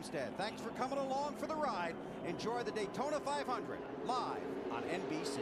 Homestead. Thanks for coming along for the ride. Enjoy the Daytona 500 live on NBC.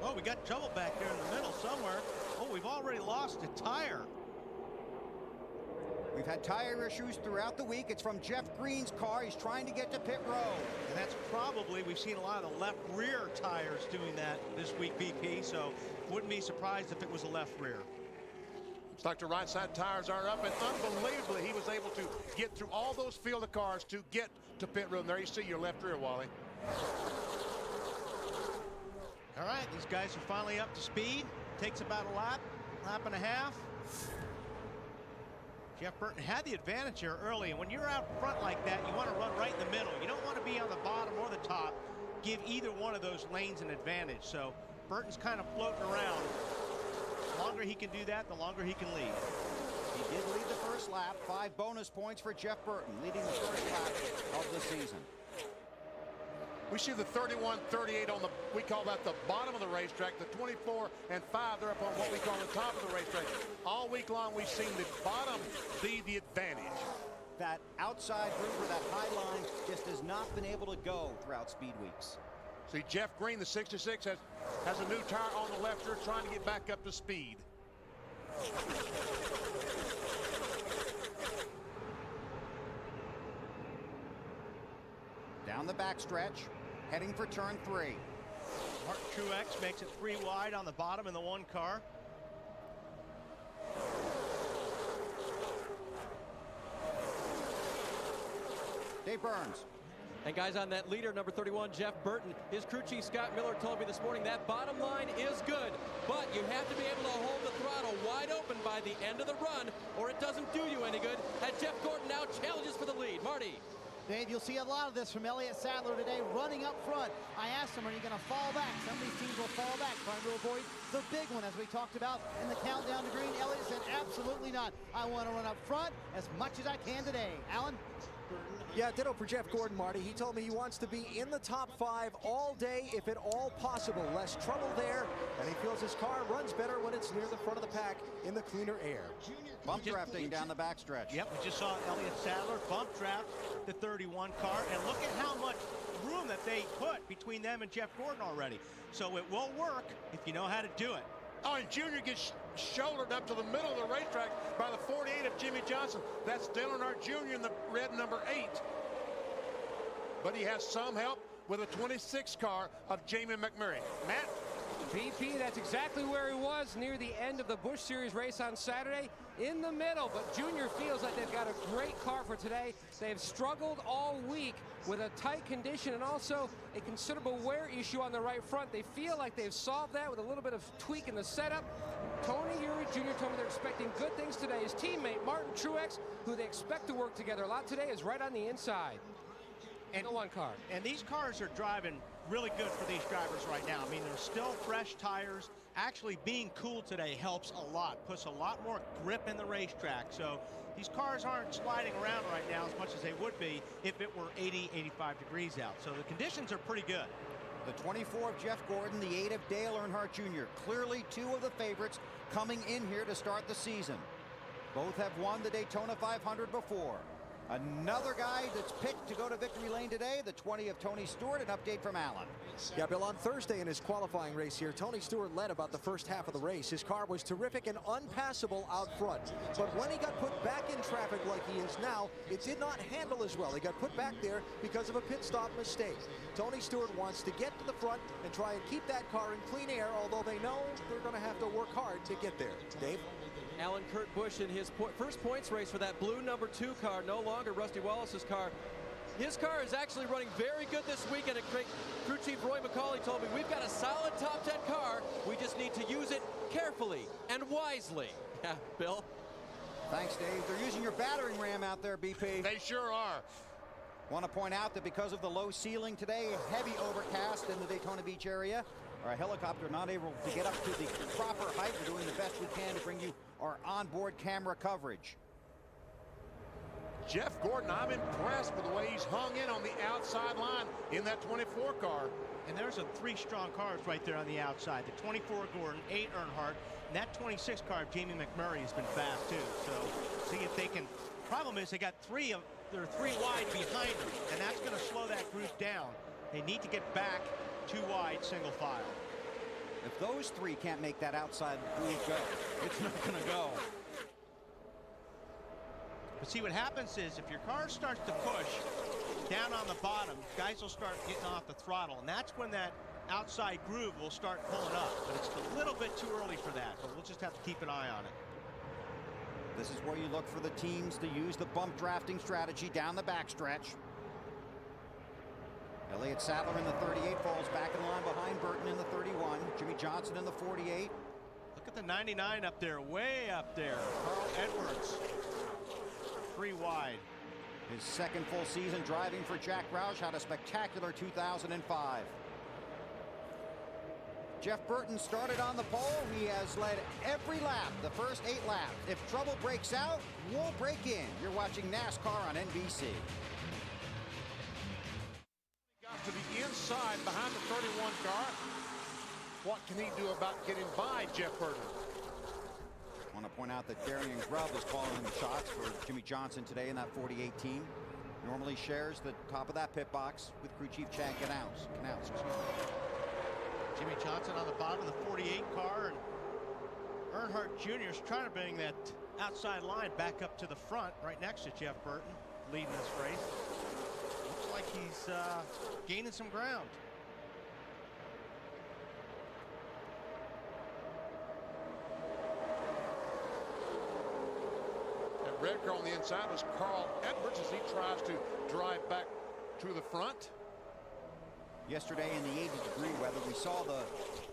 Oh, we got trouble back there in the middle somewhere. Oh, we've already lost a tire. We've had tire issues throughout the week. It's from Jeff Green's car. He's trying to get to pit road. And that's probably, we've seen a lot of the left rear tires doing that this week, BP, so wouldn't be surprised if it was a left rear. Looks like the right side tires are up, and unbelievably, he was able to get through all those field of cars to get to pit road. And there you see your left rear, Wally. All right, these guys are finally up to speed. Takes about a lap and a half. Jeff Burton had the advantage here early, and when you're out front like that, you want to run right in the middle. You don't want to be on the bottom or the top. Give either one of those lanes an advantage. So Burton's kind of floating around. The longer he can do that, the longer he can lead. He did lead the first lap. 5 bonus points for Jeff Burton, leading the first lap of the season. We see the 31-38 on the, we call that the bottom of the racetrack. The 24 and 5, they're up on what we call the top of the racetrack. All week long, we've seen the bottom be the advantage. That outside group or that high line just has not been able to go throughout speed weeks. See, Jeff Green, the 66, has a new tire on the left rear, trying to get back up to speed. Down the backstretch, heading for turn 3. Martin Truex makes it 3 wide on the bottom in the 1 car. Dave Burns. And guys, on that leader, number 31, Jeff Burton, his crew chief Scott Miller told me this morning that bottom line is good, but you have to be able to hold the throttle wide open by the end of the run, or it doesn't do you any good. And Jeff Gordon now challenges for the lead. Marty. Dave, you'll see a lot of this from Elliott Sadler today, running up front. I asked him, are you going to fall back? Some of these teams will fall back, trying to avoid the big one, as we talked about in the countdown to green. Elliott said, absolutely not. I want to run up front as much as I can today. Alan? Yeah, ditto for Jeff Gordon, Marty. He told me he wants to be in the top 5 all day, if at all possible. Less trouble there, and he feels his car runs better when it's near the front of the pack in the cleaner air. Bump drafting down the backstretch. Yep, we just saw Elliott Sadler bump draft the 31 car, and look at how much room that they put between them and Jeff Gordon already. So it will work if you know how to do it. Oh, and Junior gets shouldered up to the middle of the racetrack by the 48 of Jimmy Johnson. That's Dylan Hart Jr. in the red number 8. But he has some help with a 26 car of Jamie McMurray. Matt? BP, that's exactly where he was near the end of the Busch Series race on Saturday, in the middle. But Junior feels like they've got a great car for today. They've struggled all week with a tight condition and also a considerable wear issue on the right front. They feel like they've solved that with a little bit of tweak in the setup. Tony Eury Jr. told me they're expecting good things today. His teammate, Martin Truex, who they expect to work together a lot today, is right on the inside. And the 1 car. And these cars are driving really good for these drivers right now. I mean, they're still fresh tires. Actually, being cool today helps a lot, puts a lot more grip in the racetrack. So these cars aren't sliding around right now as much as they would be if it were 80, 85 degrees out. So the conditions are pretty good. The 24 of Jeff Gordon, the 8 of Dale Earnhardt Jr. Clearly 2 of the favorites coming in here to start the season. Both have won the Daytona 500 before. Another guy that's picked to go to victory lane today, the 20 of Tony Stewart. An update from Allen. Yeah, Bill, on Thursday in his qualifying race here, Tony Stewart led about the first half of the race. His car was terrific and unpassable out front. But when he got put back in traffic like he is now, it did not handle as well. He got put back there because of a pit stop mistake. Tony Stewart wants to get to the front and try and keep that car in clean air, although they know they're going to have to work hard to get there. Dave? Alan Kurt Busch in his first points race for that blue number 2 car, no longer Rusty Wallace's car. His car is actually running very good this weekend. Crew Chief Roy McCauley told me, we've got a solid top 10 car. We just need to use it carefully and wisely. Yeah, Bill? Thanks, Dave. They're using your battering ram out there, BP. They sure are. Want to point out that because of the low ceiling today, heavy overcast in the Daytona Beach area, our helicopter not able to get up to the proper height. We're doing the best we can to bring you our onboard camera coverage. Jeff Gordon, I'm impressed with the way he's hung in on the outside line in that 24 car. And there's 3 strong cars right there on the outside. The 24 Gordon, 8 Earnhardt, and that 26 car of Jamie McMurray has been fast too. So see if they can. Problem is they got they're 3 wide behind them, and that's going to slow that group down. They need to get back 2 wide single file. If those 3 can't make that outside group go, it's not going to go. But see, what happens is if your car starts to push down on the bottom, guys will start getting off the throttle, and that's when that outside groove will start pulling up. But it's a little bit too early for that, but we'll just have to keep an eye on it. This is where you look for the teams to use the bump drafting strategy down the backstretch. Elliott Sadler in the 38 falls back in line behind Burton in the 31. Jimmy Johnson in the 48. Look at the 99 up there, way up there. Carl Edwards. 3 wide. His second full season driving for Jack Roush had a spectacular 2005. Jeff Burton started on the pole. He has led every lap, the first 8 laps. If trouble breaks out, we'll break in. You're watching NASCAR on NBC. Got to the inside behind the 31 car. What can he do about getting by Jeff Burton? I want to point out that Darian Grubb is calling the shots for Jimmy Johnson today in that 48 team. Normally shares the top of that pit box with crew chief Chad Knaus. Jimmy Johnson on the bottom of the 48 car, and Earnhardt Jr. is trying to bring that outside line back up to the front right next to Jeff Burton leading this race. Looks like he's gaining some ground. And red car on the inside is Carl Edwards as he tries to drive back to the front. Yesterday in the 80-degree weather, we saw the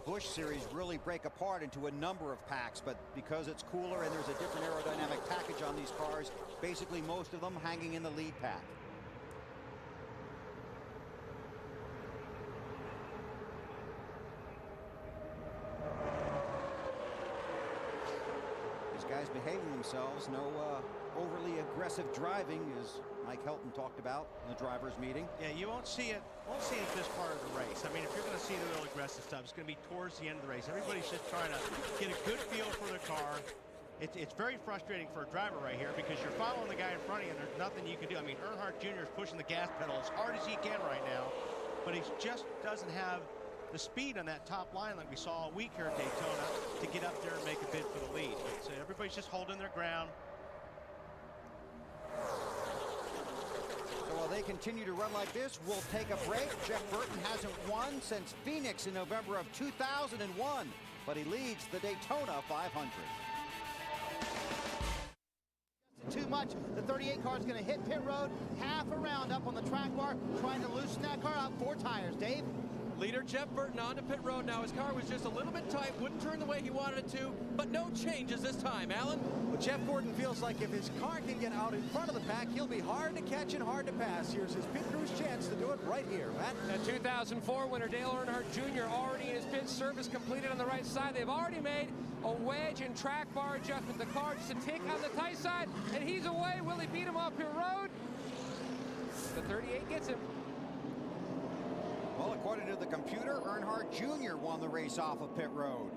Busch Series really break apart into a number of packs, but because it's cooler and there's a different aerodynamic package on these cars, basically most of them hanging in the lead pack. These guys behaving themselves, no overly aggressive driving, as Mike Helton talked about in the drivers' meeting. Yeah, you won't see it this part of the race. I mean, if you're going to see the real aggressive stuff, it's going to be towards the end of the race. Everybody's just trying to get a good feel for their car. It's very frustrating for a driver right here because you're following the guy in front of you and there's nothing you can do. I mean, Earnhardt Jr. is pushing the gas pedal as hard as he can right now, but he just doesn't have the speed on that top line like we saw a week here at Daytona to get up there and make a bid for the lead. So everybody's just holding their ground. So while they continue to run like this, we'll take a break. Jeff Burton hasn't won since Phoenix in November of 2001, but he leads the Daytona 500. Too much. The 38 car is going to hit pit road, half a round up on the track bar, trying to loosen that car out. 4 tires. Dave? Leader Jeff Burton onto pit road now. His car was just a little bit tight, wouldn't turn the way he wanted it to, but no changes this time. Alan? Well, Jeff Gordon feels like if his car can get out in front of the pack, he'll be hard to catch and hard to pass. Here's his pit crew's chance to do it right here, Matt. The 2004 winner Dale Earnhardt Jr. already in his pit service completed on the right side. They've already made a wedge and track bar adjustment. The car just a tick on the tight side, and he's away. Will he beat him off pit road? The 38 gets him. Well, according to the computer, Earnhardt Jr. won the race off of pit road.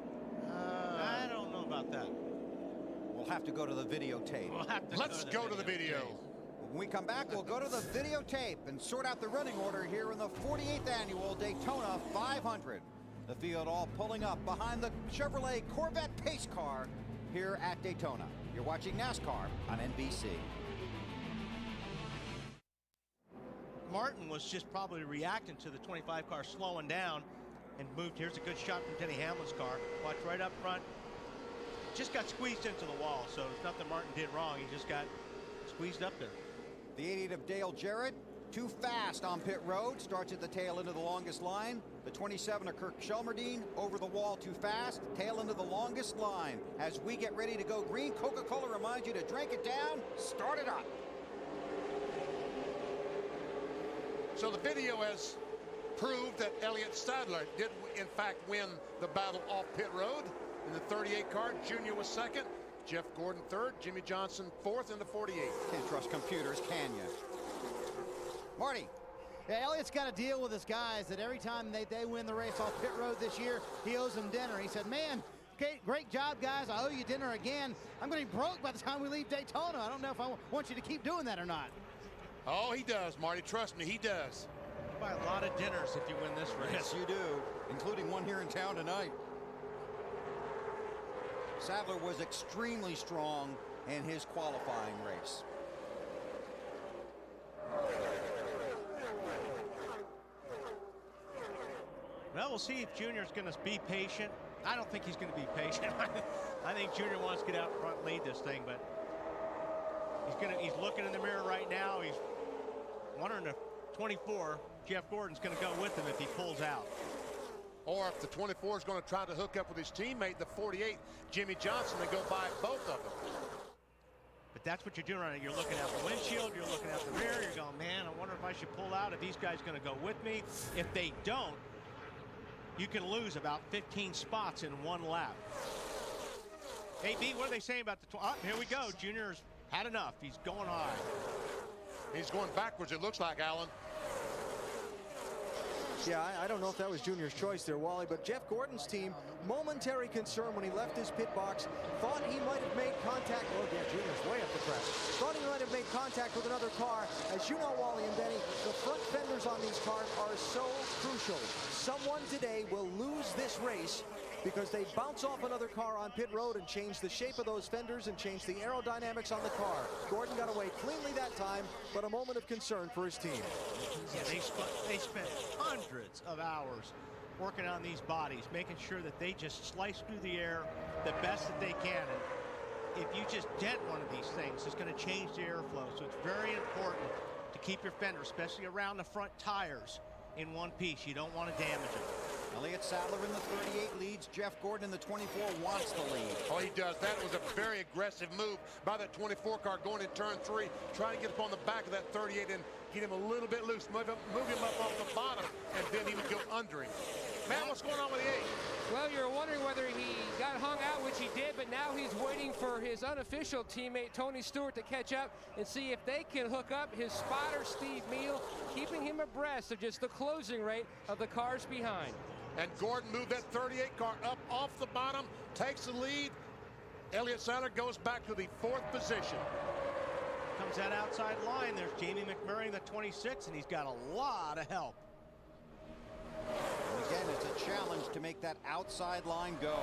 I don't know about that. We'll have to go to the videotape. Let's go to the video. When we come back, we'll go to the videotape and sort out the running order here in the 48th annual Daytona 500. The field all pulling up behind the Chevrolet Corvette pace car here at Daytona. You're watching NASCAR on NBC. Martin was just probably reacting to the 25 car slowing down and moved. Here's a good shot from Denny Hamlin's car. Watch right up front. just got squeezed into the wall, so it's nothing Martin did wrong. He just got squeezed up there. The 88 of Dale Jarrett, too fast on pit road, starts at the tail end of the longest line. The 27 of Kirk Shelmerdine, over the wall too fast, tail end of the longest line. As we get ready to go green, Coca-Cola reminds you to drink it down, start it up. So the video has proved that Elliott Sadler did in fact win the battle off pit road. In the 38 car, Junior was second, Jeff Gordon third, Jimmy Johnson fourth in the 48. Can't trust computers, can you? Marty. Yeah, Elliott's got to deal with his guys that every time they win the race off pit road this year, he owes them dinner. He said, man, great job, guys. I owe you dinner again. I'm going to be broke by the time we leave Daytona. I don't know if I want you to keep doing that or not. Oh, he does, Marty. Trust me, he does. You buy a lot of dinners if you win this race. Yes, you do, including one here in town tonight. Sadler was extremely strong in his qualifying race. Well, we'll see if Junior's going to be patient. I don't think he's going to be patient. I think Junior wants to get out front and lead this thing, but he's looking in the mirror right now. He's wondering if 24, Jeff Gordon's going to go with him if he pulls out. Or if the 24 is going to try to hook up with his teammate, the 48, Jimmy Johnson, and go by both of them. But that's what you're doing right now. You're looking out the windshield, you're looking out the rear, you're going, man, I wonder if I should pull out, if these guys going to go with me. If they don't, you can lose about 15 spots in one lap. Hey, B, what are they saying about the... here we go. Junior's had enough. He's going high. He's going backwards, it looks like, Alan. Yeah, I don't know if that was Junior's choice there, Wally, but Jeff Gordon's team, momentary concern when he left his pit box, thought he might have made contact. Oh, yeah, Junior's way up the crest. Thought he might have made contact with another car. As you know, Wally and Benny, the front fenders on these cars are so crucial. Someone today will lose this race because they bounce off another car on pit road and change the shape of those fenders and change the aerodynamics on the car. Gordon got away cleanly that time, but a moment of concern for his team. Yeah, they spent hundreds of hours working on these bodies, making sure that they just slice through the air the best that they can. And if you just dent one of these things, it's going to change the airflow. So it's very important to keep your fender, especially around the front tires, in one piece. You don't want to damage them. Elliott Sadler in the 38 leads. Jeff Gordon in the 24 wants the lead. Oh, he does. That was a very aggressive move by that 24 car going in turn 3, trying to get up on the back of that 38 and get him a little bit loose, move him up off the bottom, and then he would go under him. Matt, what's going on with the 8? Well, you're wondering whether he got hung out, which he did, but now he's waiting for his unofficial teammate, Tony Stewart, to catch up and see if they can hook up his spotter, Steve Meal, keeping him abreast of just the closing rate of the cars behind. And Gordon moved that 38 car up off the bottom, takes the lead. Elliott Sadler goes back to the 4th position. Comes that outside line. There's Jamie McMurray in the 26, and he's got a lot of help. And again, it's a challenge to make that outside line go.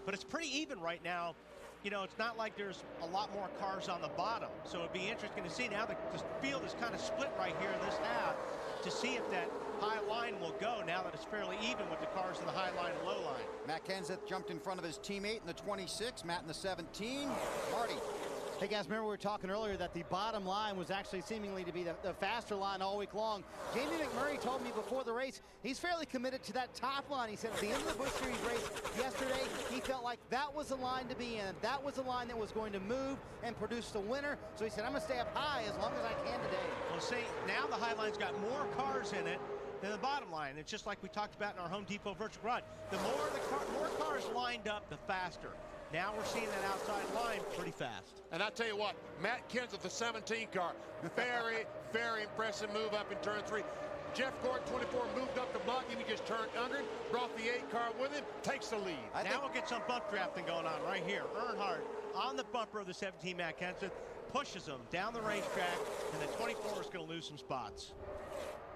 But it's pretty even right now. You know, it's not like there's a lot more cars on the bottom. So it'd be interesting to see. Now the field is kind of split right here in this half to see if that high line will go now that it's fairly even with the cars in the high line and low line. Matt Kenseth jumped in front of his teammate in the 26, Matt in the 17. Marty. Hey guys, remember we were talking earlier that the bottom line was actually seemingly to be the faster line all week long. Jamie McMurray told me before the race he's fairly committed to that top line. He said at the end of the Busch Series race yesterday, he felt like that was the line to be in. That was the line that was going to move and produce the winner. So he said, I'm going to stay up high as long as I can today. Well, see, now the high line's got more cars in it than the bottom line. It's just like we talked about in our Home Depot virtual garage. The more cars lined up, the faster. Now we're seeing that outside line pretty fast. And I tell you what, Matt Kenseth, the 17 car, very, very impressive move up in turn 3. Jeff Gordon, 24, moved up the block, and he just turned under him, brought the 8 car with him, takes the lead. Now we'll get some bump drafting going on right here. Earnhardt on the bumper of the 17 Matt Kenseth, pushes him down the racetrack, and the 24 is going to lose some spots.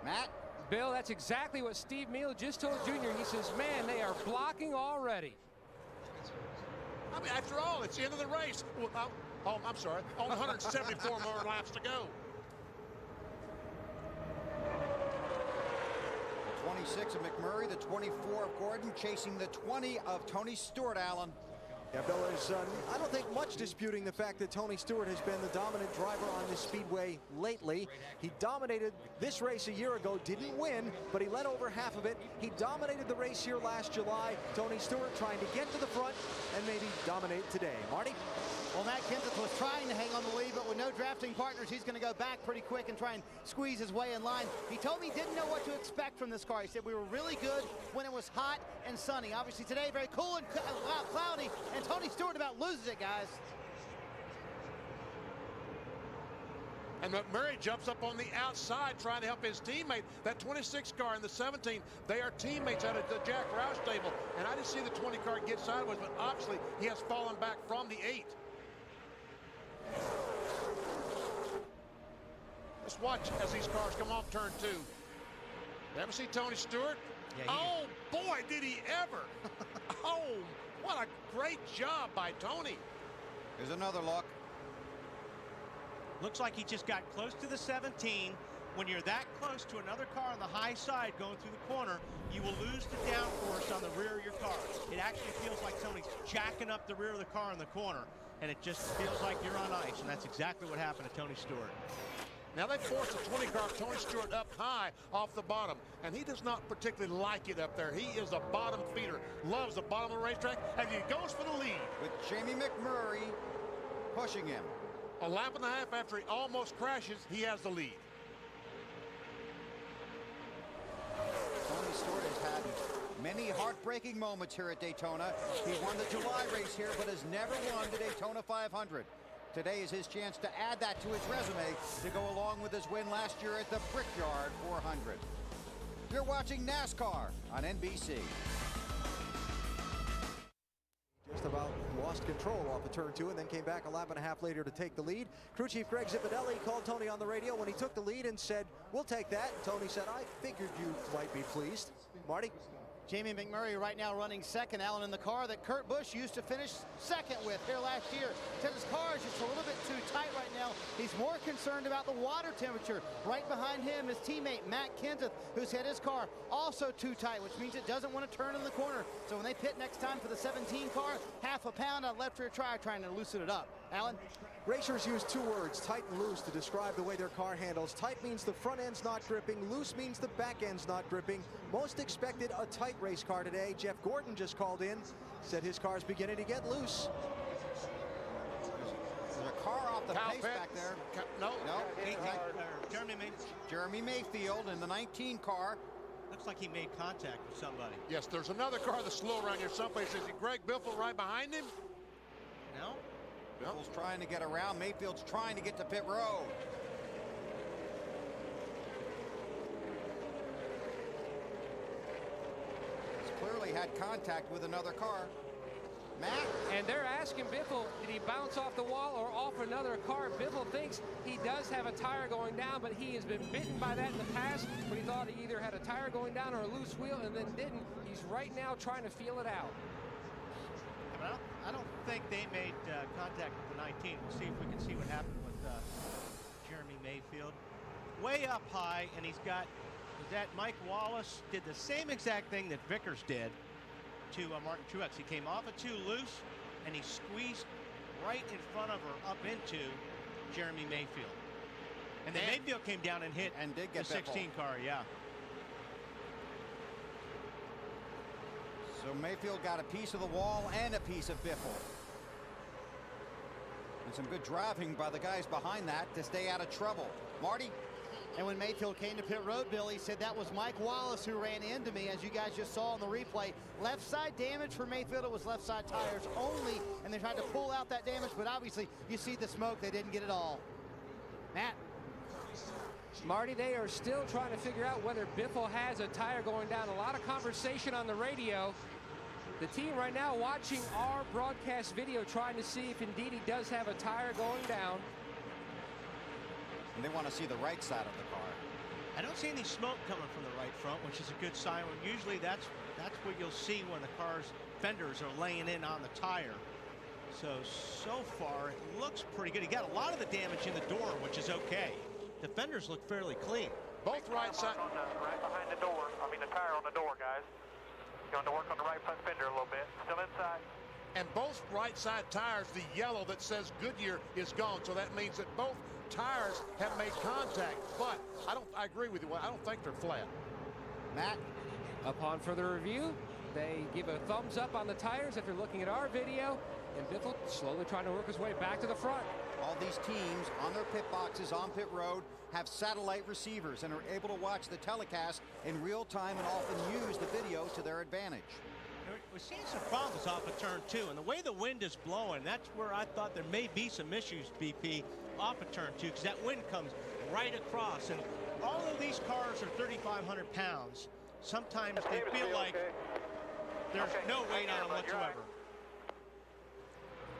Matt? Bill, that's exactly what Steve Meal just told Junior. He says, man, they are blocking already. I mean, after all, it's the end of the race. Oh, I'm sorry. Only 174 more laps to go. 26 of McMurray, the 24 of Gordon, chasing the 20 of Tony Stewart, Alan. Yeah, Bill, there's, I don't think much disputing the fact that Tony Stewart has been the dominant driver on this speedway lately. He dominated this race a year ago, didn't win, but he led over half of it. He dominated the race here last July. Tony Stewart trying to get to the front and maybe dominate today. Marty? Well, Matt Kenseth was trying to hang on the lead, but with no drafting partners, he's going to go back pretty quick and try and squeeze his way in line. He told me he didn't know what to expect from this car. He said we were really good when it was hot and sunny. Obviously today, very cool and cloudy, and Tony Stewart about loses it, guys. And McMurray jumps up on the outside trying to help his teammate. That 26 car and the 17, they are teammates out of the Jack Roush stable. And I didn't see the 20 car get sideways, but obviously he has fallen back from the 8. Let's watch as these cars come off turn 2. Ever see Tony Stewart? Yeah, oh, boy, did he ever. Oh, what a great job by Tony. Here's another look. Looks like he just got close to the 17. When you're that close to another car on the high side going through the corner, you will lose the downforce on the rear of your car. It actually feels like somebody's jacking up the rear of the car in the corner, and it just feels like you're on ice, and that's exactly what happened to Tony Stewart. Now they forced the 20 car of Tony Stewart up high off the bottom, and he does not particularly like it up there. He is a bottom feeder, loves the bottom of the racetrack, and he goes for the lead. With Jamie McMurray pushing him. A lap and a half after he almost crashes, he has the lead. Tony Stewart has had many heartbreaking moments here at Daytona. He won the July race here, but has never won the Daytona 500. Today is his chance to add that to his resume to go along with his win last year at the Brickyard 400. You're watching NASCAR on NBC. Just about lost control off of turn 2 and then came back a lap and a half later to take the lead. Crew Chief Greg Zipadelli called Tony on the radio when he took the lead and said, "We'll take that." And Tony said, "I figured you might be pleased." Marty? Jamie McMurray right now running second, Alan, in the car that Kurt Busch used to finish second with here last year. Said his car is just a little bit too tight right now. He's more concerned about the water temperature. Right behind him, his teammate Matt Kenseth, who's had his car also too tight, which means it doesn't want to turn in the corner. So when they pit next time for the 17 car, half a pound on left rear tire trying to loosen it up. Alan? Racers use two words, tight and loose, to describe the way their car handles. Tight means the front end's not gripping. Loose means the back end's not gripping. Most expected a tight race car today. Jeff Gordon just called in, said his car's beginning to get loose. There's a car off the pace back there. No. Jeremy Mayfield in the 19 car. Looks like he made contact with somebody. Yes, there's another car that's slow around here someplace. Is it Greg Biffle right behind him? No. Biffle's trying to get around. Mayfield's trying to get to pit road. He's clearly had contact with another car. Matt? And they're asking Biffle, did he bounce off the wall or off another car? Biffle thinks he does have a tire going down, but he has been bitten by that in the past, but he thought he either had a tire going down or a loose wheel and then didn't. He's right now trying to feel it out. Well, I don't think they made contact with the 19. We'll see if we can see what happened with Jeremy Mayfield. Way up high, and he's got that Mike Wallace did the same exact thing that Vickers did to Martin Truex. He came off of 2 loose, and he squeezed right in front of or up into Jeremy Mayfield. And then Mayfield came down and hit and did get the 16 car, yeah. So Mayfield got a piece of the wall and a piece of Biffle. And some good driving by the guys behind that to stay out of trouble. Marty? And when Mayfield came to pit road, Bill, he said that was Mike Wallace who ran into me, as you guys just saw on the replay. Left side damage for Mayfield. It was left side tires only, and they tried to pull out that damage, but obviously you see the smoke. They didn't get it all. Matt? Marty, they are still trying to figure out whether Biffle has a tire going down. A lot of conversation on the radio. The team right now watching our broadcast video, trying to see if indeed he does have a tire going down. And they want to see the right side of the car. I don't see any smoke coming from the right front, which is a good sign. Usually that's what you'll see when the car's fenders are laying in on the tire. So far it looks pretty good. He got a lot of the damage in the door, which is okay. the fenders look fairly clean. Both right side. Right behind the door. I mean the tire on the door, guys. Going to work on the right front fender a little bit. Still inside. And both right side tires, the yellow that says Goodyear is gone. So that means that both tires have made contact. But I agree with you. I don't think they're flat. Matt? Upon further review, they give a thumbs up on the tires after looking at our video. And Biffle slowly trying to work his way back to the front. All these teams on their pit boxes on pit road have satellite receivers and are able to watch the telecast in real time and often use the video to their advantage. We're seeing some problems off of turn 2, and the way the wind is blowing, that's where I thought there may be some issues, BP, off of turn 2, because that wind comes right across. And although these cars are 3,500 pounds, sometimes they feel like there's no weight on them whatsoever.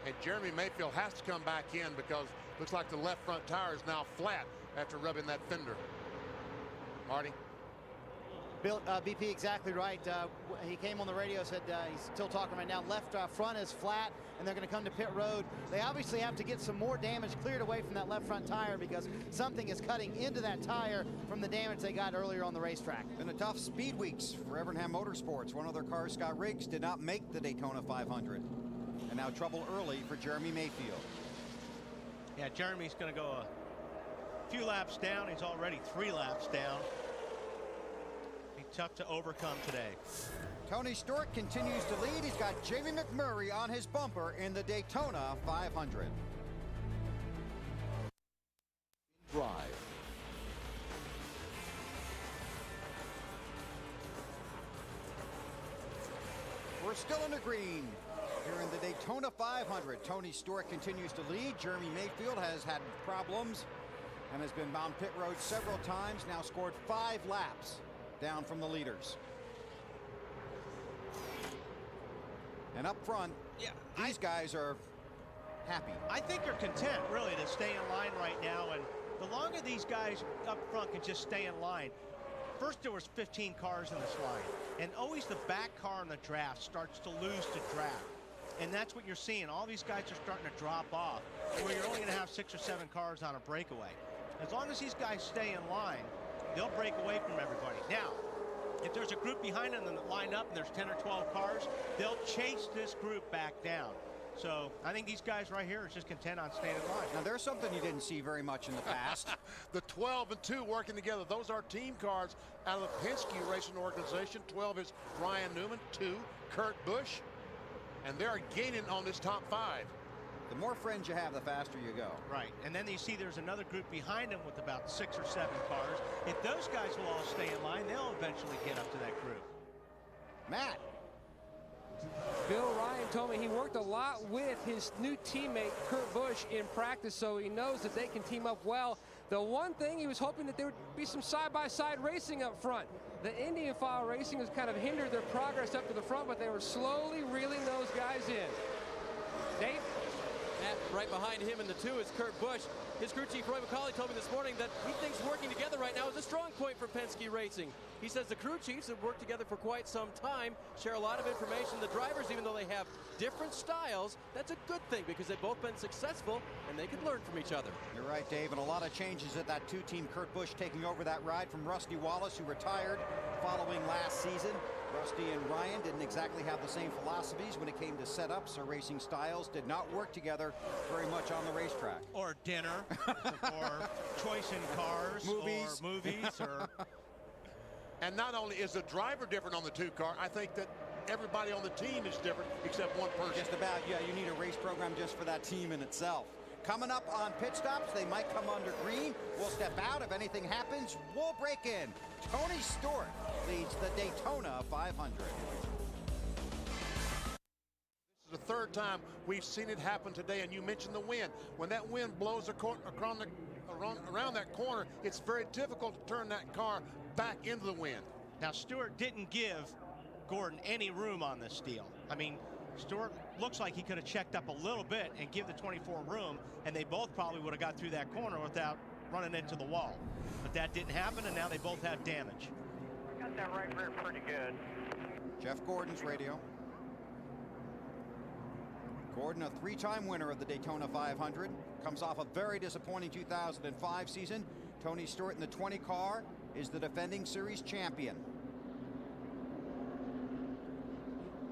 And Jeremy Mayfield has to come back in because looks like the left front tire is now flat after rubbing that fender. Marty? Bill, BP, exactly right. He came on the radio, said he's still talking right now. Left front is flat, and they're going to come to pit road. They obviously have to get some more damage cleared away from that left front tire because something is cutting into that tire from the damage they got earlier on the racetrack. Been a tough speed weeks for Evernham Motorsports. One of their cars, Scott Riggs, did not make the Daytona 500. And now trouble early for Jeremy Mayfield. Yeah, Jeremy's going to go a few laps down. He's already 3 laps down. Be tough to overcome today. Tony Stewart continues to lead. He's got Jamie McMurray on his bumper in the Daytona 500. Drive. We're still in the green here in the Daytona 500. Tony Stewart continues to lead. Jeremy Mayfield has had problems and has been on pit road several times. Now scored 5 laps down from the leaders. And up front, Yeah, these guys are happy. I think they're content, really, to stay in line right now. And the longer these guys up front can just stay in line. First, there was 15 cars in this line. And always the back car in the draft starts to lose to draft. And that's what you're seeing. All these guys are starting to drop off, where you're only going to have 6 or 7 cars on a breakaway. As long as these guys stay in line, they'll break away from everybody. Now, if there's a group behind them that line up and there's 10 or 12 cars, they'll chase this group back down. So I think these guys right here are just content on staying in line. Now, there's something you didn't see very much in the past. The 12 and 2 working together. Those are team cars out of the Penske Racing Organization. 12 is Brian Newman, 2 Kurt Busch, and they're gaining on this top 5. The more friends you have, the faster you go. Right, and then you see there's another group behind them with about 6 or 7 cars. If those guys will all stay in line, they'll eventually get up to that group. Matt. Bill Ryan told me he worked a lot with his new teammate Kurt Busch in practice, so he knows that they can team up well. The one thing he was hoping that there would be some side-by-side racing up front. The Indian file racing has kind of hindered their progress up to the front, but they were slowly reeling those guys in. Dave? Right behind him in the 2 is Kurt Busch. His crew chief, Roy McCauley, told me this morning that he thinks working together right now is a strong point for Penske Racing. He says the crew chiefs have worked together for quite some time, share a lot of information. The drivers, even though they have different styles, that's a good thing because they've both been successful and they can learn from each other. You're right, Dave, and a lot of changes at that 2-team. Kurt Busch taking over that ride from Rusty Wallace, who retired following last season. Rusty and Ryan didn't exactly have the same philosophies when it came to setups or racing styles, did not work together very much on the racetrack. Or dinner, or choice in cars, Movies. or movies, or... And not only is the driver different on the 2 car, I think that everybody on the team is different except one person. Just about, yeah, you need a race program just for that team in itself. Coming up on pit stops, they might come under green. We'll step out. If anything happens, we'll break in. Tony Stewart leads the Daytona 500. This is the 3rd time we've seen it happen today, and you mentioned the wind. When that wind blows around that corner, it's very difficult to turn that car back into the wind. Now, Stewart didn't give Gordon any room on this deal. I mean, Stewart looks like he could have checked up a little bit and give the 24 room, and they both probably would have got through that corner without running into the wall. But that didn't happen, and now they both have damage. Got that right rear pretty good. Jeff Gordon's radio. Gordon, a three-time winner of the Daytona 500, comes off a very disappointing 2005 season. Tony Stewart in the 20 car is the defending series champion.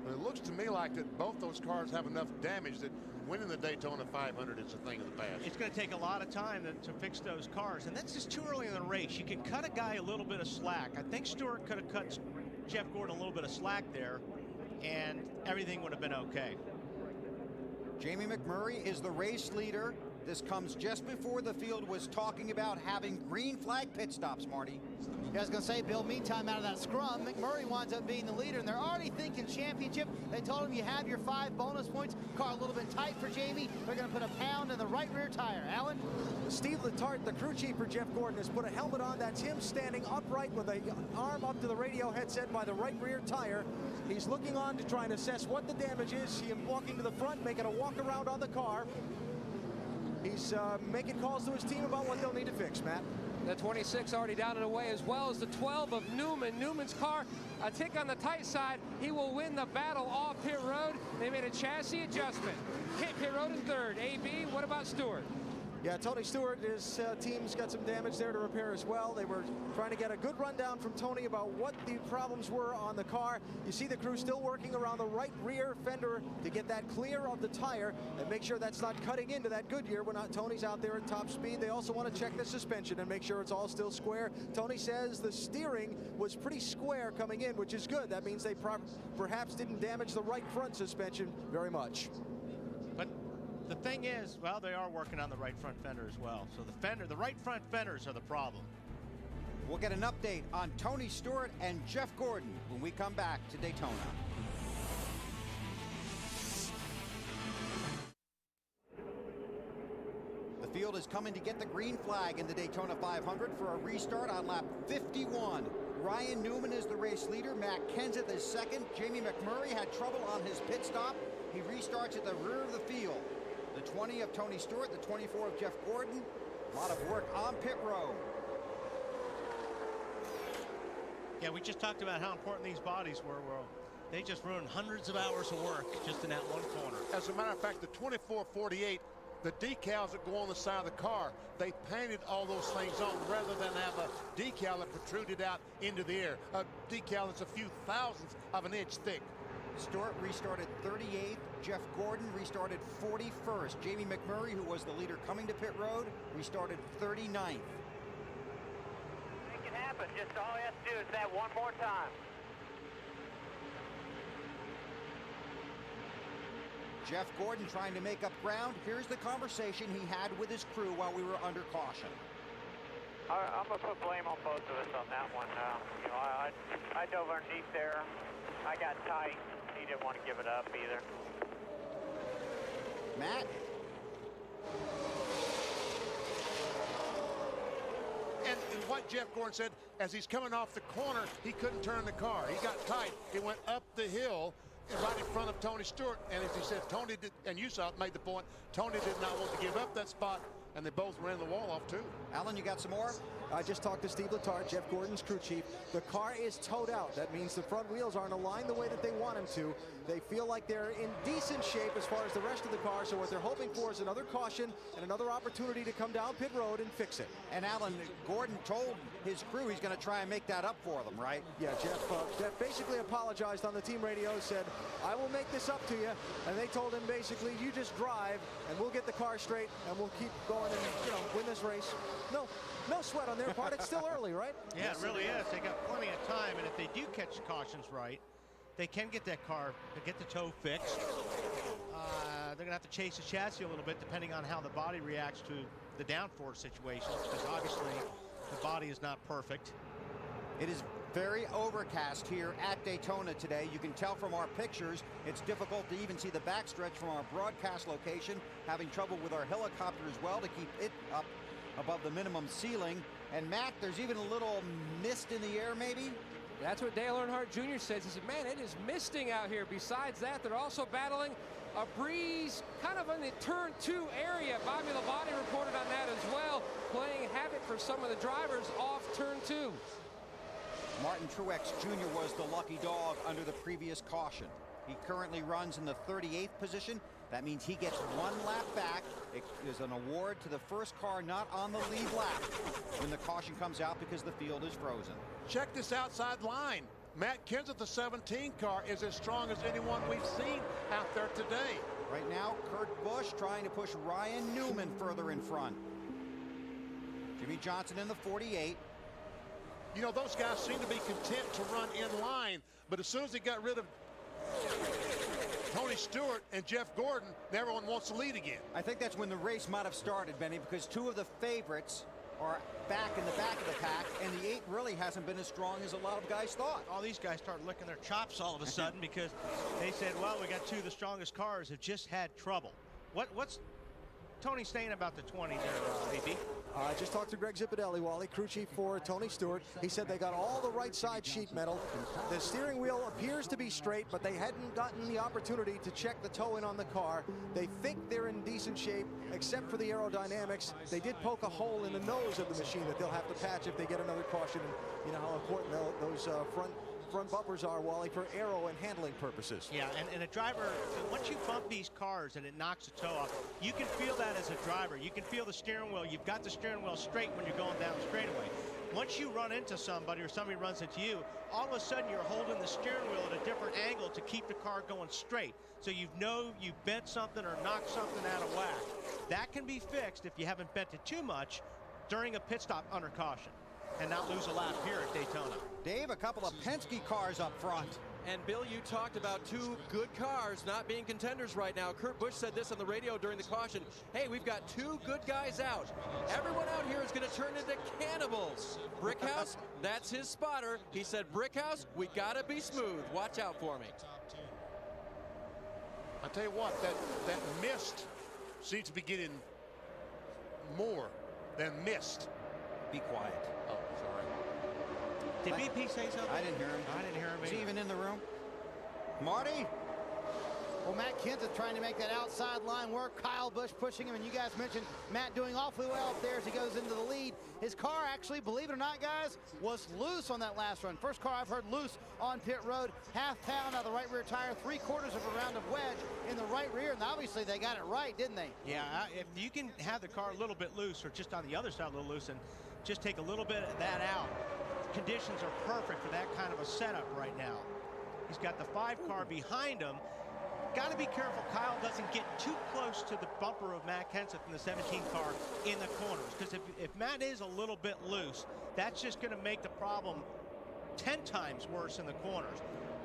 It looks to me like that both those cars have enough damage that winning the Daytona 500 is a thing of the past. It's going to take a lot of time to fix those cars, and that's just too early in the race. You can cut a guy a little bit of slack. I think Stewart could have cut Jeff Gordon a little bit of slack there, and everything would have been okay. Jamie McMurray is the race leader. This comes just before the field was talking about having green flag pit stops, Marty. I was going to say, Bill, meantime, out of that scrum, McMurray winds up being the leader, and they're already thinking championship. They told him you have your 5 bonus points. Car a little bit tight for Jamie. They're going to put a pound in the right rear tire. Alan? Steve Letarte, the crew chief for Jeff Gordon, has put a helmet on. That's him standing upright with an arm up to the radio headset by the right rear tire. He's looking on to try and assess what the damage is. See him walking to the front, making a walk around on the car. He's making calls to his team about what they'll need to fix, Matt. The 26 already down and away, as well as the 12 of Newman. Newman's car a tick on the tight side. He will win the battle off pit road. They made a chassis adjustment. Hit pit road in third. AB, what about Stewart? Yeah, Tony Stewart, his team's got some damage there to repair as well. They were trying to get a good rundown from Tony about what the problems were on the car. You see the crew still working around the right rear fender to get that clear of the tire and make sure that's not cutting into that Goodyear when Tony's out there at top speed. They also want to check the suspension and make sure it's all still square. Tony says the steering was pretty square coming in, which is good. That means they perhaps didn't damage the right front suspension very much. But the thing is, well, they are working on the right front fender as well. So the right front fenders are the problem. We'll get an update on Tony Stewart and Jeff Gordon when we come back to Daytona. The field is coming to get the green flag in the Daytona 500 for a restart on lap 51. Ryan Newman is the race leader. Matt Kenseth is second. Jamie McMurray had trouble on his pit stop. He restarts at the rear of the field. The 20 of Tony Stewart, the 24 of Jeff Gordon. A lot of work on pit road. Yeah, we just talked about how important these bodies were. Well, they just ruined hundreds of hours of work just in that one corner. As a matter of fact, the 24-48, the decals that go on the side of the car, they painted all those things on rather than have a decal that protruded out into the air. A decal that's a few thousandths of an inch thick. Stewart restarted 38th. Jeff Gordon restarted 41st. Jamie McMurray, who was the leader coming to pit road, restarted 39th. Make it happen. Just all he has to do is that one more time. Jeff Gordon trying to make up ground. Here's the conversation he had with his crew while we were under caution. I'm going to put blame on both of us on that one. You know, I dove underneath there. I got tight. He didn't want to give it up either. Matt? And what Jeff Gordon said, as he's coming off the corner, he couldn't turn the car. He got tight. It went up the hill right in front of Tony Stewart. And as he said, Tony did, and you saw it, made the point, Tony did not want to give up that spot, and they both ran the wall off too. Alan, you got some more? I just talked to Steve Letarte, Jeff Gordon's crew chief. The car is towed out. That means the front wheels aren't aligned the way that they want them to. They feel like they're in decent shape as far as the rest of the car, so what they're hoping for is another caution and another opportunity to come down pit road and fix it. And Alan, Gordon told his crew he's going to try and make that up for them, right? Yeah, Jeff basically apologized on the team radio, said, I will make this up to you. And they told him basically, you just drive and we'll get the car straight and we'll keep going and, you know, win this race. No sweat on their part. It's still early, right? Yeah, it really is. They got plenty of time, and if they do catch the cautions right, they can get that car, get the toe fixed. They're going to have to chase the chassis a little bit depending on how the body reacts to the downforce situation, because obviously the body is not perfect. It is very overcast here at Daytona today. You can tell from our pictures, it's difficult to even see the backstretch from our broadcast location. Having trouble with our helicopter as well to keep it up above the minimum ceiling. And Matt, there's even a little mist in the air maybe? That's what Dale Earnhardt Jr. says. He said, man, it is misting out here. Besides that, they're also battling a breeze kind of in the turn 2 area. Bobby Labonte reported on that as well, playing havoc for some of the drivers off turn 2. Martin Truex Jr. was the lucky dog under the previous caution. He currently runs in the 38th position. That means he gets 1 lap back. It is an award to the first car not on the lead lap when the caution comes out because the field is frozen. Check this outside line. Matt Kenseth, the 17 car, is as strong as anyone we've seen out there today. Right now, Kurt Busch trying to push Ryan Newman further in front. Jimmy Johnson in the 48. You know, those guys seem to be content to run in line, but as soon as they got rid of Tony Stewart and Jeff Gordon, everyone wants to lead again. I think that's when the race might have started, Benny, because 2 of the favorites are back in the back of the pack, and the 8 really hasn't been as strong as a lot of guys thought. All these guys start licking their chops all of a sudden because they said, well, we got 2 of the strongest cars have just had trouble. What's Tony saying about the 20 there, AB? I just talked to Greg Zipadelli, Wally, crew chief for Tony Stewart. He said they got all the right side sheet metal. The steering wheel appears to be straight, but they hadn't gotten the opportunity to check the toe-in on the car. They think they're in decent shape, except for the aerodynamics. They did poke a hole in the nose of the machine that they'll have to patch if they get another caution. And you know how important those front bumpers are, Wally, for aero and handling purposes. Yeah, and a driver, once you bump these cars and it knocks the toe off, you can feel that as a driver. You can feel the steering wheel. You've got the steering wheel straight when you're going down the straightaway. Once you run into somebody or somebody runs into you, all of a sudden you're holding the steering wheel at a different angle to keep the car going straight. So you know you bent something or knocked something out of whack. That can be fixed if you haven't bent it too much during a pit stop under caution and not lose a lap here at Daytona. Dave, a couple of Penske cars up front. And Bill, you talked about 2 good cars not being contenders right now. Kurt Busch said this on the radio during the caution. Hey, we've got 2 good guys out. Everyone out here is going to turn into cannibals. Brickhouse, that's his spotter. He said, Brickhouse, we got to be smooth. Watch out for me. I tell you what, that mist seems to be getting more than mist. Be quiet. Oh, sorry. Did BP say something? I didn't hear him. I didn't hear him Is either. he even in the room? Marty? Well, Matt Kenseth trying to make that outside line work. Kyle Busch pushing him, and you guys mentioned Matt doing awfully well up there as he goes into the lead. His car actually, believe it or not, guys, was loose on that last run. First car I've heard loose on pit road. Half pound out of the right rear tire, 3/4 of a round of wedge in the right rear, and obviously they got it right, didn't they? Yeah, if you can have the car a little bit loose or just on the other side a little loose and just take a little bit of that out, conditions are perfect for that kind of a setup right now. He's got the 5 car behind him. Got to be careful Kyle doesn't get too close to the bumper of Matt Kenseth in the 17 car in the corners, because if Matt is a little bit loose, that's just going to make the problem 10 times worse in the corners.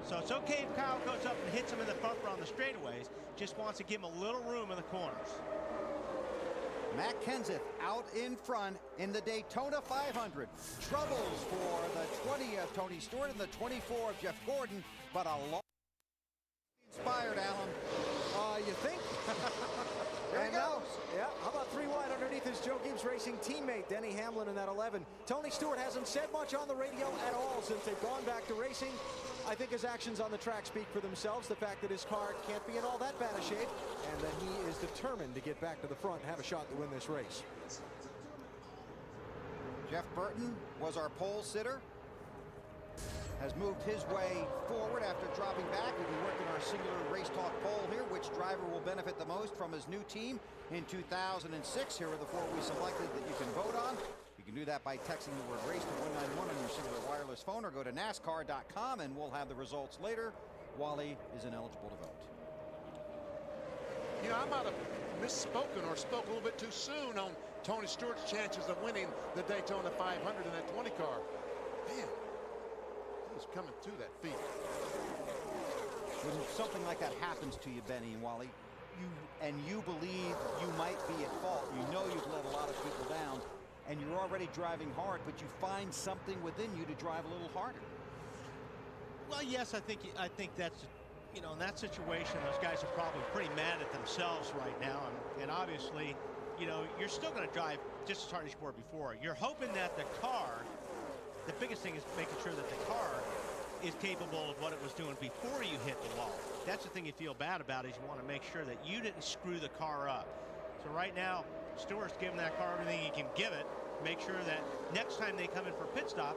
So it's okay if Kyle goes up and hits him in the bumper on the straightaways, just wants to give him a little room in the corners. Matt Kenseth out in front in the Daytona 500. Troubles for the 20 of Tony Stewart and the 24 of Jeff Gordon, but a long inspired, Alan. You think? There he And now, goes. yeah, how about 3 wide underneath his Joe Gibbs Racing teammate, Denny Hamlin, in that 11. Tony Stewart hasn't said much on the radio at all since they've gone back to racing. I think his actions on the track speak for themselves. The fact that his car can't be in all that bad a shape, and that he is determined to get back to the front and have a shot to win this race. Jeff Burton was our pole sitter. Has moved his way forward after dropping back. We've been working our singular race talk poll here. Which driver will benefit the most from his new team in 2006? Here are the 4 we selected that you can vote on. You can do that by texting the word race to 191 on your singular wireless phone, or go to NASCAR.com and we'll have the results later. Wally is ineligible to vote. You know, I might have misspoken or spoke a little bit too soon on Tony Stewart's chances of winning the Daytona 500 in that 20 car. Man, he's coming to that field. When something like that happens to you, Benny and Wally, you believe you might be at fault. You know you've let a lot of people down, and you're already driving hard, but you find something within you to drive a little harder. Well, yes, I think that's, you know, in that situation, those guys are probably pretty mad at themselves right now. And obviously, you know, you're still going to drive just as hard as you were before. You're hoping that the biggest thing is making sure that the car is capable of what it was doing before you hit the wall. That's the thing you feel bad about, is you want to make sure that you didn't screw the car up. So right now, Stewart's giving that car everything he can give it. Make sure that next time they come in for a pit stop,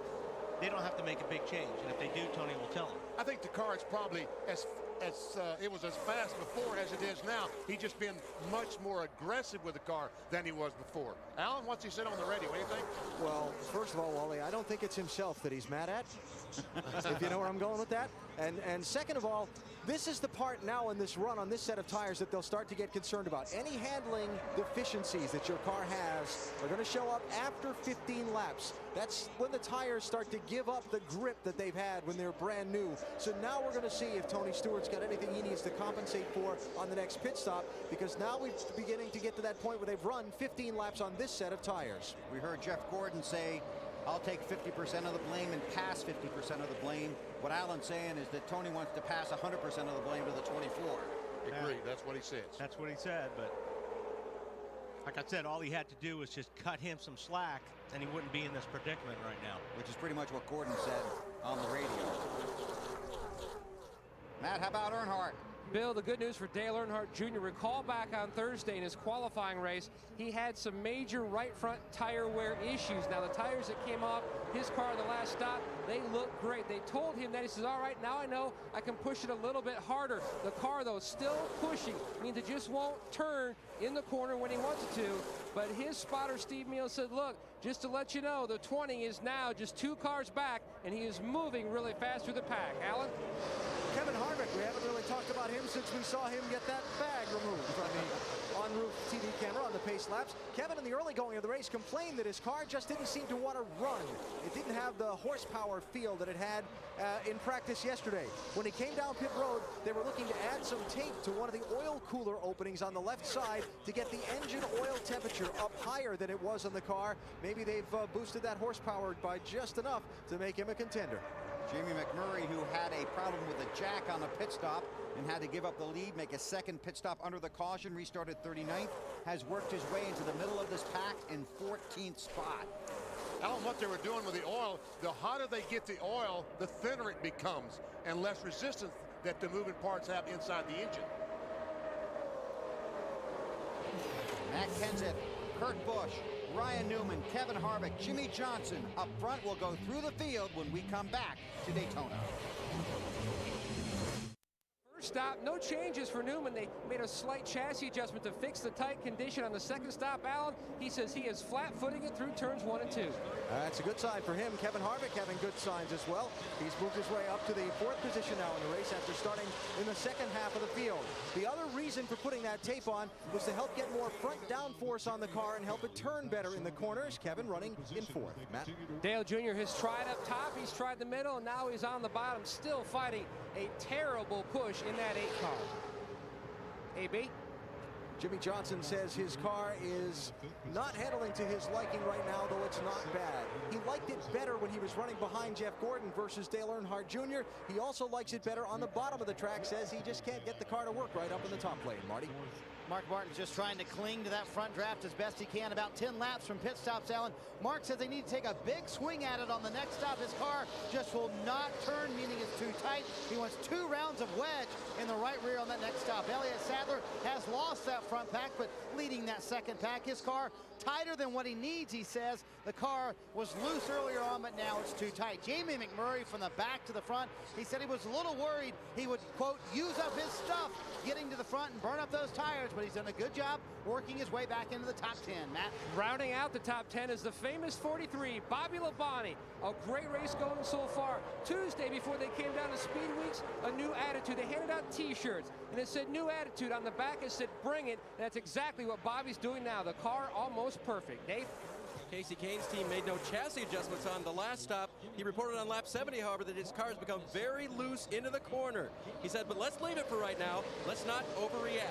they don't have to make a big change. And if they do, Tony will tell them. I think the car is probably as it was as fast before as it is now. He's just been much more aggressive with the car than he was before. Alan, what's he said on the radio? Anything? Well, first of all, Wally, I don't think it's himself that he's mad at, if you know where I'm going with that. And second of all, this is the part now in this run on this set of tires that they'll start to get concerned about. Any handling deficiencies that your car has are going to show up after 15 laps. That's when the tires start to give up the grip that they've had when they're brand new. So now we're going to see if Tony Stewart's got anything he needs to compensate for on the next pit stop, because now we're beginning to get to that point where they've run 15 laps on this set of tires. We heard Jeff Gordon say, I'll take 50% of the blame and pass 50% of the blame. What Alan's saying is that Tony wants to pass 100% of the blame to the 24. Agreed. That's what he says. That's what he said, but like I said, all he had to do was just cut him some slack, and he wouldn't be in this predicament right now. Which is pretty much what Gordon said on the radio. Matt, how about Earnhardt? Bill, the good news for Dale Earnhardt Jr., recall back on Thursday in his qualifying race, he had some major right front tire wear issues. Now, the tires that came off his car at the last stop, they look great. They told him that. He says, all right, now I know I can push it a little bit harder. The car, though, still pushing. Means it just won't turn in the corner when he wants it to. But his spotter, Steve Meal, said, look, just to let you know, the 20 is now just 2 cars back, and he is moving really fast through the pack. Alan? Kevin Harvick, we haven't really talked about him since we saw him get that bag removed from the en route TV camera on the pace laps. Kevin, in the early going of the race, complained that his car just didn't seem to want to run. It didn't have the horsepower feel that it had in practice yesterday. When he came down pit road, they were looking to add some tape to one of the oil cooler openings on the left side to get the engine oil temperature up higher than it was on the car. Maybe they've boosted that horsepower by just enough to make him a contender. Jamie McMurray, who had a problem with the jack on the pit stop and had to give up the lead, make a second pit stop under the caution, restarted 39th, has worked his way into the middle of this pack in 14th spot. Alan, what they were doing with the oil, the hotter they get the oil, the thinner it becomes, and less resistance that the moving parts have inside the engine. Matt Kenseth, Kurt Busch, Ryan Newman, Kevin Harvick, Jimmy Johnson up front will go through the field when we come back to Daytona. Stop, no changes for Newman. They made a slight chassis adjustment to fix the tight condition on the second stop. Alan, he says he is flat-footing it through turns 1 and 2. That's a good sign for him. Kevin Harvick having good signs as well. He's moved his way up to the 4th position now in the race after starting in the second half of the field. The other reason for putting that tape on was to help get more front downforce on the car and help it turn better in the corners. Kevin running in 4th. Matt? Dale Jr. has tried up top, he's tried the middle, and now he's on the bottom, still fighting a terrible push in that 8 car. AB? Jimmy Johnson says his car is not handling to his liking right now, though it's not bad. He liked it better when he was running behind Jeff Gordon versus Dale Earnhardt Jr. He also likes it better on the bottom of the track, says he just can't get the car to work right up in the top lane. Marty? Mark Martin's just trying to cling to that front draft as best he can. About 10 laps from pit stops, Alan. Mark says they need to take a big swing at it on the next stop. His car just will not turn, meaning it's too tight. He wants 2 rounds of wedge in the right rear on that next stop. Elliott Sadler has lost that front pack, but leading that second pack. His car tighter than what he needs, he says. The car was loose earlier on, but now it's too tight. Jamie McMurray from the back to the front. He said he was a little worried he would, quote, use up his stuff getting to the front and burn up those tires, but he's done a good job working his way back into the top 10. Matt? Rounding out the top 10 is the famous 43, Bobby Labonte. A great race going so far. Tuesday, before they came down to Speed Weeks, a new attitude. They handed out T-shirts, and it said new attitude. On the back, it said bring it, and that's exactly what Bobby's doing now. The car almost perfect. Dave? Casey Kane's team made no chassis adjustments on the last stop. He reported on lap 70, however, that his car has become very loose into the corner. He said, but let's leave it for right now. Let's not overreact.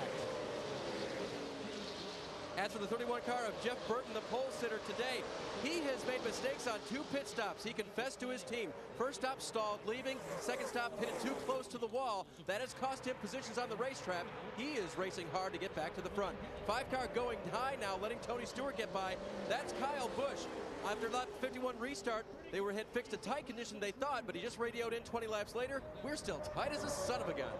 As for the 31 car of Jeff Burton, the pole sitter today, he has made mistakes on 2 pit stops. He confessed to his team. First stop stalled, leaving. Second stop pitted too close to the wall. That has cost him positions on the racetrack. He is racing hard to get back to the front. 5 car going high now, letting Tony Stewart get by. That's Kyle Busch. After lap 51 restart, they had fixed a tight condition, they thought, but he just radioed in 20 laps later. We're still tight as a son of a gun.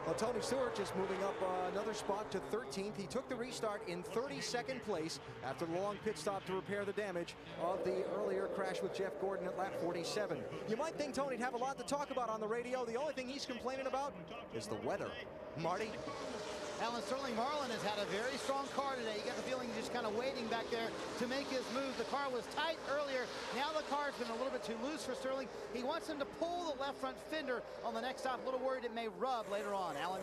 Well, Tony Stewart just moving up another spot to 13th. He took the restart in 32nd place after the long pit stop to repair the damage of the earlier crash with Jeff Gordon at lap 47. You might think Tony'd have a lot to talk about on the radio. The only thing he's complaining about is the weather. Marty? Alan, Sterling Marlin has had a very strong car today. You get the feeling he's just kind of waiting back there to make his move. The car was tight earlier. Now the car's been a little bit too loose for Sterling. He wants him to pull the left front fender on the next stop. A little worried it may rub later on. Alan?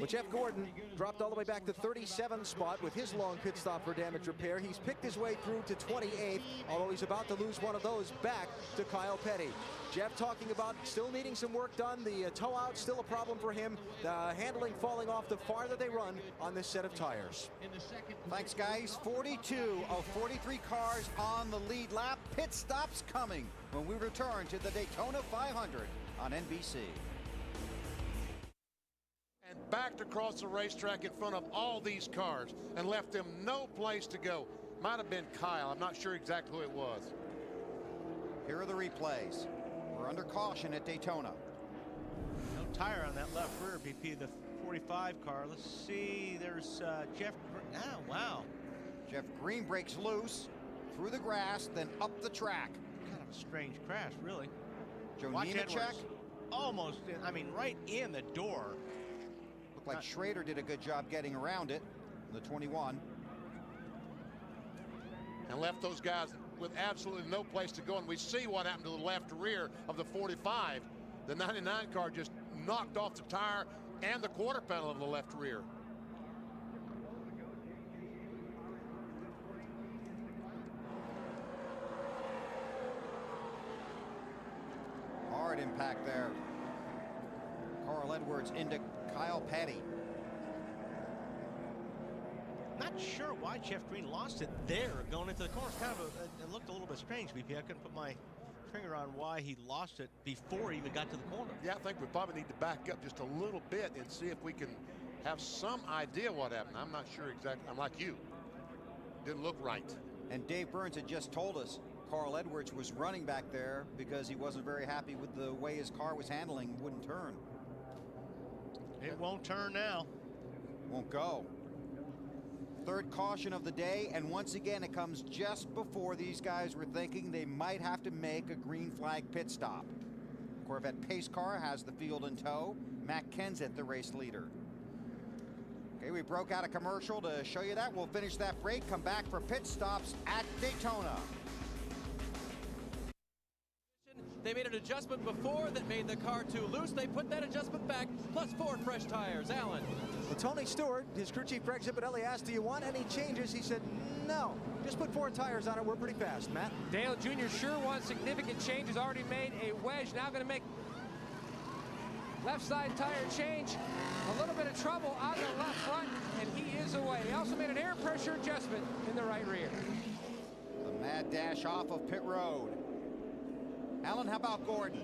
Well, Jeff Gordon dropped all the way back to 37th spot with his long pit stop for damage repair. He's picked his way through to 28th, although he's about to lose one of those back to Kyle Petty. Jeff talking about still needing some work done. The toe out still a problem for him. The handling falling off the farther they run on this set of tires. Thanks, guys. 42 of 43 cars on the lead lap. Pit stops coming when we return to the Daytona 500 on NBC. And backed across the racetrack in front of all these cars and left them no place to go. Might have been Kyle. I'm not sure exactly who it was. Here are the replays. We're under caution at Daytona. No tire on that left rear, BP, the 45 car. Let's see, there's Jeff. Oh, wow. Jeff Green breaks loose through the grass, then up the track. Kind of a strange crash, really. Joe Watch Nemechek Edwards. Almost, I mean, right in the door. Looked like Schrader did a good job getting around it, the 21. And left those guys with absolutely no place to go. And we see what happened to the left rear of the 45. The 99 car just knocked off the tire and the quarter panel of the left rear. Hard impact there. Carl Edwards into Kyle Petty. Not sure why Jeff Green lost it there going into the corner. It's kind of it looked a little bit strange, BP. I couldn't put my finger on why he lost it before he even got to the corner. Yeah, I think we probably need to back up just a little bit and see if we can have some idea what happened. I'm not sure exactly. I'm like you. Didn't look right. And Dave Burns had just told us Carl Edwards was running back there because he wasn't very happy with the way his car was handling, wouldn't turn. It won't turn now. Won't go. Third caution of the day, and once again it comes just before these guys were thinking they might have to make a green flag pit stop. Corvette pace car has the field in tow. Matt Kenseth, the race leader. Okay, we broke out a commercial to show you that. We'll finish that break, come back for pit stops at Daytona. They made an adjustment before that made the car too loose. They put that adjustment back, plus 4 fresh tires. Alan. Well, Tony Stewart, his crew chief Greg Zipadelli asked, do you want any changes? He said, no, just put 4 tires on it. We're pretty fast, Matt. Dale Jr. sure wants significant changes. Already made a wedge. Now going to make left side tire change. A little bit of trouble on the left front, and he is away. He also made an air pressure adjustment in the right rear. The mad dash off of pit road. Alan, how about Gordon?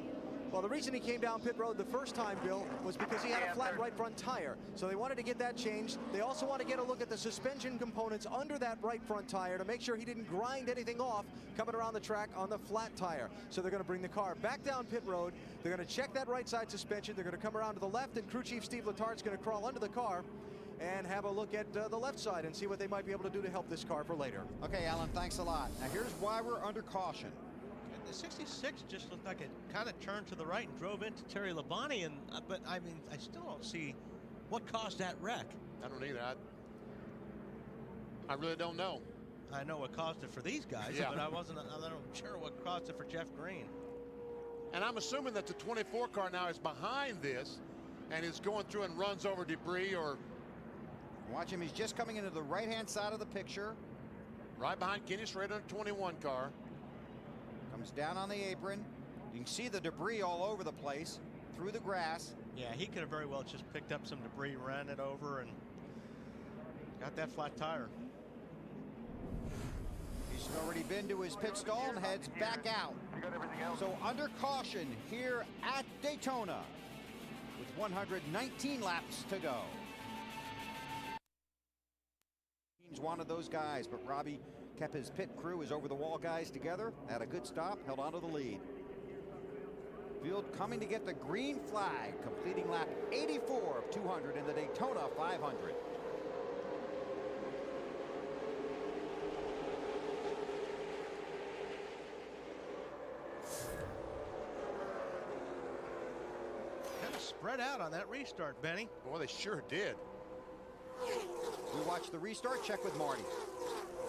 Well, the reason he came down pit road the first time, Bill, was because he had a flat right front tire. So they wanted to get that changed. They also want to get a look at the suspension components under that right front tire to make sure he didn't grind anything off coming around the track on the flat tire. So they're going to bring the car back down pit road. They're going to check that right side suspension. They're going to come around to the left, and crew chief Steve Letart's going to crawl under the car and have a look at the left side and see what they might be able to do to help this car for later. Okay, Alan, thanks a lot. Now here's why we're under caution. The 66 just looked like it kind of turned to the right and drove into Terry Labonte, and but I mean, I still don't see what caused that wreck. I don't either. I really don't know. I know what caused it for these guys, Yeah. but I don't sure what caused it for Jeff Green. And I'm assuming that the 24 car now is behind this and is going through and runs over debris or... Watch him, he's just coming into the right-hand side of the picture. Right behind Kenny Schrader in the 21 car. Comes down on the apron. You can see the debris all over the place, through the grass. Yeah, he could have very well just picked up some debris, ran it over, and got that flat tire. He's already been to his pit stall and heads back out. So under caution here at Daytona with 119 laps to go. Teams wanted those guys, but Robbie kept his pit crew, his over-the-wall guys together, had a good stop, held on to the lead. Field coming to get the green flag, completing lap 84 of 200 in the Daytona 500. Kind of spread out on that restart, Benny. Boy, they sure did. We watch the restart. Check with Marty.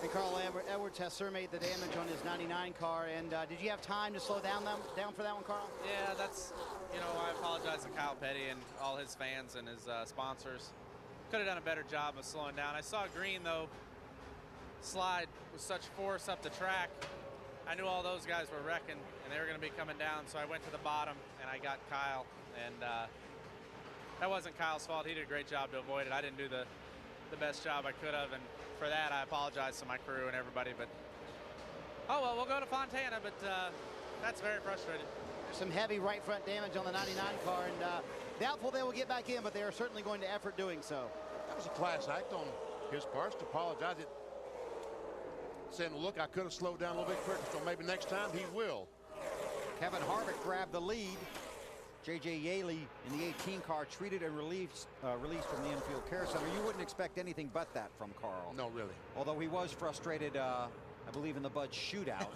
And Carl Edwards has surveyed the damage on his 99 car. And did you have time to slow down for that one, Carl? Yeah, that's, I apologize to Kyle Petty and all his fans and his sponsors. Could have done a better job of slowing down. I saw Green, though, slide with such force up the track. I knew all those guys were wrecking, and they were going to be coming down, so I went to the bottom, and I got Kyle. And that wasn't Kyle's fault. He did a great job to avoid it. I didn't do the best job I could have, and for that, I apologize to my crew and everybody. But, oh, well, we'll go to Fontana, but that's very frustrating. Some heavy right front damage on the 99 car, and doubtful they will get back in, but they are certainly going to effort doing so. That was a class act on his part to apologize. Saying, look, I could have slowed down a little bit quicker, so maybe next time he will. Kevin Harvick grabbed the lead. J.J. Yaley in the 18 car treated and released from the infield care center. You wouldn't expect anything but that from Carl. No, really. Although he was frustrated, I believe, in the Bud shootout.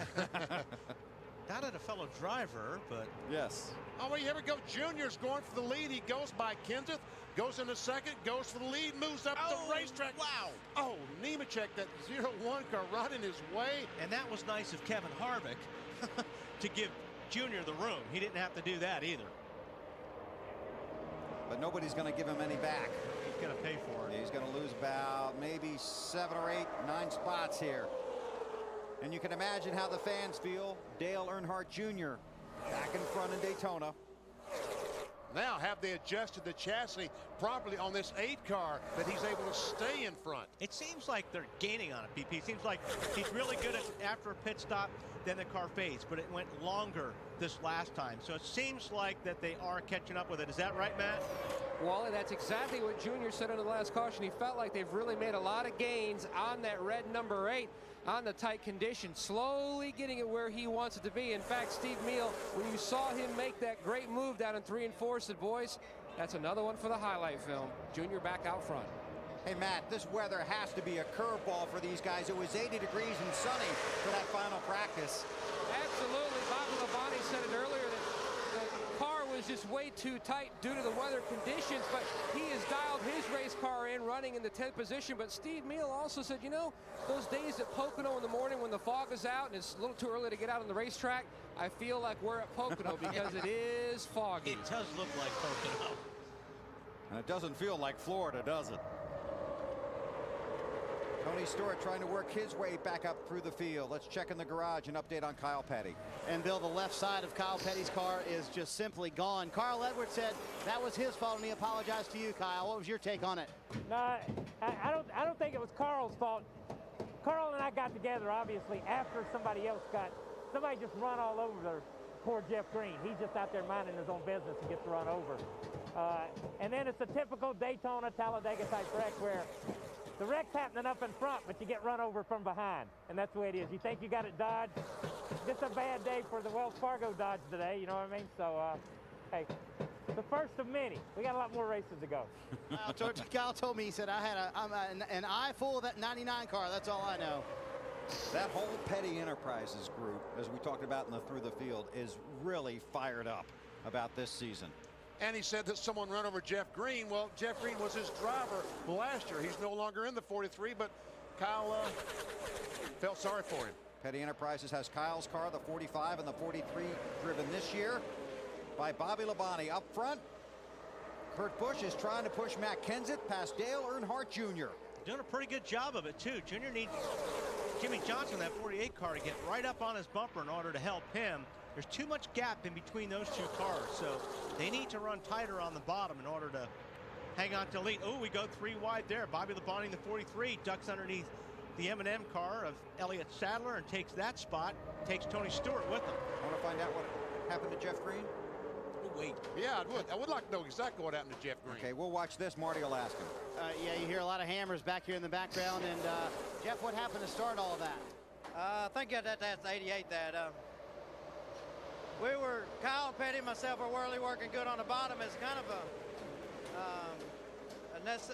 Not at a fellow driver, but yes. Oh, well, here we go. Junior's going for the lead. He goes by Kenseth, goes into second, goes for the lead, moves up the racetrack. Wow. Oh, Nemechek, that 0-1 car running his way. And that was nice of Kevin Harvick to give Junior the room. He didn't have to do that either. But nobody's going to give him any back. He's going to pay for it. Yeah, he's going to lose about maybe 7 or 8, 9 spots here. And you can imagine how the fans feel. Dale Earnhardt Jr. back in front in Daytona. Now have they adjusted the chassis properly on this 8 car that he's able to stay in front. It seems like they're gaining on it, BP. It seems like he's really good at after a pit stop, then the car fades, but it went longer this last time. So it seems like that they are catching up with it. Is that right, Matt? Wally, that's exactly what Junior said under the last caution. He felt like they've really made a lot of gains on that red number 8 on the tight conditions, slowly getting it where he wants it to be. In fact, Steve Meal, when you saw him make that great move down in 3 and 4, said, boys, that's another one for the highlight film. Junior back out front. Hey, Matt, this weather has to be a curveball for these guys. It was 80 degrees and sunny for that final practice. Absolutely. Bobby Labonte said it earlier that the car was just way too tight due to the weather conditions, but he has dialed his race car in running in the 10th position. But Steve Meal also said, you know, those days at Pocono in the morning when the fog is out and it's a little too early to get out on the racetrack, I feel like we're at Pocono because it is foggy. It does look like Pocono. And it doesn't feel like Florida, does it? Tony Stewart trying to work his way back up through the field. Let's check in the garage and update on Kyle Petty. And Bill, the left side of Kyle Petty's car is just simply gone. Carl Edwards said that was his fault, and he apologized to you, Kyle. What was your take on it? No, I don't think it was Carl's fault. Carl and I got together, obviously, after somebody just run all over the poor Jeff Green. He's just out there minding his own business and gets run over. And then it's a typical Daytona, Talladega type wreck where the wreck's happening up in front, but you get run over from behind. And that's the way it is. You think you got it dodged. Just a bad day for the Wells Fargo Dodge today, you know what I mean? So, hey, the first of many. We got a lot more races to go. Kyle told me, he said, I'm an eye full of that 99 car. That's all I know. That whole Petty Enterprises group, as we talked about in the Through the Field, is really fired up about this season. And he said that someone ran over Jeff Green. Well, Jeff Green was his driver last year. He's no longer in the 43, but Kyle felt sorry for him. Petty Enterprises has Kyle's car, the 45 and the 43, driven this year by Bobby Labonte. Up front, Kurt Busch is trying to push Matt Kenseth past Dale Earnhardt Jr. Doing a pretty good job of it, too. Junior needs Jimmy Johnson, that 48 car, to get right up on his bumper in order to help him. There's too much gap in between those two cars, so they need to run tighter on the bottom in order to hang on to lead. Oh, we go 3 wide there. Bobby Labonte in the 43 ducks underneath the M&M car of Elliott Sadler and takes that spot, takes Tony Stewart with him. Want to find out what happened to Jeff Green? Oh, wait. Yeah, I would like to know exactly what happened to Jeff Green. Okay, we'll watch this. Marty will ask him. Yeah, you hear a lot of hammers back here in the background. And Jeff, what happened to start all of that? I think that's 88 that Kyle Petty and myself were really working good on the bottom. It's kind of a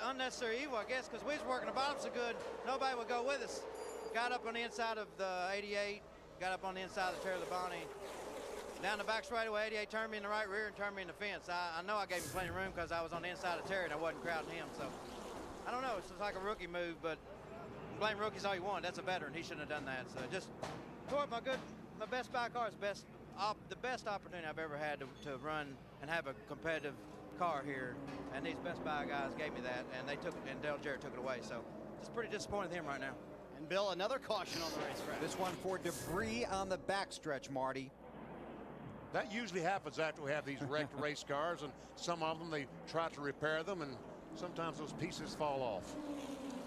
unnecessary evil, I guess, because we was working the bottom so good, nobody would go with us. Got up on the inside of the 88, got up on the inside of the Terry Labonte. Down the back straightaway, 88 turned me in the right rear and turned me in the fence. I know I gave him plenty of room because I was on the inside of Terry and I wasn't crowding him. So I don't know, it's just like a rookie move, but blame rookies all you want. That's a veteran. He shouldn't have done that. So just toward my best back car is the best opportunity I've ever had to run and have a competitive car here. And these Best Buy guys gave me that, and they took it, and Dale Jarrett took it away. So just pretty disappointed with him right now. And Bill, another caution on the racetrack. This one for debris on the backstretch, Marty. That usually happens after we have these wrecked race cars, and some of them they try to repair them, and sometimes those pieces fall off.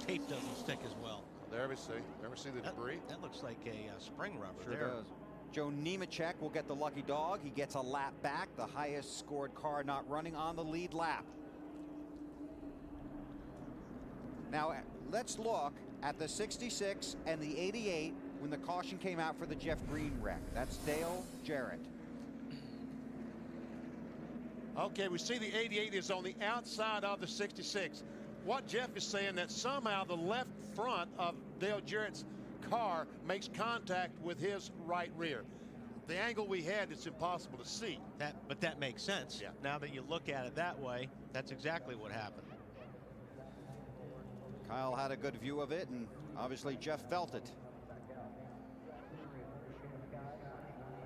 Tape doesn't stick as well. There we see. Ever see the debris? That looks like a spring rubber. Sure there. does. Joe Nemechek will get the lucky dog. He gets a lap back, the highest scored car not running on the lead lap. Now let's look at the 66 and the 88 when the caution came out for the Jeff Green wreck. That's Dale Jarrett. Okay, we see the 88 is on the outside of the 66. What Jeff is saying that somehow the left front of Dale Jarrett's car makes contact with his right rear. The angle we had, it's impossible to see. But that makes sense. Yeah. Now that you look at it that way, that's exactly what happened. Kyle had a good view of it, and obviously Jeff felt it.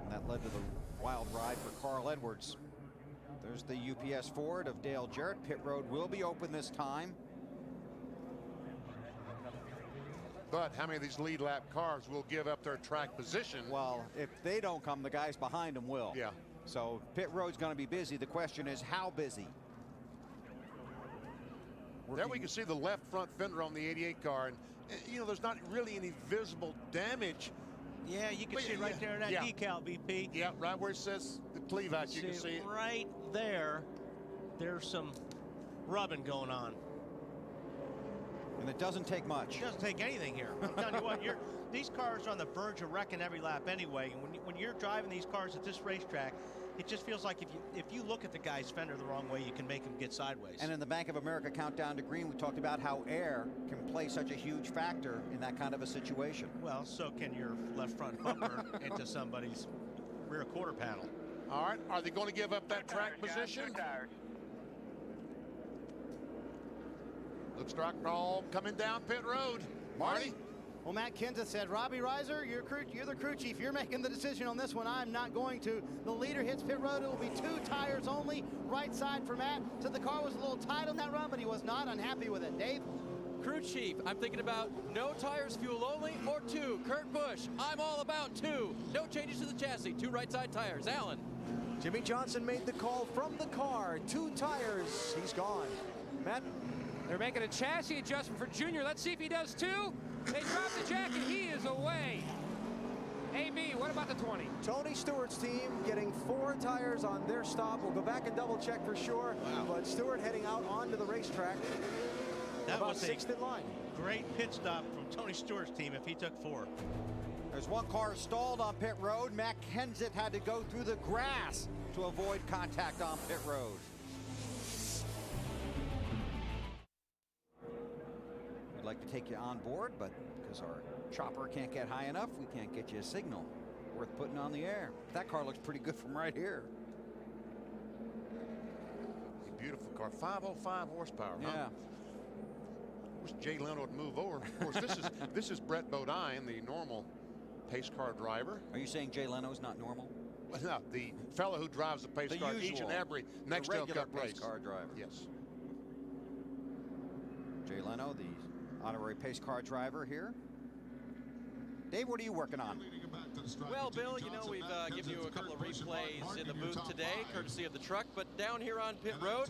And that led to the wild ride for Carl Edwards. There's the UPS Ford of Dale Jarrett. Pit road will be open this time. But how many of these lead lap cars will give up their track position? Well, if they don't come, the guys behind them will. Yeah. So pit road's going to be busy. The question is how busy? There we can see the left front fender on the 88 car, and you know there's not really any visible damage. Yeah, you can see right there in that decal, BP. Yeah, right where it says the cleave out, you can see it. Right there, there's some rubbing going on. And it doesn't take much. It doesn't take anything here. I'm telling you what, these cars are on the verge of wrecking every lap anyway. And when you're driving these cars at this racetrack, it just feels like if you look at the guy's fender the wrong way, you can make him get sideways. And in the Bank of America Countdown to Green, we talked about how air can play such a huge factor in that kind of a situation. Well, so can your left front bumper into somebody's rear quarter panel. All right, are they going to give up that track position? Looks like they're all coming down pit road. Marty? Well, Matt Kenseth said, Robbie Reiser, you're the crew chief. You're making the decision on this one. I'm not going to. The leader hits pit road. It will be 2 tires only. Right side for Matt. So the car was a little tight on that run, but he was not unhappy with it. Dave? Crew chief, I'm thinking about no tires, fuel only, or 2. Kurt Busch, I'm all about 2. No changes to the chassis. 2 right side tires. Alan? Jimmy Johnson made the call from the car. 2 tires. He's gone. Matt? They're making a chassis adjustment for Junior. Let's see if he does too. They drop the jacket. He is away. AB, what about the 20? Tony Stewart's team getting 4 tires on their stop. We'll go back and double check for sure. Wow. But Stewart heading out onto the racetrack. That about was 6th in line. Great pit stop from Tony Stewart's team if he took 4. There's one car stalled on pit road. Matt Kenseth had to go through the grass to avoid contact on pit road. We'd like to take you on board, but because our chopper can't get high enough, we can't get you a signal worth putting on the air. That car looks pretty good from right here. A beautiful car, 505 horsepower. Yeah. Huh? Wish Jay Leno would move over. Of course, this is Brett Bodine, the normal pace car driver. Are you saying Jay Leno's not normal? Well, no, the fellow who drives the pace car each and every Nextel Cup race. Pace car driver. Yes. Jay Leno, the honorary pace car driver here. Dave, what are you working on? Well, Bill, you know, we've given you a couple of replays in the booth today, courtesy of the truck, but down here on pit road,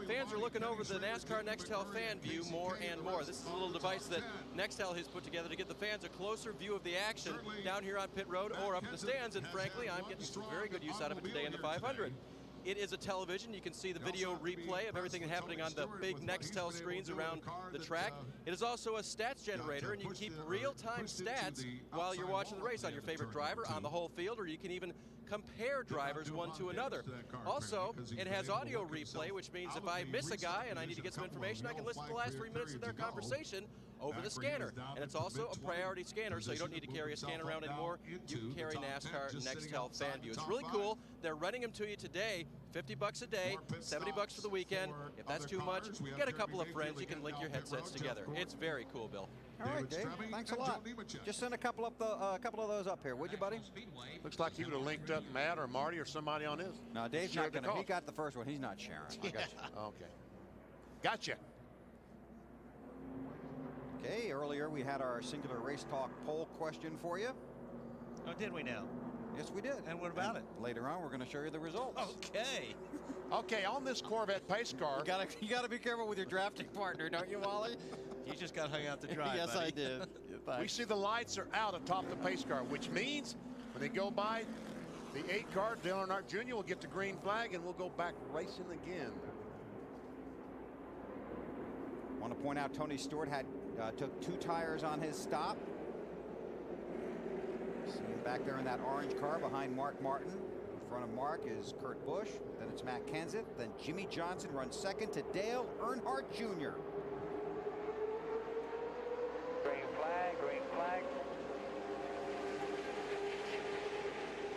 fans are looking over the NASCAR Nextel fan view more and more. This is a little device that Nextel has put together to get the fans a closer view of the action down here on pit road or up in the stands, and frankly, I'm getting some very good use out of it today in the 500. It is a television. You can see the video replay of everything happening on the big Nextel screens around the track. It is also a stats generator, and you can keep real-time stats while you're watching the race on your favorite driver on the whole field, or you can even compare drivers one to another. Also, it has audio replay, which means if I miss a guy and I need to get some information, I can listen to the last 3 minutes of their conversation over the scanner. And it's also a priority scanner, so you don't need to carry a scanner around anymore. You can carry NASCAR Nextel FanView. It's really cool. They're renting them to you today, $50 a day, $70 for the weekend. If that's too much, get a couple of friends. You can link your headsets together. It's very cool, Bill. All right, Dave. Thanks a lot. Just send a couple of those up here, would you, buddy? Looks like he would have linked up Matt or Marty or somebody on his. No, Dave's not going to. He got the first one. He's not sharing. I got you. Okay. Gotcha. Okay, earlier we had our Singular Race Talk poll question for you. Oh, did we now? Yes, we did. And what about it? Later on, we're going to show you the results. Okay. Okay, on this Corvette pace car. You gotta be careful with your drafting partner, don't you, Wally? You just got hung out to dry. Yes, buddy. I did. We see the lights are out atop the pace car, which means when they go by the 8 car, Dale Earnhardt Jr. will get the green flag, and we'll go back racing again. I want to point out Tony Stewart took 2 tires on his stop. See him back there in that orange car behind Mark Martin. In front of Mark is Kurt Busch. Then it's Matt Kenseth. Then Jimmy Johnson runs second to Dale Earnhardt Jr. Green flag, green flag.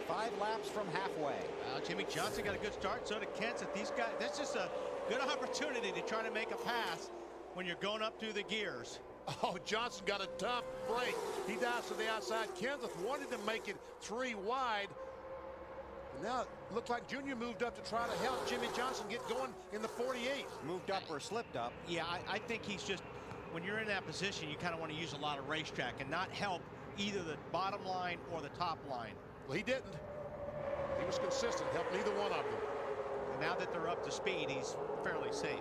5 laps from halfway. Jimmy Johnson got a good start. So did Kenseth. These guys, that's just a good opportunity to try to make a pass when you're going up through the gears. Oh, Johnson got a tough break. He dives to the outside. Kenseth wanted to make it 3 wide. And now it looked like Junior moved up to try to help Jimmy Johnson get going in the 48. Moved up or slipped up. Yeah, I think he's just, when you're in that position, you kind of want to use a lot of racetrack and not help either the bottom line or the top line. Well, he didn't. He was consistent, helped neither one of them. And now that they're up to speed, he's fairly safe.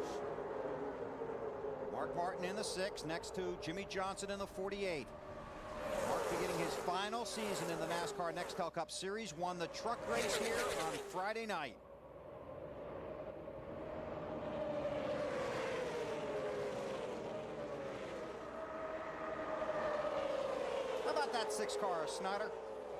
Mark Martin in the 6, next to Jimmy Johnson in the 48. Mark beginning his final season in the NASCAR Nextel Cup Series, won the truck race here on Friday night. How about that 6 car, Snyder?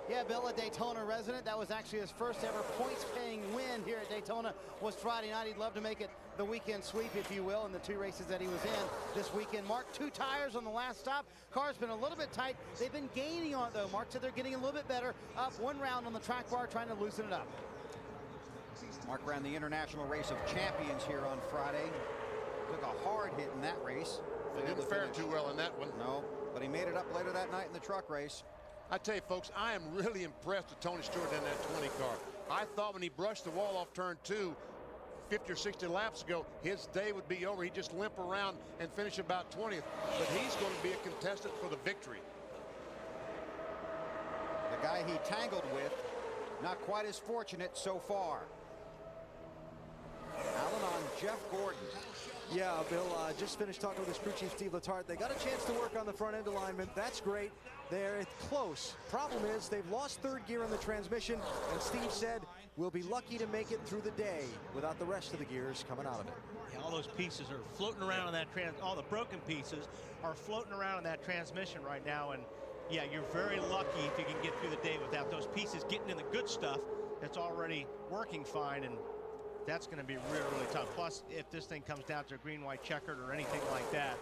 Yeah, Bill, a Daytona resident. That was actually his first ever points-paying win here at Daytona was Friday night. He'd love to make it the weekend sweep, if you will, in the 2 races that he was in this weekend. Mark, 2 tires on the last stop. Car's been a little bit tight. They've been gaining on it, though. Mark said they're getting a little bit better. Up 1 round on the track bar, trying to loosen it up. Mark ran the International Race of Champions here on Friday. Took a hard hit in that race. They didn't fare too well in that one. No, but he made it up later that night in the truck race. I tell you, folks, I am really impressed with Tony Stewart in that 20 car. I thought when he brushed the wall off turn 2 50 or 60 laps ago, his day would be over. He'd just limp around and finish about 20th. But he's going to be a contestant for the victory. The guy he tangled with, not quite as fortunate so far. Allen on Jeff Gordon. Yeah, Bill, just finished talking with his crew chief, Steve Letarte. They got a chance to work on the front end alignment. That's great. They're close. Problem is, they've lost 3rd gear on the transmission, and Steve said, we'll be lucky to make it through the day without the rest of the gears coming out of it. Yeah, all those pieces are floating around in that all the broken pieces are floating around in that transmission right now, and yeah, you're very lucky if you can get through the day without those pieces getting in the good stuff that's already working fine, and that's going to be really, really tough. Plus, if this thing comes down to a green, white checkered or anything like that,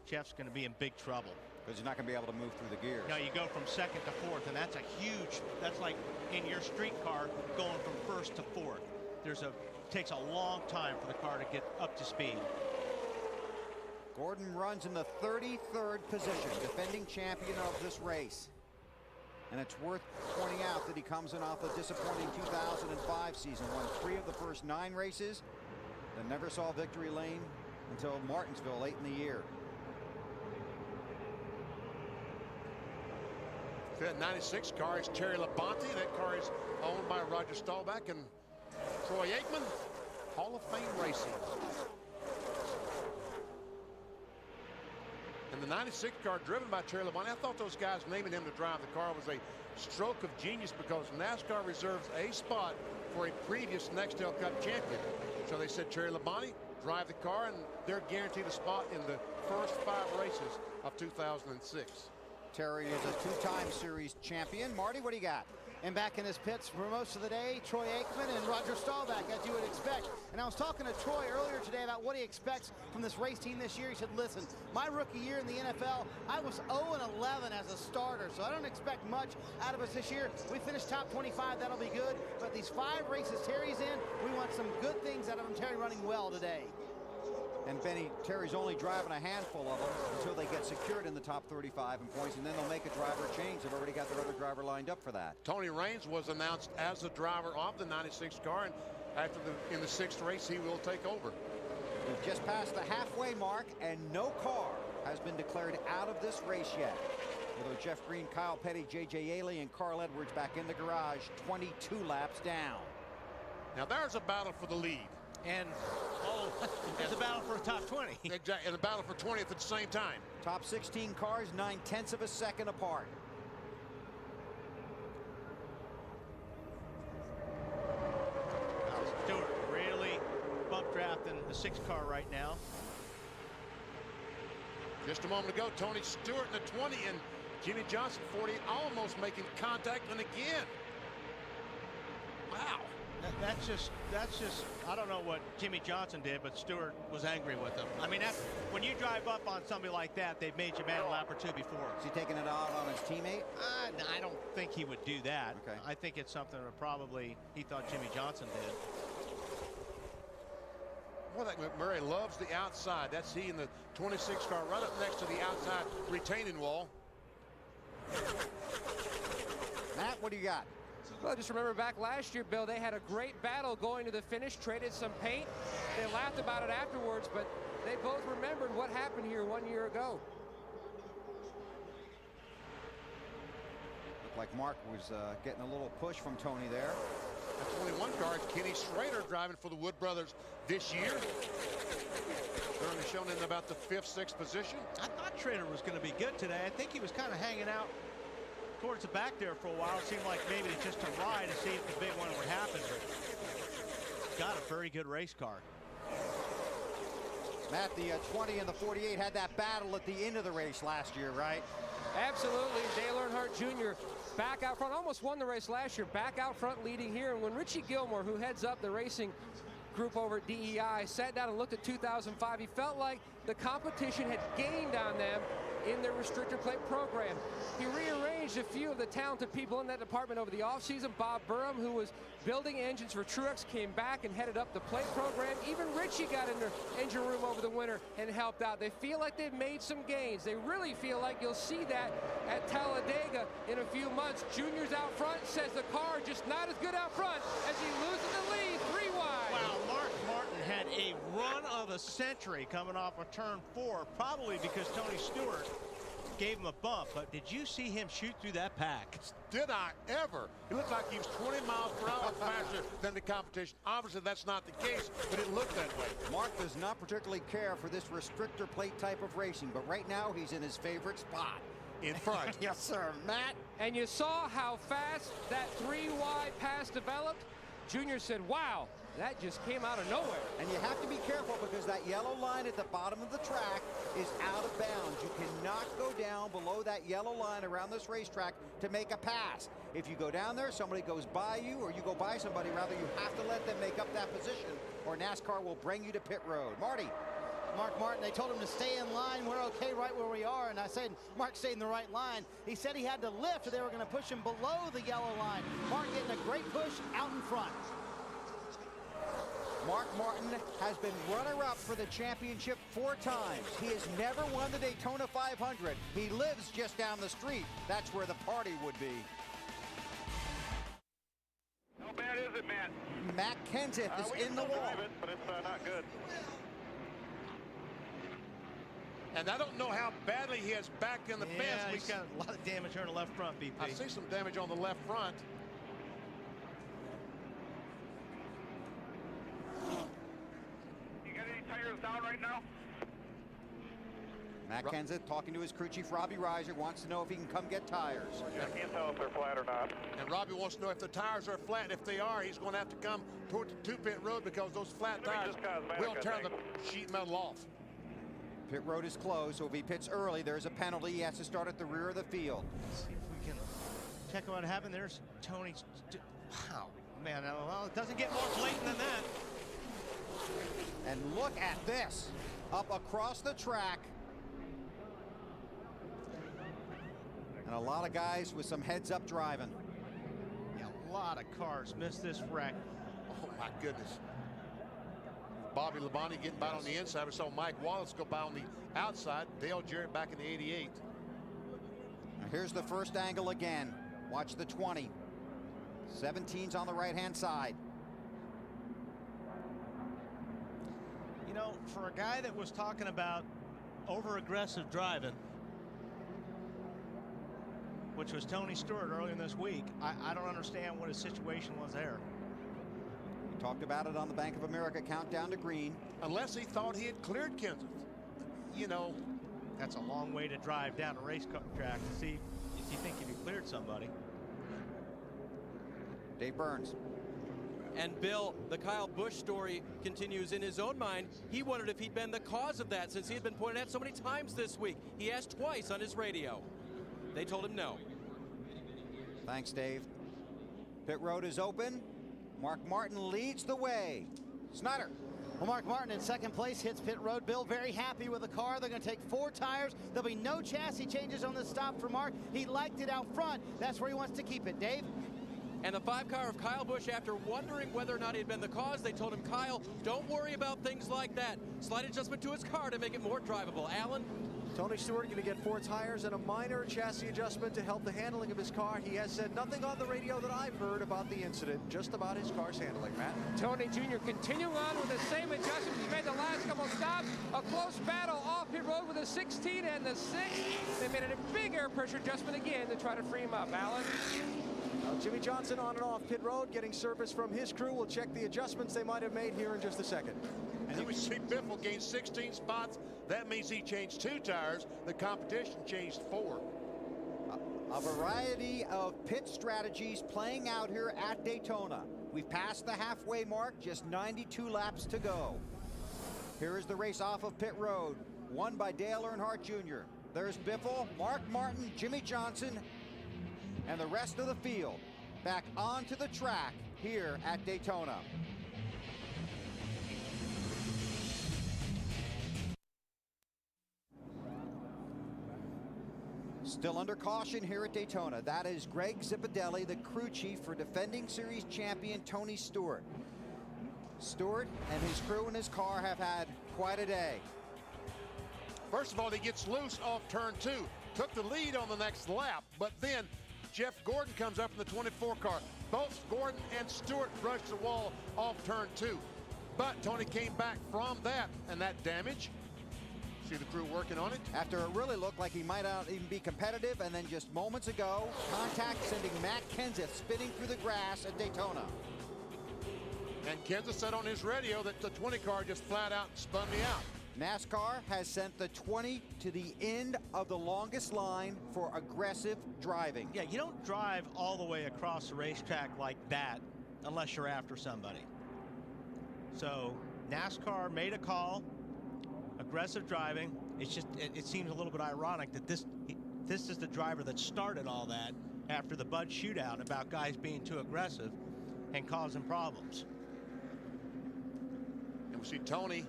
Jeff's going to be in big trouble. Because you're not going to be able to move through the gears. No, you go from 2nd to 4th, and that's a huge, that's like in your street car going from 1st to 4th. Takes a long time for the car to get up to speed. Gordon runs in the 33rd position, defending champion of this race. And it's worth pointing out that he comes in off a disappointing 2005 season, won 3 of the first 9 races, then never saw victory lane until Martinsville late in the year. That 96 car is Terry Labonte. That car is owned by Roger Staubach and Troy Aikman. Hall of Fame Racing. And And the 96 car driven by Terry Labonte, I thought those guys naming him to drive the car was a stroke of genius, because NASCAR reserves a spot for a previous Nextel Cup champion. So they said, Terry Labonte, drive the car, and they're guaranteed a spot in the first 5 races of 2006. Terry is a 2-time series champion. Marty, what do you got? And back in his pits for most of the day, Troy Aikman and Roger Staubach, as you would expect. And I was talking to Troy earlier today about what he expects from this race team this year. He said, listen, my rookie year in the NFL, I was 0-11 as a starter, so I don't expect much out of us this year. We finished top 25, that'll be good. But these 5 races Terry's in, we want some good things out of him. Terry running well today. And Benny, Terry's only driving a handful of them until they get secured in the top 35 in points, and then they'll make a driver change. They've already got their other driver lined up for that. Tony Raines was announced as the driver of the 96 car, and after in the 6th race, he will take over. We've just passed the halfway mark, and no car has been declared out of this race yet. Although Jeff Green, Kyle Petty, J.J. Ailey, and Carl Edwards back in the garage, 22 laps down. Now there's a battle for the lead. And there's a battle for a top 20. Exactly, and a battle for 20th at the same time. Top 16 cars, 9/10 of a second apart. Stewart really bump drafting the 6 car right now. Just a moment ago, Tony Stewart in the 20 and Jimmy Johnson 40, almost making contact, and again. Wow. That's just, I don't know what Jimmy Johnson did, but Stewart was angry with him. I mean, when you drive up on somebody like that, they've made you mad a lap or 2 before. Is he taking it out on his teammate? I don't think he would do that. Okay. I think it's something that probably he thought Jimmy Johnson did. Well, that McMurray loves the outside. That's he in the 26 car right up next to the outside retaining wall. Matt, what do you got? Well, just remember back last year, Bill, they had a great battle going to the finish, traded some paint. They laughed about it afterwards, but they both remembered what happened here 1 year ago. Looked like Mark was getting a little push from Tony there. That's only 1 car. Kenny Schrader driving for the Wood Brothers this year. Currently shown in about the 5th, 6th position. I thought Schrader was going to be good today. I think he was kind of hanging out towards the back there for a while. It seemed like maybe it's just a ride to see if the big one would happen. But he's got a very good race car. Matt, the 20 and the 48 had that battle at the end of the race last year, right? Absolutely. Dale Earnhardt Jr. back out front, almost won the race last year, back out front leading here. And when Richie Gilmore, who heads up the racing group over at DEI, sat down and looked at 2005, he felt like the competition had gained on them in their restrictor plate program. He rearranged a few of the talented people in that department over the offseason. Bob Burham, who was building engines for Truex, came back and headed up the plate program. Even Richie got in their engine room over the winter and helped out. They feel like they've made some gains. They really feel like you'll see that at Talladega in a few months. Junior's out front, says the car just not as good out front as he loses the lead 3 wide. Wow, Mark Martin had a run of a century coming off of turn 4, probably because Tony Stewart gave him a bump. But did you see him shoot through that pack? Did I ever? It looked like he was 20 miles per hour faster than the competition. Obviously, that's not the case, but it looked that way. Mark does not particularly care for this restrictor plate type of racing, but right now he's in his favorite spot. In front. Yes, sir. Matt? And you saw how fast that 3 wide pass developed. Junior said, wow, that just came out of nowhere. And you have to be careful because that yellow line at the bottom of the track is out of bounds. You cannot go down below that yellow line around this racetrack to make a pass. If you go down there, somebody goes by you, or you go by somebody, rather, you have to let them make up that position, or NASCAR will bring you to pit road. Marty? Mark Martin, they told him to stay in line. We're okay right where we are. And I said, Mark stayed in the right line. He said he had to lift, or they were going to push him below the yellow line. Mark getting a great push out in front. Mark Martin has been runner-up for the championship 4 times. He has never won the Daytona 500. He lives just down the street. That's where the party would be. How bad is it, Matt? Matt Kenseth is in the wall. Drive it, but it's not good. And I don't know how badly he has back in the fence. Yeah, he's got a lot of damage here on the left front, BP. I see some damage on the left front. You got any tires down right now? Matt Kenseth talking to his crew chief Robbie Reiser, wants to know if he can come get tires. I can't tell if they're flat or not. And Robbie wants to know if the tires are flat. If they are, he's going to have to come toward the two-pit road because those flat tires will tear the sheet metal off. Pit road is closed, so if he pits early, there's a penalty. He has to start at the rear of the field. Let's see if we can check what happened. There's Tony. Wow, man, well, it doesn't get more blatant than that. And look at this, up across the track. And a lot of guys with some heads-up driving. Yeah, a lot of cars missed this wreck. Oh, my goodness. Bobby Labonte getting by on the inside. We saw Mike Wallace go by on the outside. Dale Jarrett back in the 88. Now here's the first angle again. Watch the 20. 17's on the right-hand side. You know, for a guy that was talking about over-aggressive driving, which was Tony Stewart earlier this week, I don't understand what his situation was there. We talked about it on the Bank of America countdown to green. Unless he thought he had cleared Kenseth. You know, that's a long way to drive down a race track to see if you think you cleared somebody. Dave Burns. And Bill, the Kyle Busch story continues in his own mind. He wondered if he'd been the cause of that since he had been pointed at so many times this week. He asked twice on his radio. They told him no. Thanks, Dave. Pit road is open. Mark Martin leads the way. Snyder. Well, Mark Martin in second place hits pit road. Bill very happy with the car. They're going to take 4 tires. There'll be no chassis changes on this stop for Mark. He liked it out front. That's where he wants to keep it. Dave? And the 5 car of Kyle Busch, after wondering whether or not he'd been the cause, they told him, Kyle, don't worry about things like that. Slight adjustment to his car to make it more drivable. Alan? Tony Stewart going to get 4 tires and a minor chassis adjustment to help the handling of his car. He has said nothing on the radio that I've heard about the incident, just about his car's handling. Matt? Tony Jr. continuing on with the same adjustments he made the last couple of stops. A close battle off pit road with a 16 and the 6. They made a big air pressure adjustment again to try to free him up. Alan? Jimmy Johnson on and off pit road, getting service from his crew. We'll check the adjustments they might have made here in just a second. And then we see Biffle gain 16 spots. That means he changed 2 tires. The competition changed 4. A variety of pit strategies playing out here at Daytona. We've passed the halfway mark, just 92 laps to go. Here is the race off of pit road, won by Dale Earnhardt Jr. There's Biffle, Mark Martin, Jimmy Johnson, and the rest of the field back onto the track here at Daytona. Still under caution here at Daytona. That is Greg Zipadelli, the crew chief for defending series champion Tony Stewart. Stewart and his crew and his car have had quite a day. First of all, he gets loose off turn 2. Took the lead on the next lap, but then Jeff Gordon comes up in the 24 car. Both Gordon and Stewart brushed the wall off turn 2. But Tony came back from that, and that damage. See the crew working on it. After it really looked like he might not even be competitive, and then just moments ago, contact sending Matt Kenseth spinning through the grass at Daytona. And Kenseth said on his radio that the 20 car just flat out spun me out. NASCAR has sent the 20 to the end of the longest line for aggressive driving. Yeah, you don't drive all the way across the racetrack like that unless you're after somebody. So NASCAR made a call, aggressive driving. It's just, it seems a little bit ironic that this is the driver that started all that after the Bud shootout about guys being too aggressive and causing problems. And we see Tony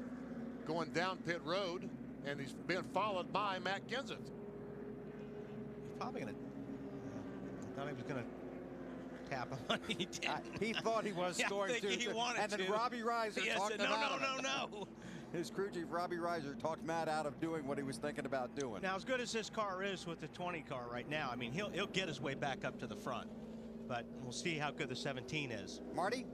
going down pit road, and he's been followed by Matt Kenseth. He's probably gonna, I thought he was gonna tap him, but he didn't. He thought he was going to. He wanted and then to. Robbie Reiser talked him out of it. No. His crew chief, Robbie Reiser, talked Matt out of doing what he was thinking about doing. Now, as good as this car is with the 20 car right now, I mean, he'll get his way back up to the front. But we'll see how good the 17 is. Marty?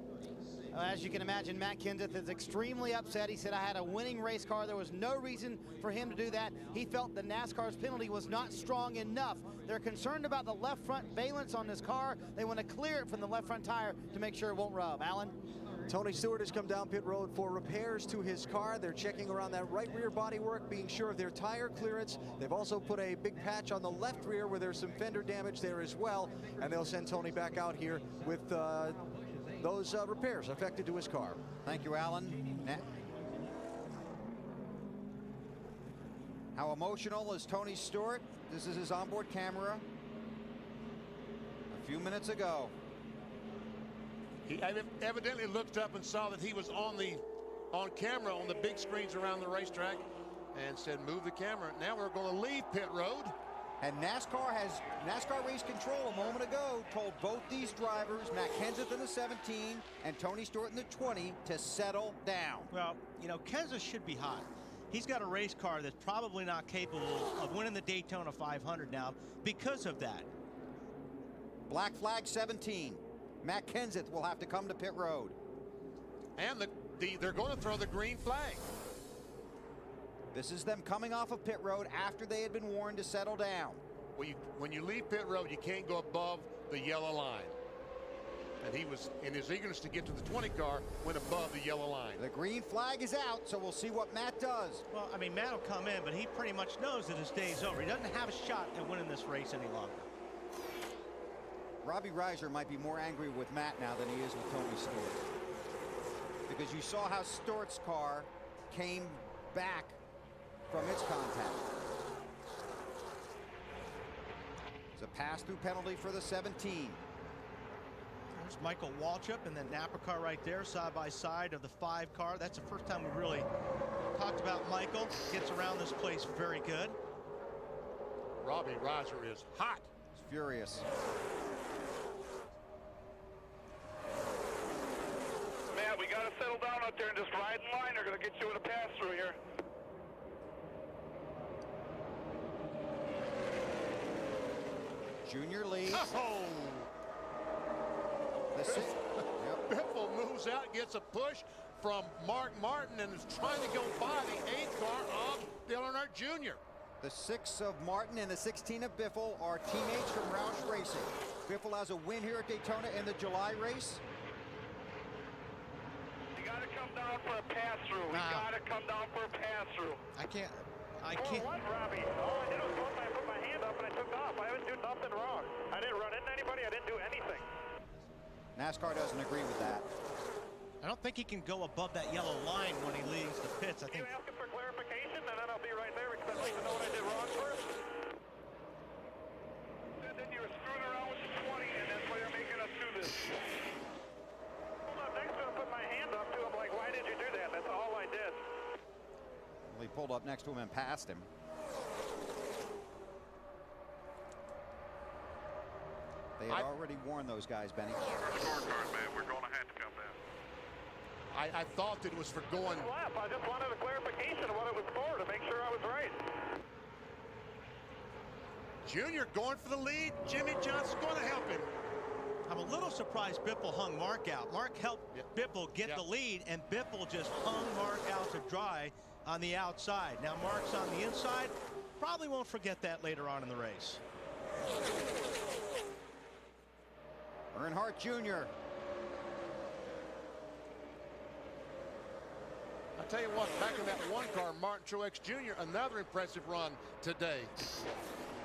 As you can imagine, Matt Kenseth is extremely upset. He said, I had a winning race car. There was no reason for him to do that. He felt the NASCAR's penalty was not strong enough. They're concerned about the left front valence on this car. They want to clear it from the left front tire to make sure it won't rub. Alan? Tony Stewart has come down pit road for repairs to his car. They're checking around that right rear bodywork, being sure of their tire clearance. They've also put a big patch on the left rear where there's some fender damage there as well. And they'll send Tony back out here with those repairs affected to his car. Thank you, Alan. How emotional is Tony Stewart? This is his onboard camera a few minutes ago. He evidently looked up and saw that he was on camera on the big screens around the racetrack and said, move the camera. Now we're going to leave pit road. And NASCAR Race Control a moment ago told both these drivers, Matt Kenseth in the 17 and Tony Stewart in the 20, to settle down. Well, you know, Kenseth should be hot. He's got a race car that's probably not capable of winning the Daytona 500 now because of that. Black flag 17. Matt Kenseth will have to come to pit road. And they're going to throw the green flag. This is them coming off of pit road after they had been warned to settle down. When you leave pit road, you can't go above the yellow line. And he was, in his eagerness to get to the 20 car, went above the yellow line. The green flag is out, so we'll see what Matt does. Well, I mean, Matt will come in, but he pretty much knows that his day's over. He doesn't have a shot at winning this race any longer. Robbie Reiser might be more angry with Matt now than he is with Tony Stewart. Because you saw how Stewart's car came back from its contact. It's a pass-through penalty for the 17. There's Michael Waltrip and then Napa car right there, side by side of the 5 car. That's the first time we really talked about Michael. Gets around this place very good. Robbie Reiser is hot. He's furious. Matt, we got to settle down out there and just ride in line. They're going to get you in a pass-through here. Junior leads. Oh! Biffle moves out, gets a push from Mark Martin, and is trying to go by the 8th car of Dale Earnhardt Jr. The 6 of Martin and the 16 of Biffle are teammates from Roush Racing. Biffle has a win here at Daytona in the July race. You got to come down for a pass-through. You got to come down for a pass-through. I can't. For what, Robbie? All I did was put my hand up and I took off. I didn't do nothing wrong. I didn't run into anybody. I didn't do anything. NASCAR doesn't agree with that. I don't think he can go above that yellow line when he leaves the pits. I think. You asking for clarification, and then I'll be right there because I'd like to know what I did wrong first. And then you were screwing around with the 20, and that's why you're making us do this. Hold up next to him, put my hand up to him like, why did you do that? That's all I did. Well, he pulled up next to him and passed him. They had already warned those guys, Benny. Scorecard, man. We're going to have to come down. I thought that it was for going. I just wanted a clarification of what it was for to make sure I was right. Junior going for the lead. Jimmy Johnson's going to help him. I'm a little surprised Biffle hung Mark out. Mark helped Biffle get the lead, and Biffle just hung Mark out to dry on the outside. Now Mark's on the inside. Probably won't forget that later on in the race. Earnhardt Jr. I tell you what, back in that 1 car, Martin Truex Jr., another impressive run today.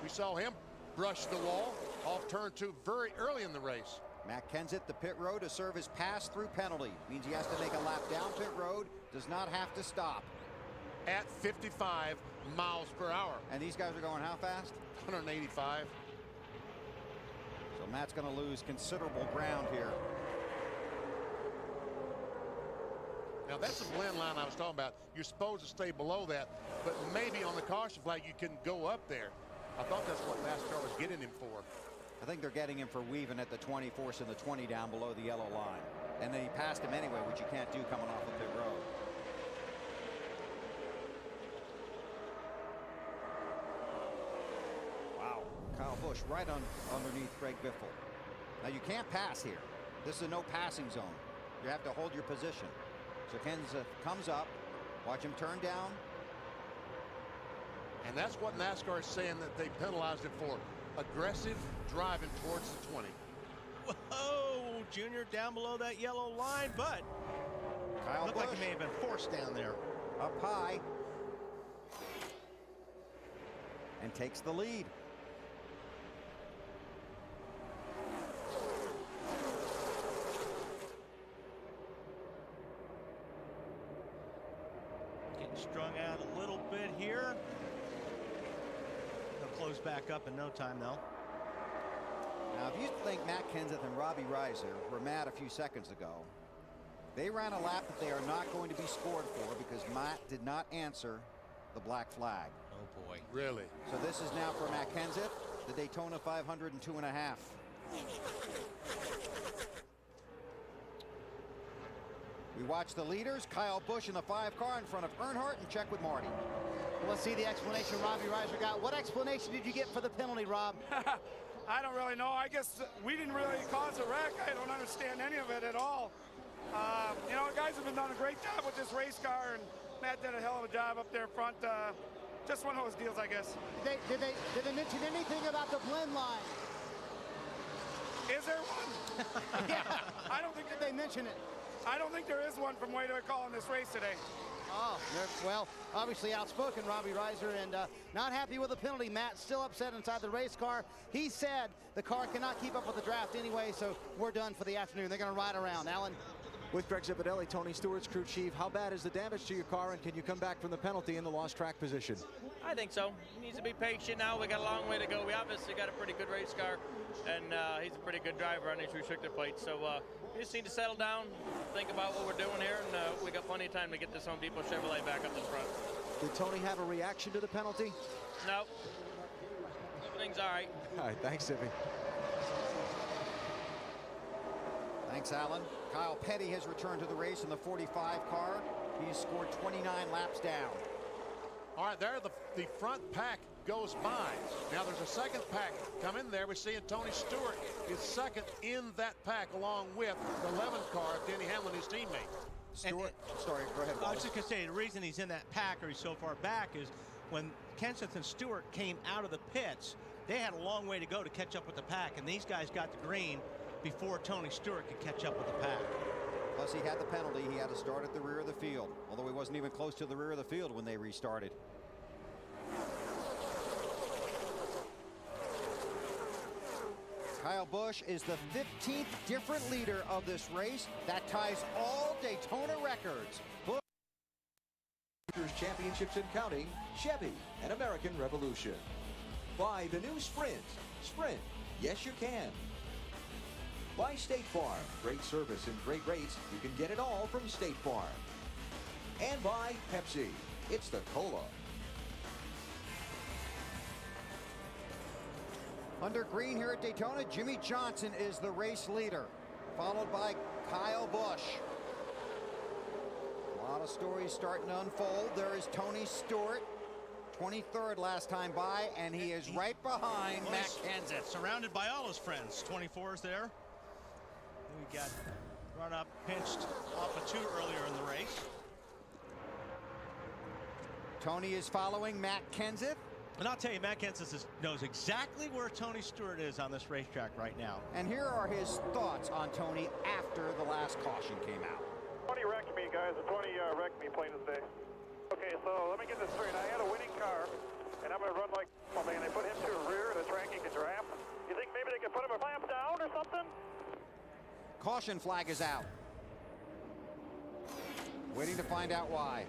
We saw him brush the wall off turn 2 very early in the race. Matt Kenseth, the pit road to serve his pass-through penalty. Means he has to make a lap down pit road, does not have to stop. At 55 miles per hour. And these guys are going how fast? 185. So Matt's going to lose considerable ground here. Now that's the blend line I was talking about. You're supposed to stay below that, but maybe on the caution flag you can go up there. I thought that's what NASCAR was getting him for. I think they're getting him for weaving at the 20, forcing the 20 down below the yellow line. And then he passed him anyway, which you can't do coming off of pit road. Wow, Kyle Busch right underneath Craig Biffle. Now you can't pass here. This is a no passing zone. You have to hold your position. So Kenseth comes up. Watch him turn down. And that's what NASCAR is saying that they penalized him for. Aggressive driving towards the 20. Whoa, Junior down below that yellow line, but Kyle looked Busch like he may have been forced down there. up high and takes the lead. Getting strung out a little bit here. He'll close back up in no time, though. Now, if you think Matt Kenseth and Robbie Reiser were mad a few seconds ago, they ran a lap that they are not going to be scored for because Matt did not answer the black flag. Oh, boy. Really? So this is now for Matt Kenseth, the Daytona 500 in 2.5. We watch the leaders, Kyle Busch in the 5 car in front of Earnhardt, and check with Marty. Well, let's see the explanation Robbie Reiser got. What explanation did you get for the penalty, Rob? I don't really know. I guess we didn't really cause a wreck. I don't understand any of it at all. You know, the guys have been doing a great job with this race car, and Matt did a hell of a job up there front. Just one of those deals, I guess. Did they mention anything about the blend line? Is there one? Yeah. I don't think Did they mention it? I don't think there is one from way to call in this race today. Oh, well, obviously outspoken, Robbie Reiser, and not happy with the penalty. Matt still upset inside the race car. He said the car cannot keep up with the draft anyway, so we're done for the afternoon. They're going to ride around. Alan? With Greg Zipadelli, Tony Stewart's crew chief, how bad is the damage to your car, and can you come back from the penalty in the lost track position? I think so. He needs to be patient now. We got a long way to go. We obviously got a pretty good race car, and he's a pretty good driver on these restrictor plates. So we just need to settle down, think about what we're doing here, and we got plenty of time to get this Home Depot Chevrolet back up in front. Did Tony have a reaction to the penalty? No. Everything's all right. All right, thanks, Zippy. Thanks, Alan. Kyle Petty has returned to the race in the 45 car. He's scored 29 laps down. All right, there the front pack goes by. Now there's a second pack come in there. We're seeing Tony Stewart is second in that pack along with the 11 car of Denny Hamlin, his teammate. Stewart, sorry, go ahead. I was just going to say, the reason he's in that pack or he's so far back is when Kenseth and Stewart came out of the pits, they had a long way to go to catch up with the pack, and these guys got the green before Tony Stewart could catch up with the pack. Plus, he had the penalty. He had to start at the rear of the field, although he wasn't even close to the rear of the field when they restarted. Kyle Busch is the 15th different leader of this race. That ties all Daytona records. Championships and counting, Chevy and American Revolution. Buy the new Sprint. Sprint, yes you can. Buy State Farm. Great service and great rates. You can get it all from State Farm. And buy Pepsi. It's the cola. Under green here at Daytona, Jimmy Johnson is the race leader, followed by Kyle Busch. A lot of stories starting to unfold. There is Tony Stewart, 23rd last time by, and he is right behind Matt Kenseth. Surrounded by all his friends. 24 is there. We got run up, pinched off of 2 earlier in the race. Tony is following Matt Kenseth. And I'll tell you, Matt Kenseth knows exactly where Tony Stewart is on this racetrack right now. And here are his thoughts on Tony after the last caution came out. 20 wrecked me, guys. The 20 wrecked me, plain as day. Okay, so let me get this straight. I had a winning car, and I'm going to run like, oh man, they put him to a rear of the track he can draft. You think maybe they could put him a clamp down or something? Caution flag is out. Waiting to find out why.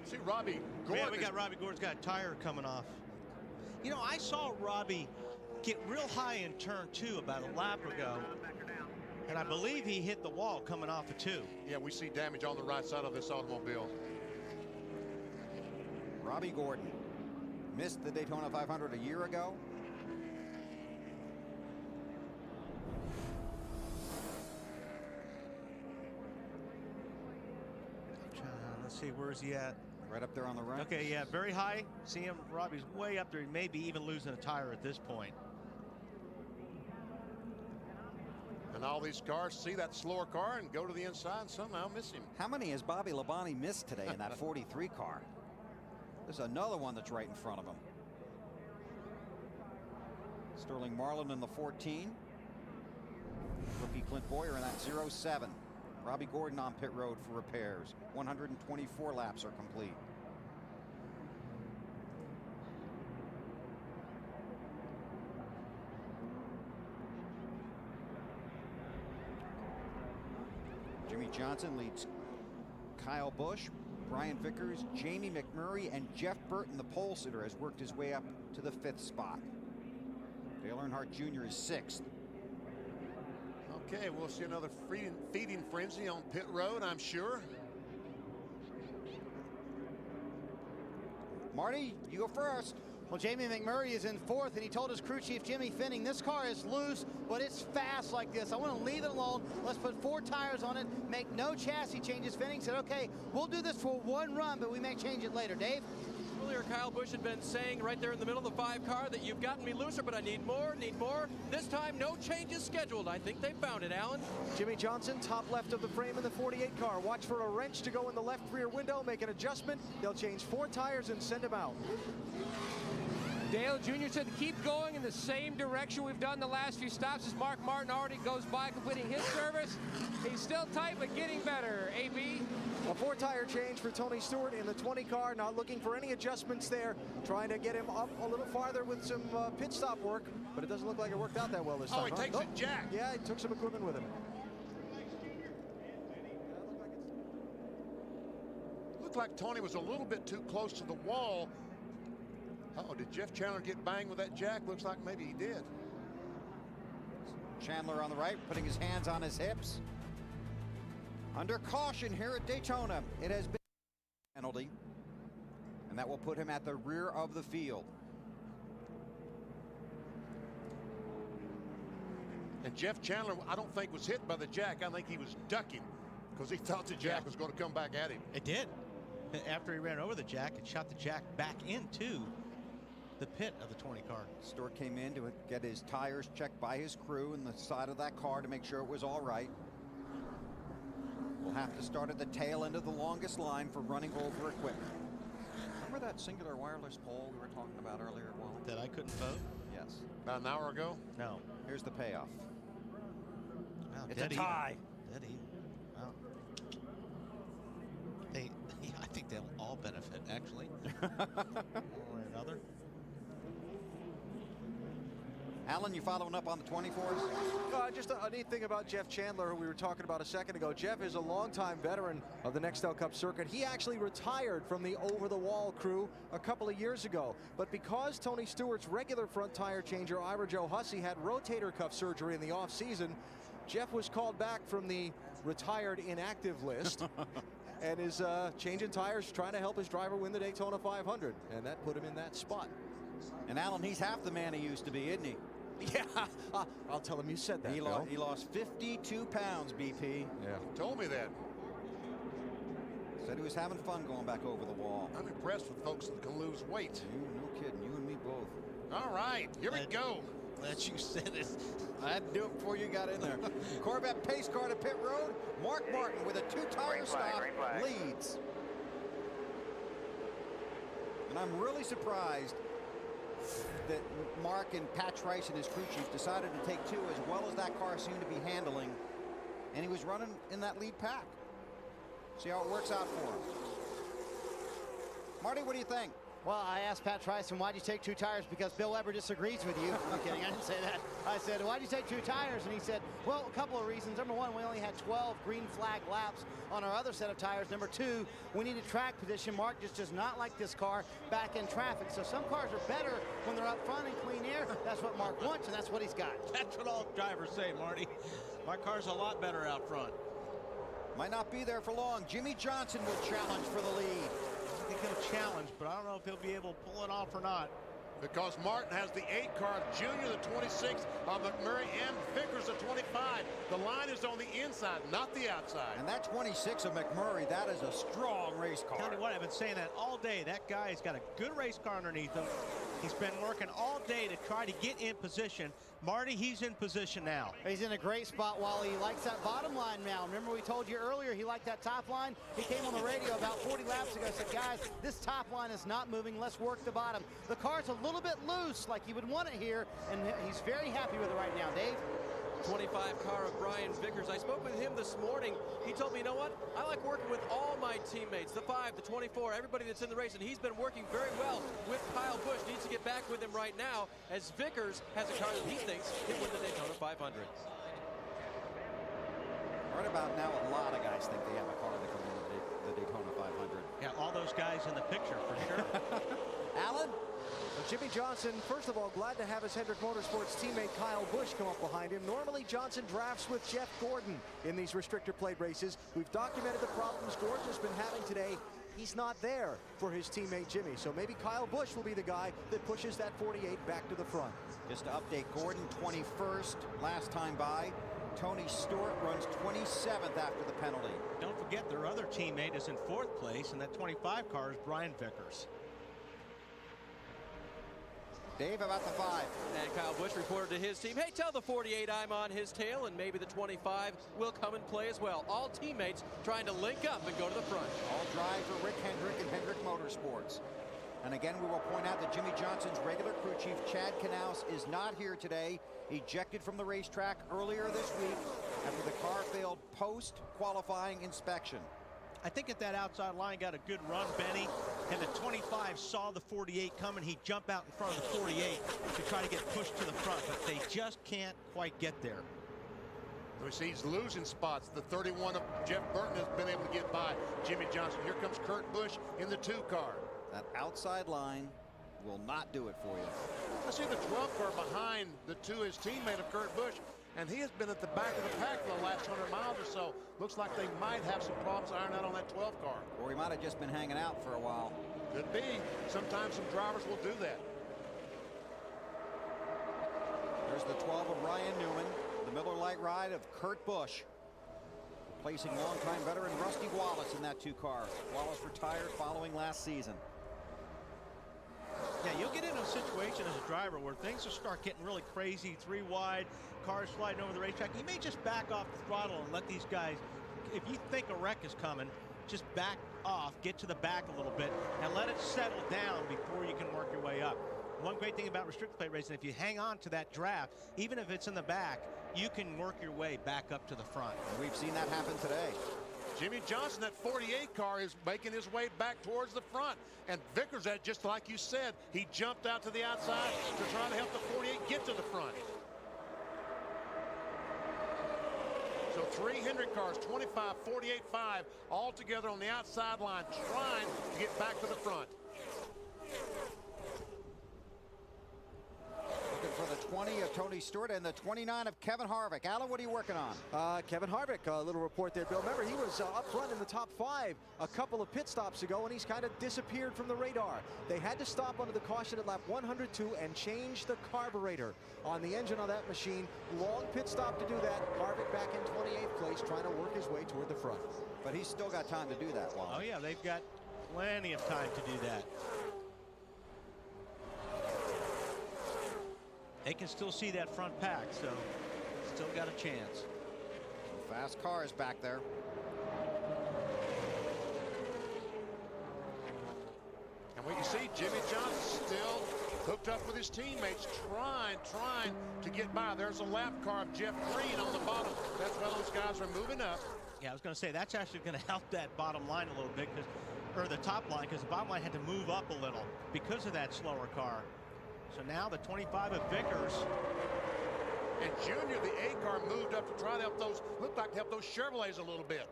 See Robbie Gordon. Yeah, we got Robbie Gordon's got a tire coming off. You know, I saw Robbie get real high in turn 2 about a lap ago, and I believe he hit the wall coming off of 2. Yeah, we see damage on the right side of this automobile. Robbie Gordon missed the Daytona 500 a year ago. Let's see, where's he at? Right up there on the right. Okay, yeah, very high. See him, Robbie's way up there. He may be even losing a tire at this point. And all these cars see that slower car and go to the inside and somehow miss him. How many has Bobby Labonte missed today in that 43 car? There's another one that's right in front of him. Sterling Marlin in the 14. Rookie Clint Boyer in that 07. Robbie Gordon on pit road for repairs. 124 laps are complete. Jimmy Johnson leads Kyle Busch, Brian Vickers, Jamie McMurray, and Jeff Burton, the pole sitter, has worked his way up to the 5th spot. Dale Earnhardt Jr. is 6th. Okay, we'll see another feeding frenzy on pit road, I'm sure. Marty, you go first. Well, Jamie McMurray is in 4th, and he told his crew chief, Jimmy Finning, this car is loose, but it's fast like this. I want to leave it alone. Let's put 4 tires on it, make no chassis changes. Finning said, okay, we'll do this for 1 run, but we may change it later. Dave? Earlier, Kyle Busch had been saying right there in the middle of the 5 car that you've gotten me looser, but I need more, need more. This time, no changes scheduled. I think they found it, Alan. Jimmy Johnson, top left of the frame in the 48 car. Watch for a wrench to go in the left rear window, make an adjustment. They'll change 4 tires and send him out. Dale Jr. said to keep going in the same direction we've done the last few stops as Mark Martin already goes by completing his service. He's still tight, but getting better. AB. A 4-tire change for Tony Stewart in the 20 car. Not looking for any adjustments there. Trying to get him up a little farther with some pit stop work, but it doesn't look like it worked out that well this time. Oh, he takes it, Jack. Yeah, he took some equipment with him. Looked like Tony was a little bit too close to the wall. Oh, did Jeff Chandler get banged with that jack? Looks like maybe he did. Chandler on the right, putting his hands on his hips. Under caution here at Daytona. It has been a penalty, and that will put him at the rear of the field. And Jeff Chandler, I don't think was hit by the jack. I think he was ducking because he thought the jack was going to come back at him. It did. After he ran over the jack, it shot the jack back into the pit of the 20 car. Stewart came in to get his tires checked by his crew in the side of that car to make sure it was all right. We'll have to start at the tail end of the longest line for running over equipment. Remember that singular wireless pole we were talking about earlier? Well, that I couldn't vote? Yes. About an hour ago? No. Here's the payoff. Wow, it's a tie. Dead even. Wow. I think they'll all benefit, actually. One way or another. Alan, you following up on the 24s? Just a neat thing about Jeff Chandler, who we were talking about a second ago. Jeff is a longtime veteran of the Nextel Cup circuit. He actually retired from the over-the-wall crew a couple of years ago. But because Tony Stewart's regular front tire changer, Ira Joe Hussey, had rotator cuff surgery in the offseason, Jeff was called back from the retired inactive list and is changing tires, trying to help his driver win the Daytona 500. And that put him in that spot. And Alan, he's half the man he used to be, isn't he? Yeah, I'll tell him you said that. He lost 52 pounds, BP. Yeah. He told me that. Said he was having fun going back over the wall. I'm impressed with folks that can lose weight. No kidding, you and me both. All right, here we go. Glad you said it. I had to do it before you got in there. Corvette pace car to pit road. Mark Martin with a 2-tire stop leads. And I'm really surprised that Mark and Pat Trice and his crew chief decided to take 2 as well as that car seemed to be handling. And he was running in that lead pack. See how it works out for him. Marty, what do you think? Well, I asked Pat Trice, why'd you take 2 tires? Because Bill Weber disagrees with you. I'm kidding, I didn't say that. I said, why'd you take 2 tires? And he said, well, a couple of reasons. Number 1, we only had 12 green flag laps on our other set of tires. Number 2, we needed track position. Mark just does not like this car back in traffic. So some cars are better when they're up front in clean air. That's what Mark wants, and that's what he's got. That's what all drivers say, Marty. My car's a lot better out front. Might not be there for long. Jimmy Johnson will challenge for the lead. He could have challenged, but I don't know if he'll be able to pull it off or not. Because Martin has the 8 car, Junior the 26, McMurray and Vickers the 25. The line is on the inside, not the outside. And that 26 of McMurray, that is a strong race car. Tell you what, I've been saying that all day. That guy's got a good race car underneath him. He's been working all day to try to get in position. Marty, he's in position now. He's in a great spot, Wally. He likes that bottom line now. Remember we told you earlier he liked that top line? He came on the radio about 40 laps ago and said, guys, this top line is not moving. Let's work the bottom. The car's a little bit loose, like you would want it here, and he's very happy with it right now. Dave? 25 car of Brian Vickers. I spoke with him this morning. He told me, you know what? I like working with all my teammates, the 5, the 24, everybody that's in the race, and he's been working very well with Kyle Busch. Needs to get back with him right now as Vickers has a car that he thinks can win the Daytona 500. Right about now, a lot of guys think they have a car that can win the Daytona 500. Yeah, all those guys in the picture for sure. Alan? Well, Jimmy Johnson, first of all, glad to have his Hendrick Motorsports teammate Kyle Busch come up behind him. Normally, Johnson drafts with Jeff Gordon in these restrictor plate races. We've documented the problems Gordon has been having today. He's not there for his teammate Jimmy, so maybe Kyle Busch will be the guy that pushes that 48 back to the front. Just to update, Gordon 21st last time by. Tony Stewart runs 27th after the penalty. Don't forget their other teammate is in 4th place, and that 25 car is Brian Vickers. Dave, about the 5. And Kyle Busch reported to his team, hey, tell the 48 I'm on his tail, and maybe the 25 will come and play as well. All teammates trying to link up and go to the front. All drive for Rick Hendrick and Hendrick Motorsports. And again, we will point out that Jimmy Johnson's regular crew chief, Chad Knaus, is not here today. Ejected from the racetrack earlier this week after the car failed post-qualifying inspection. I think at that outside line got a good run, Benny, and the 25 saw the 48 coming. He jumped out in front of the 48 to try to get pushed to the front, but they just can't quite get there. We see he's losing spots. The 31 of Jeff Burton has been able to get by Jimmy Johnson. Here comes Kurt Busch in the 2 car. That outside line will not do it for you. I see the 12 car behind the 2, his teammate of Kurt Busch, and he has been at the back of the pack for the last 100 miles or so. Looks like they might have some problems ironed out on that 12 car. Or he might have just been hanging out for a while. Could be. Sometimes some drivers will do that. There's the 12 of Ryan Newman, the Miller Lite ride of Kurt Busch. Replacing longtime veteran Rusty Wallace in that 2 car. Wallace retired following last season. Yeah, you'll get into a situation as a driver where things will start getting really crazy, 3 wide, cars sliding over the racetrack. You may just back off the throttle and let these guys, if you think a wreck is coming, just back off, get to the back a little bit, and let it settle down before you can work your way up. One great thing about restricted plate racing, if you hang on to that draft, even if it's in the back, you can work your way back up to the front. And we've seen that happen today. Jimmy Johnson, that 48 car, is making his way back towards the front. And Vickers, that just like you said, he jumped out to the outside to try to help the 48 get to the front. So 3 Hendrick cars, 25, 48, 5, all together on the outside line, trying to get back to the front. Looking for the 20 of Tony Stewart and the 29 of Kevin Harvick. Alan, what are you working on? Kevin Harvick, a little report there, Bill. Remember, he was up front in the top 5 a couple of pit stops ago, and he's kind of disappeared from the radar. They had to stop under the caution at lap 102 and change the carburetor on the engine of that machine. Long pit stop to do that. Harvick back in 28th place, trying to work his way toward the front. But he's still got time to do that, Wally. Oh, yeah, they've got plenty of time to do that. They can still see that front pack, so still got a chance. Some fast cars back there. And we can see Jimmy Johnson still hooked up with his teammates, trying to get by. There's a lap car of Jeff Green on the bottom. That's why those guys are moving up. Yeah, I was going to say that's actually going to help that bottom line a little bit, or the top line, because the bottom line had to move up a little because of that slower car. So now the 25 of Vickers. And Junior, the A car, moved up to try to help those, looked like to help those Chevrolets a little bit.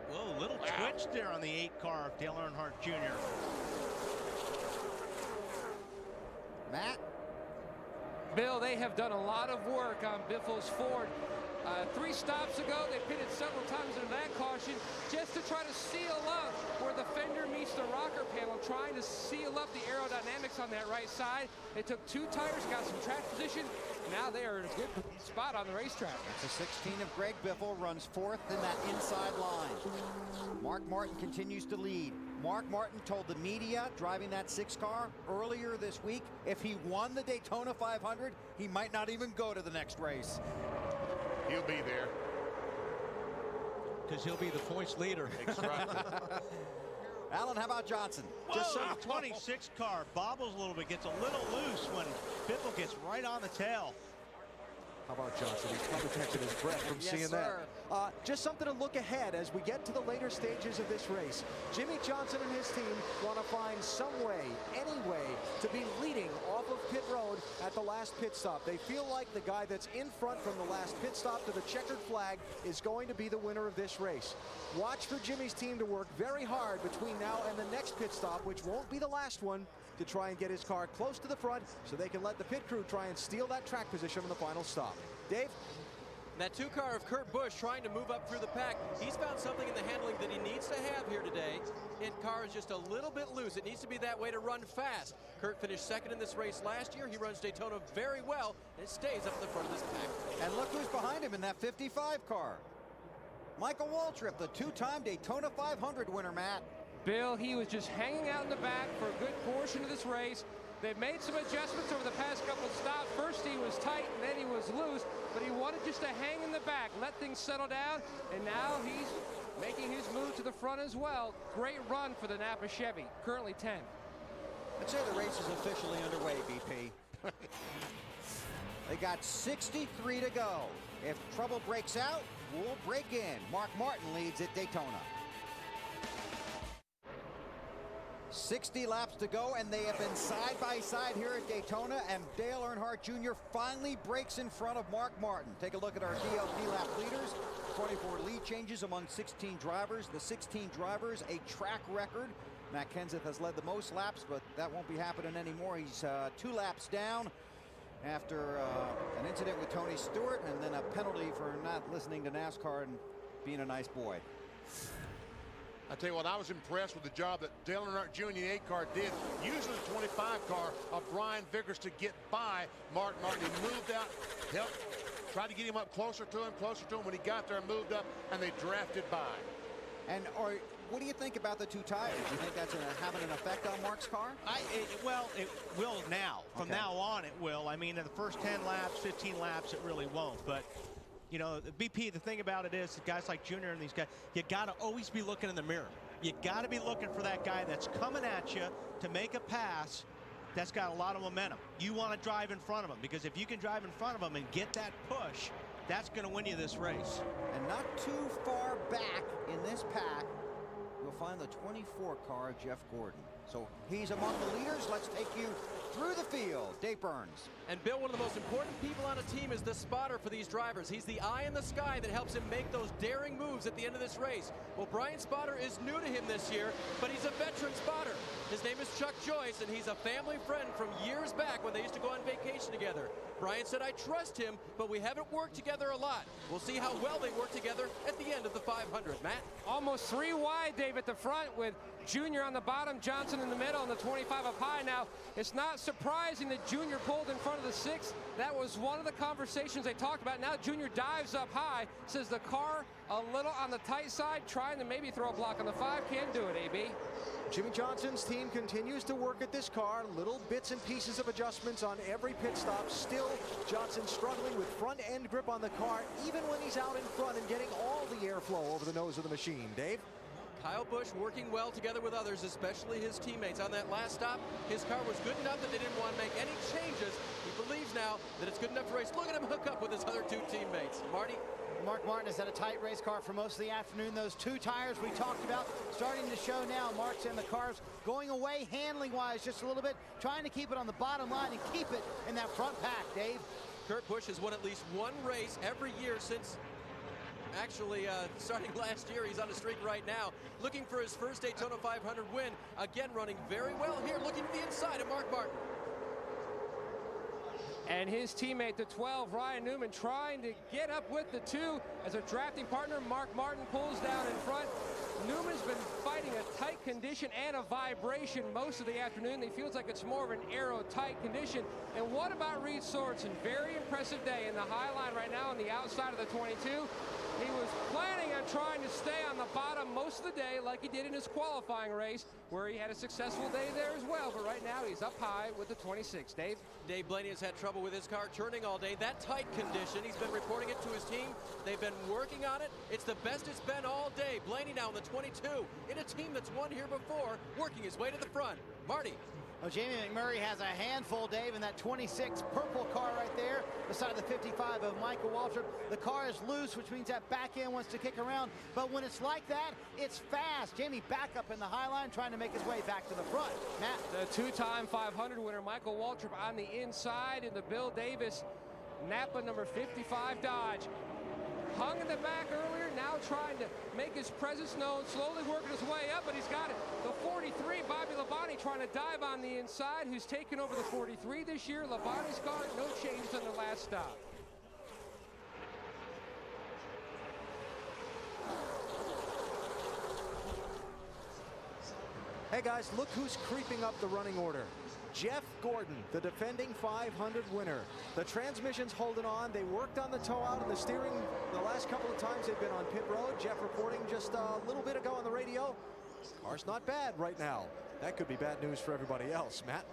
Whoa, little twitch there on the 8 car of Dale Earnhardt Jr. Matt? Bill, they have done a lot of work on Biffle's Ford. 3 stops ago, they pitted several times into that caution just to try to seal up where the fender meets the rocker panel, trying to seal up the aerodynamics on that right side. They took 2 tires, got some track position. Now they are in a good spot on the racetrack. It's a 16 of Greg Biffle, runs 4th in that inside line. Mark Martin continues to lead. Mark Martin told the media driving that 6 car earlier this week, if he won the Daytona 500, he might not even go to the next race. He'll be there. Because he'll be the points leader. Exactly. Alan, how about Johnson? Just the 26 car bobbles a little bit, gets a little loose when Biffle gets right on the tail. How about Johnson? He's probably catching his breath from seeing that. Just something to look ahead as we get to the later stages of this race. Jimmy Johnson and his team want to find some way, any way, to be leading off of pit road at the last pit stop. They feel like the guy that's in front from the last pit stop to the checkered flag is going to be the winner of this race. Watch for Jimmy's team to work very hard between now and the next pit stop, which won't be the last one, to try and get his car close to the front so they can let the pit crew try and steal that track position on the final stop. Dave? That 2 car of Kurt Busch trying to move up through the pack. He's found something in the handling that he needs to have here today. His car is just a little bit loose. It needs to be that way to run fast. Kurt finished second in this race last year. He runs Daytona very well, and it stays up in the front of this pack. And look who's behind him in that 55 car. Michael Waltrip, the 2-time Daytona 500 winner, Matt. Bill, he was just hanging out in the back for a good portion of this race. They've made some adjustments over the past couple stops. First he was tight and then he was loose, but he wanted just to hang in the back, let things settle down, and now he's making his move to the front as well. Great run for the Napa Chevy, currently 10. I'd say the race is officially underway, BP. They got 63 to go. If trouble breaks out, we'll break in. Mark Martin leads at Daytona. 60 laps to go, and they have been side by side here at Daytona, and Dale Earnhardt Jr. finally breaks in front of Mark Martin. Take a look at our DLP lap leaders. 24 lead changes among 16 drivers. The 16 drivers, a track record. Matt Kenseth has led the most laps, but that won't be happening anymore. He's 2 laps down after an incident with Tony Stewart, and then a penalty for not listening to NASCAR and being a nice boy. I tell you what, I was impressed with the job that Dale Earnhardt Jr. in the 8 car did, using the 25 car of Brian Vickers to get by Mark Martin. He moved out, helped, tried to get him up closer to him. When he got there, moved up, and they drafted by. And what do you think about the 2 tires? Do you think that's having an effect on Mark's car? Well, it will now. From now on, it will. I mean, in the first 10 laps, 15 laps, it really won't. But you know, BP, the thing about it is, guys like Junior and these guys, you got to always be looking in the mirror. You got to be looking for that guy that's coming at you to make a pass that's got a lot of momentum. You want to drive in front of him, because if you can drive in front of him and get that push, that's going to win you this race. And not too far back in this pack, you'll find the 24 car, Jeff Gordon. So he's among the leaders. Let's take you through the field. Dave Burns. And Bill, one of the most important people on a team is the spotter for these drivers. He's the eye in the sky that helps him make those daring moves at the end of this race. Well, Brian Spotter is new to him this year, but he's a veteran spotter. His name is Chuck Joyce, and he's a family friend from years back when they used to go on vacation together. Brian said, I trust him, but we haven't worked together a lot. We'll see how well they work together at the end of the 500. Matt? Almost 3 wide, Dave, at the front, with Junior on the bottom, Johnson in the middle, and the 25 up high. Now, it's not surprising that Junior pulled in front of the 6. That was one of the conversations they talked about. Now Junior dives up high, says the car a little on the tight side, trying to maybe throw a block on the 5. Can't do it, AB. Jimmy Johnson's team continues to work at this car. Little bits and pieces of adjustments on every pit stop. Still, Johnson struggling with front end grip on the car, even when he's out in front and getting all the airflow over the nose of the machine. Dave? Kyle Busch working well together with others, especially his teammates. On that last stop, his car was good enough that they didn't want to make any changes. He believes now that it's good enough to race. Look at him hook up with his other 2 teammates. Marty? Mark Martin has had a tight race car for most of the afternoon. Those 2 tires we talked about starting to show now. Mark's in the cars going away handling-wise just a little bit, trying to keep it on the bottom line and keep it in that front pack, Dave. Kurt Busch has won at least 1 race every year since starting last year. He's on a streak right now, looking for his first Daytona 500 win. Again, running very well here, looking to the inside of Mark Martin. And his teammate, the 12, Ryan Newman, trying to get up with the 2 as a drafting partner. Mark Martin pulls down in front. Newman's been fighting a tight condition and a vibration most of the afternoon. He feels like it's more of an aero-tight condition. And what about Reed Sorensen? Very impressive day in the high line right now on the outside of the 22. He was planning on trying to stay on the bottom most of the day like he did in his qualifying race, where he had a successful day there as well. But right now he's up high with the 26. Dave? Dave Blaney has had trouble with his car turning all day. That tight condition, he's been reporting it to his team. They've been working on it. It's the best it's been all day. Blaney now in the 22 in a team that's won here before, working his way to the front. Marty. Well, Jamie McMurray has a handful, Dave, in that 26 purple car right there beside the 55 of Michael Waltrip. The car is loose, which means that back end wants to kick around. But when it's like that, it's fast. Jamie back up in the high line, trying to make his way back to the front. Matt. The two-time 500 winner, Michael Waltrip, on the inside in the Bill Davis Napa number 55 Dodge. Hung in the back earlier, now trying to make his presence known, slowly working his way up, but he's got it. The 43, Bobby Labonte, trying to dive on the inside, who's taken over the 43 this year. Labonte's gone, no changes on the last stop. Hey guys, look who's creeping up the running order. Jeff Gordon, the defending 500 winner. The transmission's holding on. They worked on the toe out and the steering the last couple of times they've been on pit road. Jeff reporting just a little bit ago on the radio. Car's not bad right now. That could be bad news for everybody else. Matt?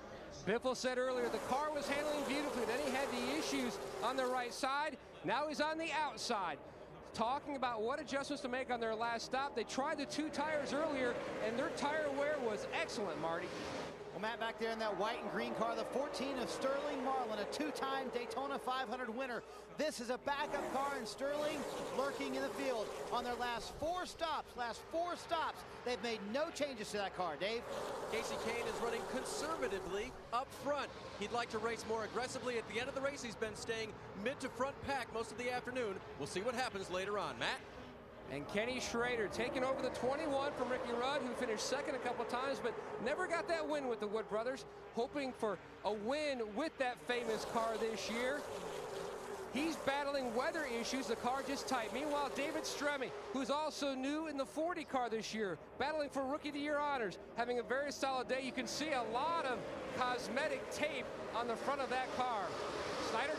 Biffle said earlier the car was handling beautifully. Then he had the issues on the right side. Now he's on the outside. Talking about what adjustments to make on their last stop. They tried the two tires earlier, and their tire wear was excellent, Marty. Well, Matt, back there in that white and green car, the 14 of Sterling Marlin, a two-time Daytona 500 winner. This is a backup car, and Sterling lurking in the field. On their last four stops, they've made no changes to that car. Dave? Casey Kane is running conservatively up front. He'd like to race more aggressively at the end of the race. He's been staying mid to front pack most of the afternoon. We'll see what happens later on. Matt? And Kenny Schrader taking over the 21 from Ricky Rudd, who finished second a couple times, but never got that win with the Wood brothers. Hoping for a win with that famous car this year. He's battling weather issues. The car just tight. Meanwhile, David Stremme, who's also new in the 40 car this year, battling for Rookie of the Year honors, having a very solid day. You can see a lot of cosmetic tape on the front of that car. Snyder?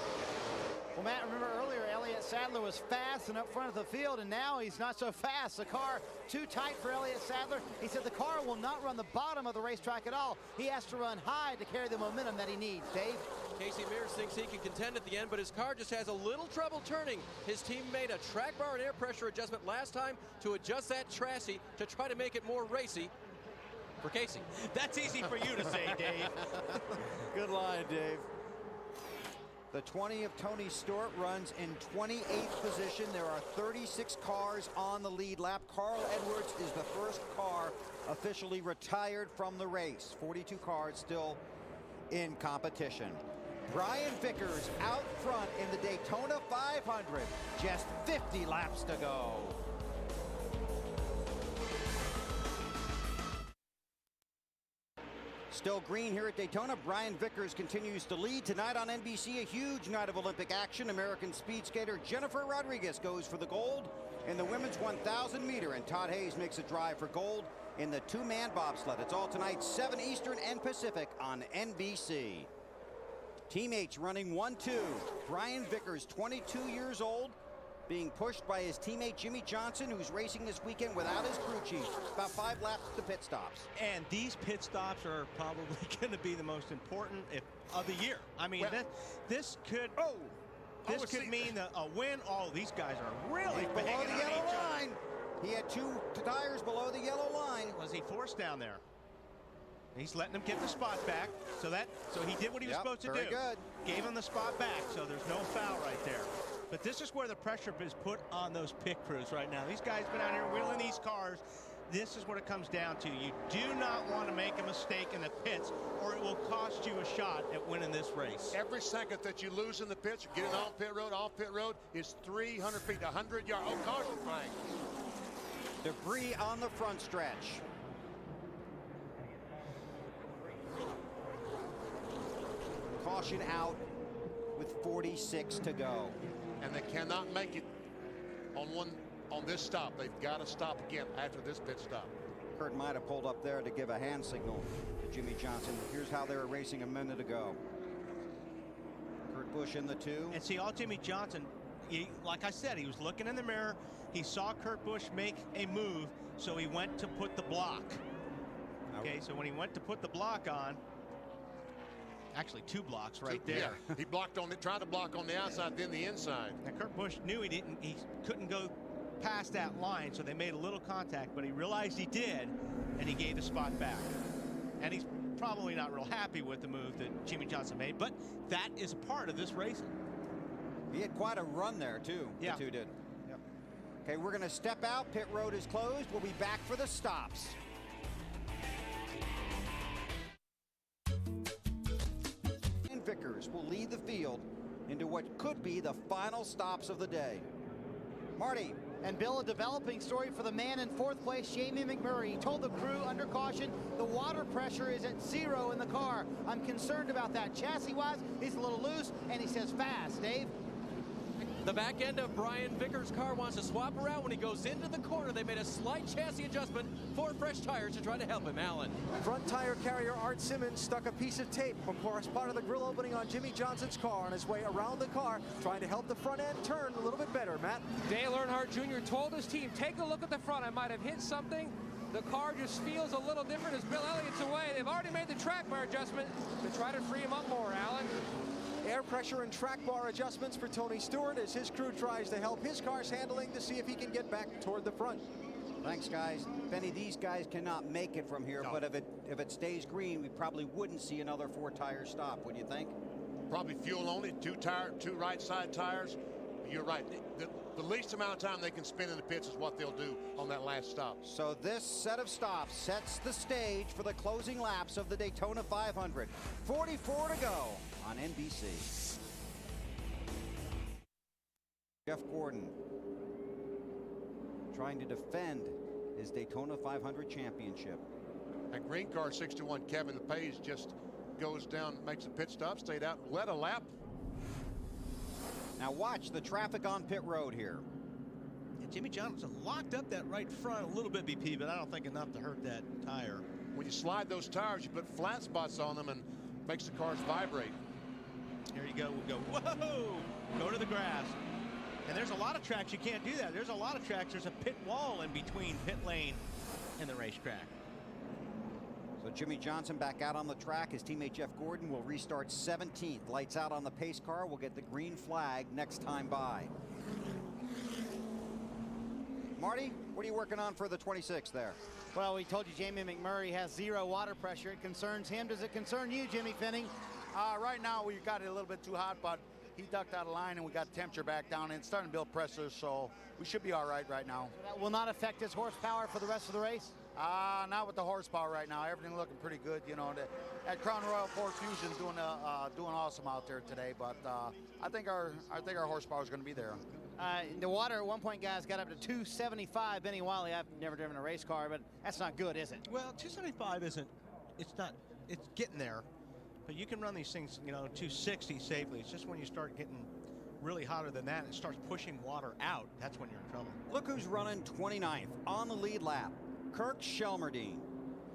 Well, Matt, remember earlier, Elliott Sadler was fast and up front of the field, and now he's not so fast. The car too tight for Elliott Sadler. He said the car will not run the bottom of the racetrack at all. He has to run high to carry the momentum that he needs. Dave? Casey Mears thinks he can contend at the end, but his car just has a little trouble turning. His team made a track bar and air pressure adjustment last time to adjust that chassis to try to make it more racy for Casey. That's easy for you to say, Dave. Good line, Dave. The 20 of Tony Stewart runs in 28th position. There are 36 cars on the lead lap. Carl Edwards is the first car officially retired from the race. 42 cars still in competition. Brian Vickers out front in the Daytona 500. Just 50 laps to go. Still green here at Daytona. Brian Vickers continues to lead. Tonight on NBC, a huge night of Olympic action. American speed skater Jennifer Rodriguez goes for the gold in the women's 1,000 meter, and Todd Hayes makes a drive for gold in the two-man bobsled. It's all tonight, 7 Eastern and Pacific on NBC. Teammates running 1-2. Brian Vickers, 22 years old, being pushed by his teammate Jimmy Johnson, who's racing this weekend without his crew chief. About 5 laps to pit stops. And these pit stops are probably going to be the most important of the year. I mean, Well, this could mean a win. Oh, these guys are really below banging the on yellow each other. line. He had 2 tires below the yellow line. Was he forced down there? He's letting him get the spot back. So he did what he was supposed to do. Very good. Gave him the spot back, so there's no foul right there. But this is where the pressure is put on those pit crews right now. These guys been out here wheeling these cars. This is what it comes down to. You do not want to make a mistake in the pits, or it will cost you a shot at winning this race. Every second that you lose in the pits, getting off pit road, is 300 feet, 100 yards. Oh, caution flag. Debris on the front stretch. Caution out with 46 to go. And they cannot make it on one on this stop. They've got to stop again after this pit stop. Kurt might have pulled up there to give a hand signal to Jimmy Johnson. Here's how they were racing a minute ago. Kurt Busch in the 2. And see, all Jimmy Johnson, like I said, he was looking in the mirror. He saw Kurt Busch make a move, so he went to put the block. Okay, so when he went to put the block on, actually 2 blocks right there. Yeah, he blocked on it, tried to block on the outside, then the inside. And Kurt Busch knew he couldn't go past that line, so they made a little contact, but he realized he did, and he gave the spot back. And he's probably not real happy with the move that Jimmy Johnson made, but that is part of this racing. He had quite a run there, too. Yeah. The 2 did. Yep. Okay, we're going to step out. Pit road is closed. We'll be back for the stops. And Vickers will lead the field into what could be the final stops of the day. Marty. And Bill, a developing story for the man in 4th place, Jamie McMurray. He told the crew under caution the water pressure is at 0 in the car. I'm concerned about that. Chassis-wise, he's a little loose, and he says fast. Dave? The back end of Brian Vickers' car wants to swap around. When he goes into the corner, they made a slight chassis adjustment for fresh tires to try to help him. Alan. Front tire carrier Art Simmons stuck a piece of tape across part of the grill opening on Jimmy Johnson's car on his way around the car, trying to help the front end turn a little bit better, Matt. Dale Earnhardt Jr. told his team, take a look at the front. I might have hit something. The car just feels a little different as Bill Elliott's away. They've already made the track bar adjustment to try to free him up more, Alan. Air pressure and track bar adjustments for Tony Stewart as his crew tries to help his car's handling to see if he can get back toward the front. Thanks, guys. Benny, these guys cannot make it from here, but if it stays green, we probably wouldn't see another 4-tire stop, wouldn't you think? Probably fuel only, 2 right side tires. You're right. The least amount of time they can spend in the pits is what they'll do on that last stop. So this set of stops sets the stage for the closing laps of the Daytona 500. 44 to go on NBC. Jeff Gordon trying to defend his Daytona 500 championship. At green car 61, Kevin Page just goes down, makes a pit stop, stayed out, led a lap. Now watch the traffic on pit road here. And Jimmy Johnson locked up that right front a little bit, BP, but I don't think enough to hurt that tire. When you slide those tires, you put flat spots on them and makes the cars vibrate. Here you go. We'll go, whoa, go to the grass. And there's a lot of tracks you can't do that. There's a lot of tracks. There's a pit wall in between pit lane and the racetrack. So Jimmy Johnson back out on the track. His teammate Jeff Gordon will restart 17th. Lights out on the pace car. We'll get the green flag next time by. Marty, what are you working on for the 26th there? Well, we told you Jamie McMurray has 0 water pressure. It concerns him. Does it concern you, Jimmy Finning? Right now, we got it a little bit too hot, but he ducked out of line and we got the temperature back down and it's starting to build pressure, so we should be all right now. That will not affect his horsepower for the rest of the race? Not with the horsepower right now. Everything looking pretty good. You know, at Crown Royal Ford Fusion's doing awesome out there today, but I think our horsepower is going to be there. The water at one point, guys, got up to 275. Benny Wiley, I've never driven a race car, but that's not good, is it? Well, 275 isn't, it's getting there. But you can run these things, 260 safely. It's just when you start getting really hotter than that, it starts pushing water out. That's when you're in trouble. Look who's running 29th on the lead lap. Kirk Shelmerdine.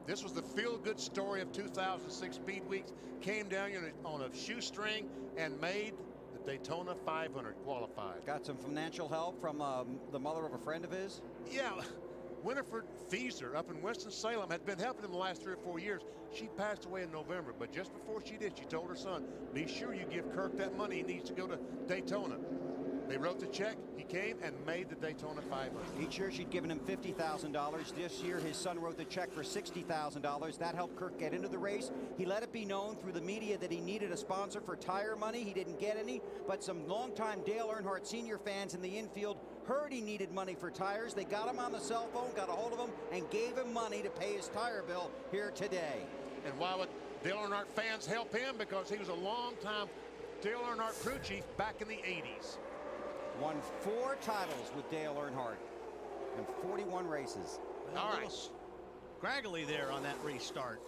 This was the feel-good story of 2006 Speed Weeks. Came down on a shoestring and made the Daytona 500 qualified. Got some financial help from the mother of a friend of his? Yeah. Winifred Fieser up in Winston-Salem had been helping him the last 3 or 4 years. She passed away in November, but just before she did, she told her son, be sure you give Kirk that money. He needs to go to Daytona. They wrote the check. He came and made the Daytona 500. Each year she'd given him $50,000. This year his son wrote the check for $60,000. That helped Kirk get into the race. He let it be known through the media that he needed a sponsor for tire money. He didn't get any, but some longtime Dale Earnhardt Sr. fans in the infield heard he needed money for tires. They got him on the cell phone, got a hold of him, and gave him money to pay his tire bill here today. And why would Dale Earnhardt fans help him? Because he was a long-time Dale Earnhardt crew chief back in the 80s. Won 4 titles with Dale Earnhardt and 41 races. All right. Scraggly there on that restart.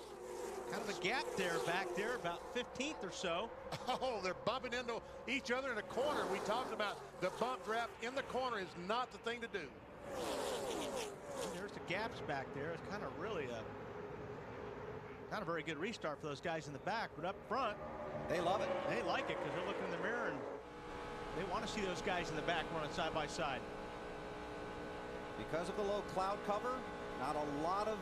Kind of a gap there back there, about 15th or so. Oh, they're bumping into each other in the corner. We talked about the bump draft in the corner is not the thing to do. There's the gaps back there. It's kind of really not a very good restart for those guys in the back, but up front, they love it. They like it because they're looking in the mirror and they want to see those guys in the back running side by side. Because of the low cloud cover, not a lot of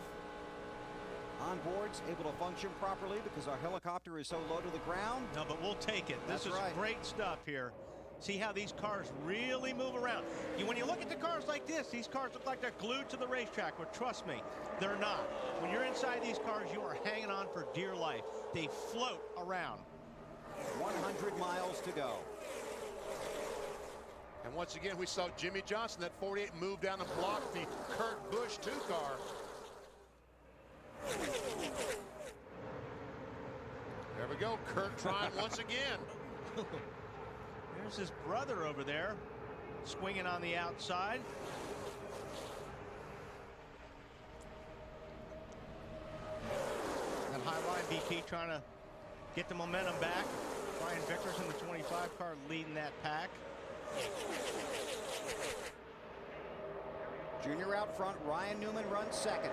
onboards able to function properly because our helicopter is so low to the ground. No, but we'll take it. This is great stuff here. See how these cars really move around. When you look at the cars like this, these cars look like they're glued to the racetrack, but trust me, they're not. When you're inside these cars, you are hanging on for dear life. They float around. 100 miles to go. And once again, we saw Jimmy Johnson, that 48, move down and block the Kurt Busch 2 car. There we go, Kurt trying once again. There's his brother over there, swinging on the outside. And high line BP trying to get the momentum back. Brian Vickers in the 25 car leading that pack. Junior out front, Ryan Newman runs second.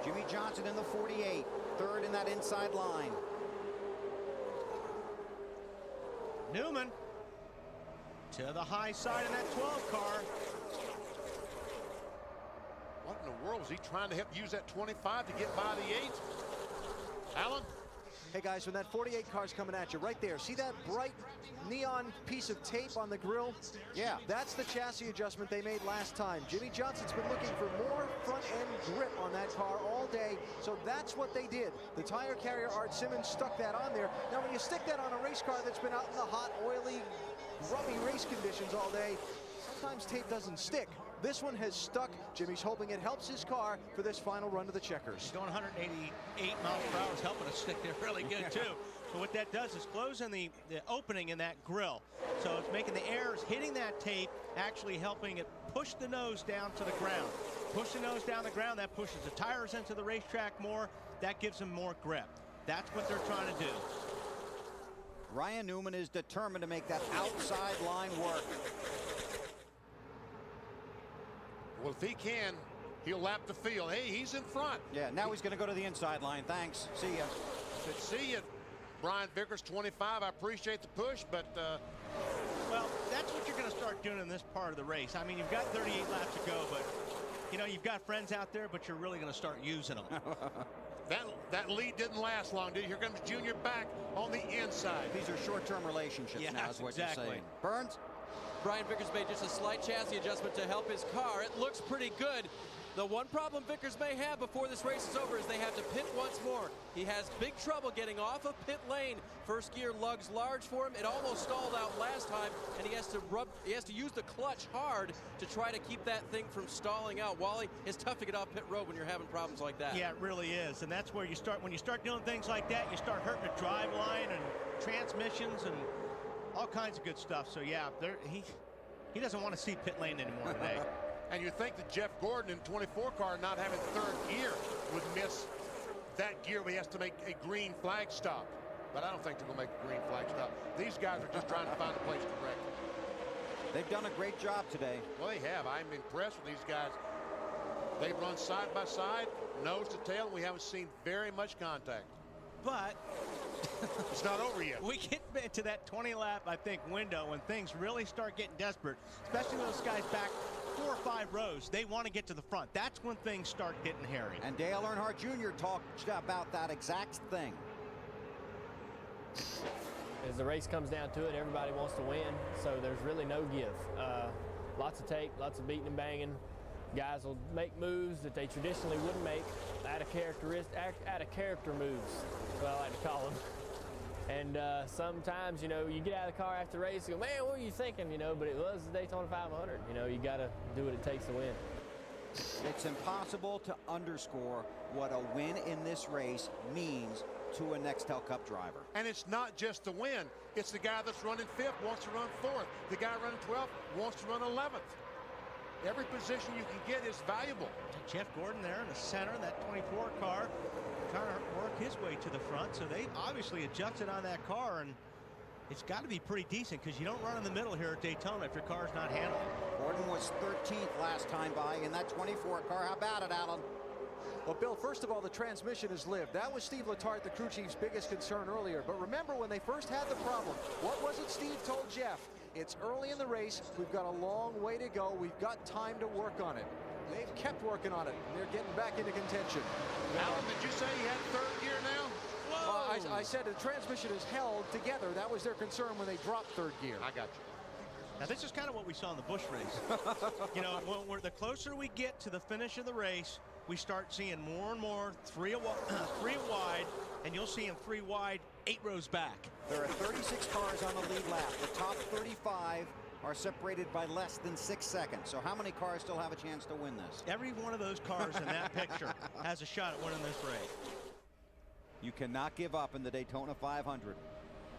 Jimmy Johnson in the 48, third in that inside line. Newman to the high side in that 12 car. What in the world was he trying to use that 25 to get by the 8? Alan? Hey guys, when that 48 car's coming at you, right there, see that bright neon piece of tape on the grill? Yeah. That's the chassis adjustment they made last time. Jimmy Johnson's been looking for more front-end grip on that car all day, so that's what they did. The tire carrier, Art Simmons, stuck that on there. Now, when you stick that on a race car that's been out in the hot, oily, grubby race conditions all day, sometimes tape doesn't stick. This one has stuck. Jimmy's hoping it helps his car for this final run to the checkers. Going 188 miles per hour is helping us stick there really good, too. But what that does is closing the opening in that grill. So it's making the airs hitting that tape, actually helping it push the nose down to the ground. Push the nose down the ground, that pushes the tires into the racetrack more. That gives them more grip. That's what they're trying to do. Ryan Newman is determined to make that outside line work. Well, if he can, he'll lap the field. Hey, he's in front. Yeah, now he's going to go to the inside line. Thanks. See ya. See ya, Brian Vickers, 25. I appreciate the push, but... Well, that's what you're going to start doing in this part of the race. I mean, you've got 38 laps to go, but, you know, you've got friends out there, but you're really going to start using them. That lead didn't last long, did it? Here comes Junior back on the inside. These are short-term relationships now, is what you're saying. Burns? Brian Vickers made just a slight chassis adjustment to help his car. It looks pretty good. The one problem Vickers may have before this race is over is they have to pit once more. He has big trouble getting off of pit lane. First gear lugs large for him. It almost stalled out last time, and he has to use the clutch hard to try to keep that thing from stalling out. Wally, it's tough to get off pit road when you're having problems like that. Yeah, it really is, and that's where you start. When you start doing things like that, you start hurting the drive line and transmissions and all kinds of good stuff. So yeah, he doesn't want to see pit lane anymore today. And you think that Jeff Gordon in 24 car not having third gear would miss that gear where he has to make a green flag stop. But I don't think they're going to make a green flag stop. These guys are just trying to find a place to wreck. They've done a great job today. Well, they have. I'm impressed with these guys. They run side by side, nose to tail, and we haven't seen very much contact. But it's not over yet. We get into that 20-lap, I think, window when things really start getting desperate, especially those guys back 4 or 5 rows. They want to get to the front. That's when things start getting hairy. And Dale Earnhardt Jr. talked about that exact thing. As the race comes down to it, everybody wants to win, so there's really no give. Lots of tape, lots of beating and banging. Guys will make moves that they traditionally wouldn't make, out of character moves, is what I like to call them. And sometimes, you know, you get out of the car after the race, you go, man, what were you thinking? You know, but it was the Daytona 500. You know, you got to do what it takes to win. It's impossible to underscore what a win in this race means to a Nextel Cup driver. And it's not just the win. It's the guy that's running 5th wants to run 4th. The guy running 12th wants to run 11th. Every position you can get is valuable. Jeff Gordon there in the center, that 24 car, trying to work his way to the front. So they obviously adjusted on that car, and it's got to be pretty decent because you don't run in the middle here at Daytona if your car's not handling. Gordon was 13th last time by in that 24 car. How about it, Alan? Well, Bill, first of all, the transmission has lived. That was Steve Letarte, the crew chief's biggest concern earlier. But remember when they first had the problem, what was it Steve told Jeff? It's early in the race. We've got a long way to go. We've got time to work on it. They've kept working on it. They're getting back into contention. Alan, did you say he had third gear now? I said the transmission is held together. That was their concern when they dropped third gear. I got you. Now, this is kind of what we saw in the Busch race. You know, the closer we get to the finish of the race, we start seeing more and more three wide, and you'll see them 3 wide, 8 rows back. There are 36 cars on the lead lap. The top 35 are separated by less than 6 seconds. So how many cars still have a chance to win this? Every one of those cars in that picture has a shot at winning this race. You cannot give up in the Daytona 500.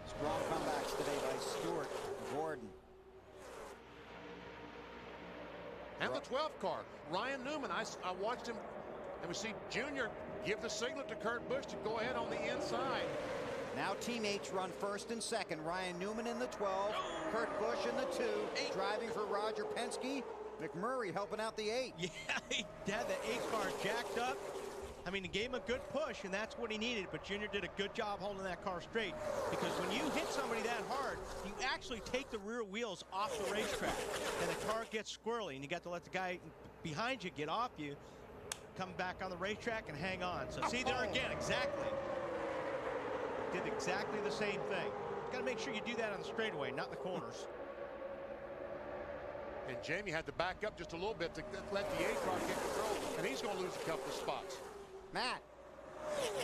Strong comebacks today by Stewart, Gordon. And the 12th car, Ryan Newman. I watched him, and we see Junior give the signal to Kurt Busch to go ahead on the inside. Now teammates run first and second. Ryan Newman in the 12, Kurt Busch in the 2, driving for Roger Penske. McMurray helping out the 8. Yeah, he had the 8 car jacked up. I mean, he gave him a good push, and that's what he needed. But Junior did a good job holding that car straight, because when you hit somebody that hard, you actually take the rear wheels off the racetrack, and the car gets squirrely, and you got to let the guy behind you get off you, come back on the racetrack, and hang on. So see there again, exactly. Did exactly the same thing. Got to make sure you do that on the straightaway, not the corners. And Jamie had to back up just a little bit to let the 8 car get control, and he's going to lose a couple of spots. Matt.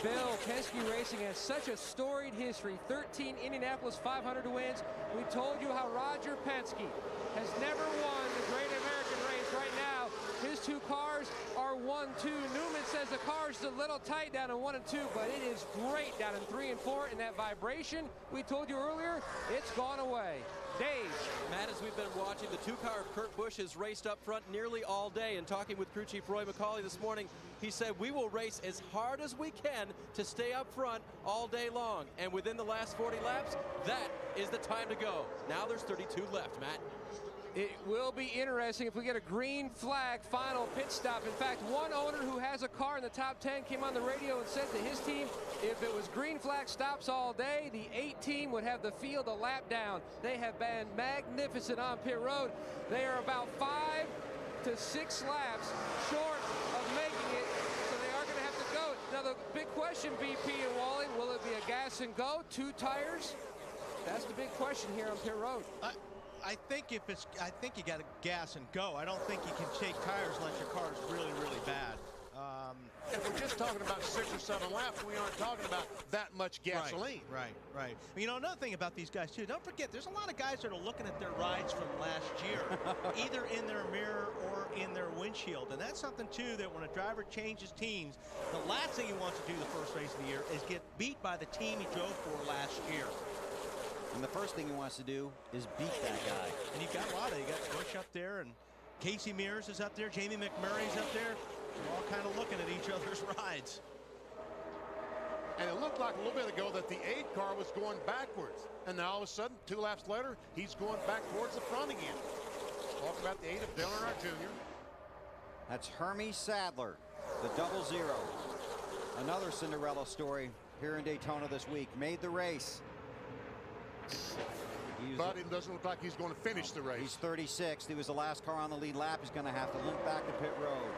Bill, Penske Racing has such a storied history. 13 Indianapolis 500 wins. We told you how Roger Penske has never won the Great American Race. Right now, his 2 cars are 1-2. Newman says the car's a little tight down in 1 and 2, but it is great down in 3 and 4. And that vibration we told you earlier, it's gone away. Dave. Matt, as we've been watching, the 2 car of Kurt Busch has raced up front nearly all day. And talking with crew chief Roy McCauley this morning, he said, we will race as hard as we can to stay up front all day long. And within the last 40 laps, that is the time to go. Now there's 32 left, Matt. It will be interesting if we get a green flag final pit stop. In fact, one owner who has a car in the top 10 came on the radio and said to his team, if it was green flag stops all day, the 8 team would have the field a lap down. They have been magnificent on pit road. They are about 5 to 6 laps short of making it, so they are going to have to go. Now the big question, BP and Wally, will it be a gas and go, 2 tires? That's the big question here on pit road. I think you got to gas and go. I don't think you can take tires unless your car is really, really bad. If we're just talking about 6 or 7 laps, we aren't talking about that much gasoline. Right. You know, another thing about these guys, too, don't forget, there's a lot of guys that are looking at their rides from last year, either in their mirror or in their windshield. And that's something, too, that when a driver changes teams, the last thing he wants to do the first race of the year is get beat by the team he drove for last year. And the first thing he wants to do is beat that guy. And you've got a lot of, you got Busch up there, and Casey Mears is up there, Jamie McMurray's up there. We're all kind of looking at each other's rides. And it looked like a little bit ago that the 8 car was going backwards. And now all of a sudden, 2 laps later, he's going back towards the front again. Talking about the 8 of Dale Earnhardt Jr. That's Hermie Sadler, the 00. Another Cinderella story here in Daytona this week. Made the race. But it doesn't look like he's going to finish the race. He's 36th. He was the last car on the lead lap. He's going to have to limp back to pit road.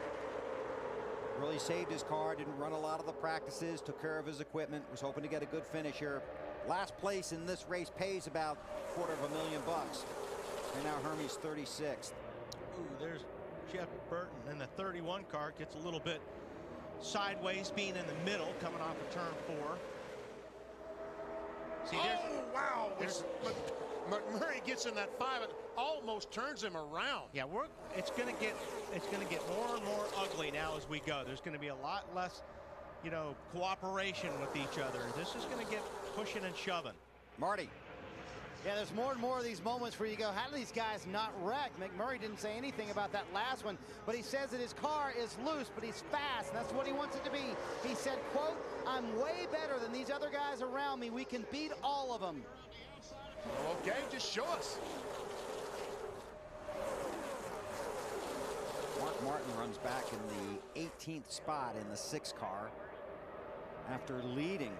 Really saved his car. Didn't run a lot of the practices. Took care of his equipment. Was hoping to get a good finish here. Last place in this race pays about $250,000. And now Hermie's 36th. Ooh, there's Jeff Burton. And the 31 car gets a little bit sideways, being in the middle, coming off of turn 4. See, wow! McMurray gets in that 5 and almost turns him around. Yeah, it's going to get more and more ugly now as we go. There's going to be a lot less, you know, cooperation with each other. This is going to get pushing and shoving. Marty. Yeah, there's more and more of these moments where you go, how do these guys not wreck? McMurray didn't say anything about that last one, but he says that his car is loose, but he's fast, and that's what he wants it to be. He said, quote, I'm way better than these other guys around me. We can beat all of them. Okay, just show us. Mark Martin runs back in the 18th spot in the 6 car after leading.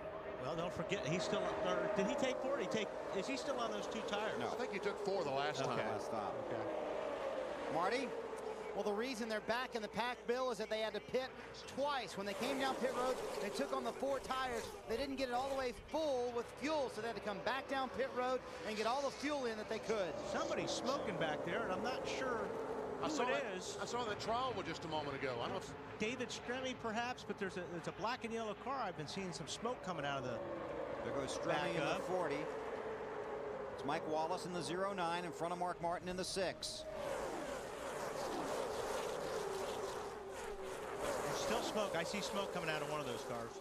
Well, don't forget, he's still, or did he take 4? Is he still on those 2 tires? No. I think he took 4 the last time. Last stop. Okay. Marty? Well, the reason they're back in the pack, Bill, is that they had to pit twice. When they came down pit road, they took on the 4 tires. They didn't get it all the way full with fuel, so they had to come back down pit road and get all the fuel in that they could. Somebody's smoking back there, and I'm not sure who it is. I saw the trial just a moment ago. I don't know if David Stremme, perhaps, but there's a black and yellow car. I've been seeing some smoke coming out of the. There goes Stremme in the 40. It's Mike Wallace in the 09 in front of Mark Martin in the 6. There's still smoke. I see smoke coming out of one of those cars.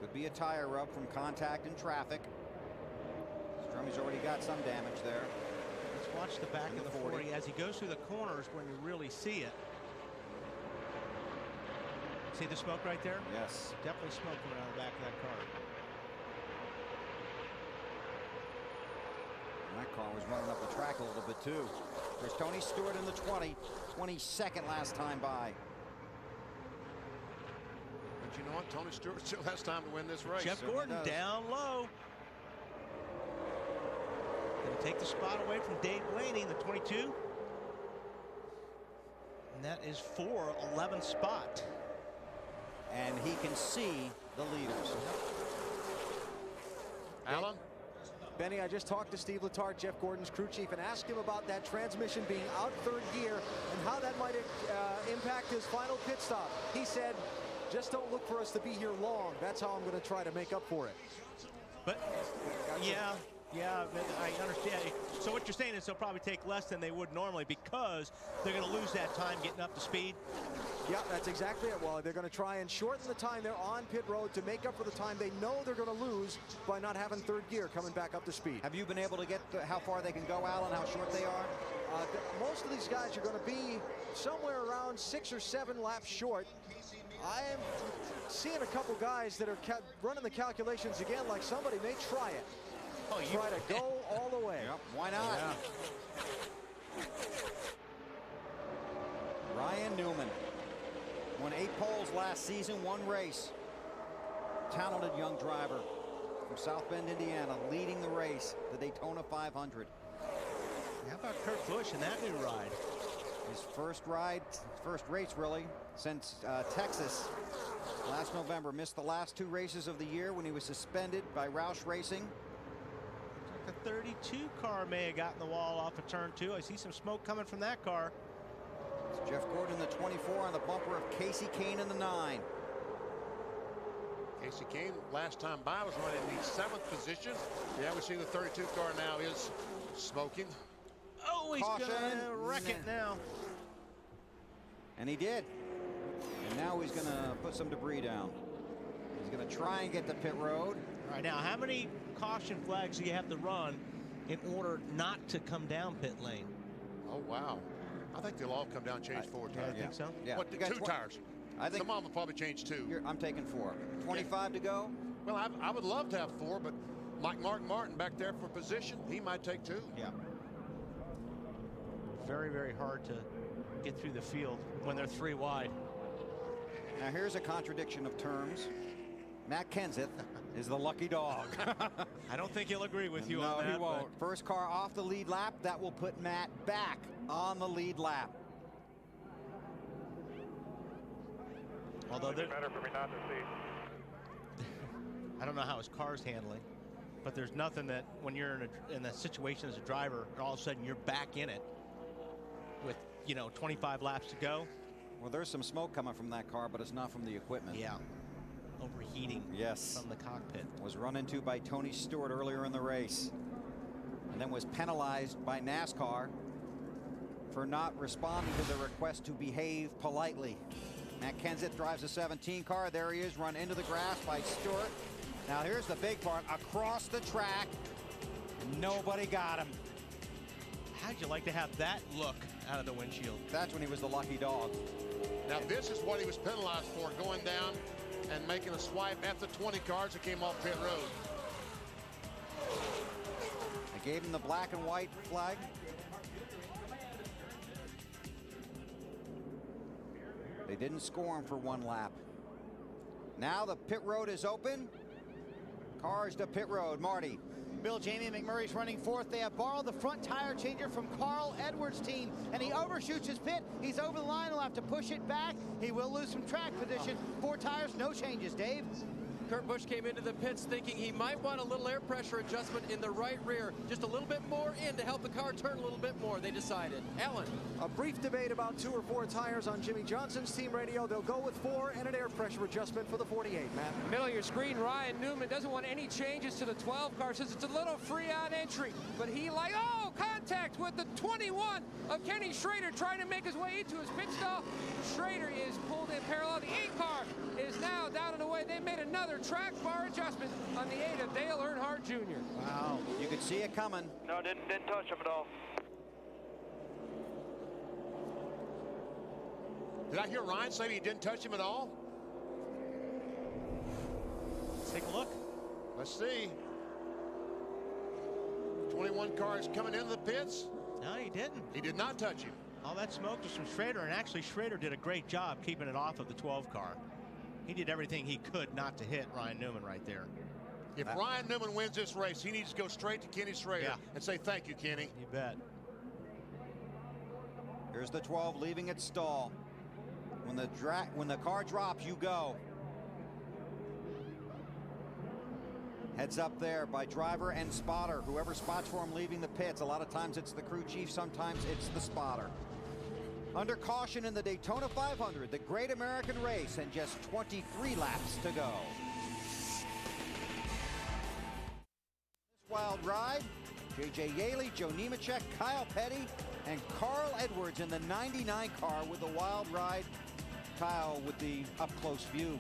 Could be a tire rub from contact in traffic. Stremme's already got some damage there. Let's watch the back of the 40 as he goes through the corners when you really see it. See the smoke right there? Yes. Definitely smoke coming out of the back of that car. And that car was running up the track a little bit too. There's Tony Stewart in the 20. 22nd last time by. But you know what? Tony Stewart still has time to win this race. Jeff Gordon down low. Going to take the spot away from Dave Blaney, the 22. And that is for 11th spot. And he can see the leaders. Alan? Benny, I just talked to Steve Letarte, Jeff Gordon's crew chief, and asked him about that transmission being out 3rd gear and how that might impact his final pit stop. He said, just don't look for us to be here long. That's how I'm going to try to make up for it. But, yeah, I understand. So what you're saying is they'll probably take less than they would normally because they're going to lose that time getting up to speed? Yeah, that's exactly it, Wally. They're going to try and shorten the time they're on pit road to make up for the time they know they're going to lose by not having 3rd gear coming back up to speed. Have you been able to get to how far they can go, Alan, how short they are? Most of these guys are going to be somewhere around 6 or 7 laps short. I am seeing a couple guys that are running the calculations again like somebody may try it. Try to go all the way. Yep, why not? Yeah. Ryan Newman won 8 poles last season, 1 race. Talented young driver from South Bend, Indiana, leading the race, the Daytona 500. How about Kurt Busch in that new ride? His first race really, since Texas last November. Missed the last 2 races of the year when he was suspended by Roush Racing. The 32 car may have gotten the wall off of turn 2. I see some smoke coming from that car. It's Jeff Gordon in the 24 on the bumper of Casey Kane in the 9. Casey Kane last time by was running in the 7th position. Yeah, we see the 32 car now is smoking. Oh, he's gonna wreck it now. And he did. And now he's gonna put some debris down. He's gonna try and get to pit road. All right, now how many caution flags do you have to run in order not to come down pit lane? Oh, wow. I think they'll all come down and change 4 tires. I think so. Yeah. What, 2 tires? I think some of them will probably change 2. I'm taking 4. 25 to go. Well, I would love to have 4, but like Mark Martin back there for position, he might take 2. Yeah. Very, very hard to get through the field when they're 3 wide. Now here's a contradiction of terms. Matt Kenseth is the lucky dog. I don't think he'll agree with you on that. No, he won't. First car off the lead lap, that will put Matt back on the lead lap. Although It'd be better for me not to see. I don't know how his car's handling, but there's nothing that when you're in a situation as a driver, and all of a sudden you're back in it with 25 laps to go. Well, there's some smoke coming from that car, but it's not from the equipment. Yeah. Overheating from the cockpit. Was run into by Tony Stewart earlier in the race and then was penalized by NASCAR for not responding to the request to behave politely. Matt Kenseth drives a 17 car. There he is, run into the grass by Stewart. Now here's the big part, across the track. Nobody got him. How'd you like to have that look out of the windshield? That's when he was the lucky dog. Now this is what he was penalized for, going down and making a swipe at the 20 cars that came off pit road. gave him the black and white flag. They didn't score him for one lap. Now the pit road is open. Cars to pit road. Marty. Bill, Jamie McMurray's running fourth. They have borrowed the front tire changer from Carl Edwards' team, and he overshoots his pit. He's over the line. He'll have to push it back. He will lose some track position. 4 tires, no changes. Dave? Kurt Busch came into the pits thinking he might want a little air pressure adjustment in the right rear, just a little bit more in to help the car turn a little bit more, they decided. Alan. A brief debate about 2 or 4 tires on Jimmy Johnson's team radio. They'll go with 4 and an air pressure adjustment for the 48, Matt. Middle of your screen, Ryan Newman doesn't want any changes to the 12 car. Says it's a little free on entry, but he contact with the 21 of Kenny Schrader trying to make his way into his pit stall. Schrader is pulled in parallel. The 8 car is now down and away. They made another track bar adjustment on the 8 of Dale Earnhardt Jr. Wow, you could see it coming. No, didn't touch him at all. Did I hear Ryan say he didn't touch him at all? Let's take a look. Let's see. 21 cars coming into the pits. No, he didn't. He did not touch him. All that smoke was from Schrader, and actually Schrader did a great job keeping it off of the 12 car. He did everything he could not to hit Ryan Newman right there. If Ryan Newman wins this race, he needs to go straight to Kenny Schrader and say thank you, Kenny. You bet. Here's the 12 leaving its stall. When the car drops, you go. Heads up there by driver and spotter. Whoever spots for him leaving the pits. A lot of times it's the crew chief, sometimes it's the spotter. Under caution in the Daytona 500, the great American race, and just 23 laps to go. This wild ride, J.J. Yaley, Joe Nemechek, Kyle Petty, and Carl Edwards in the 99 car with the wild ride. Kyle with the up-close view.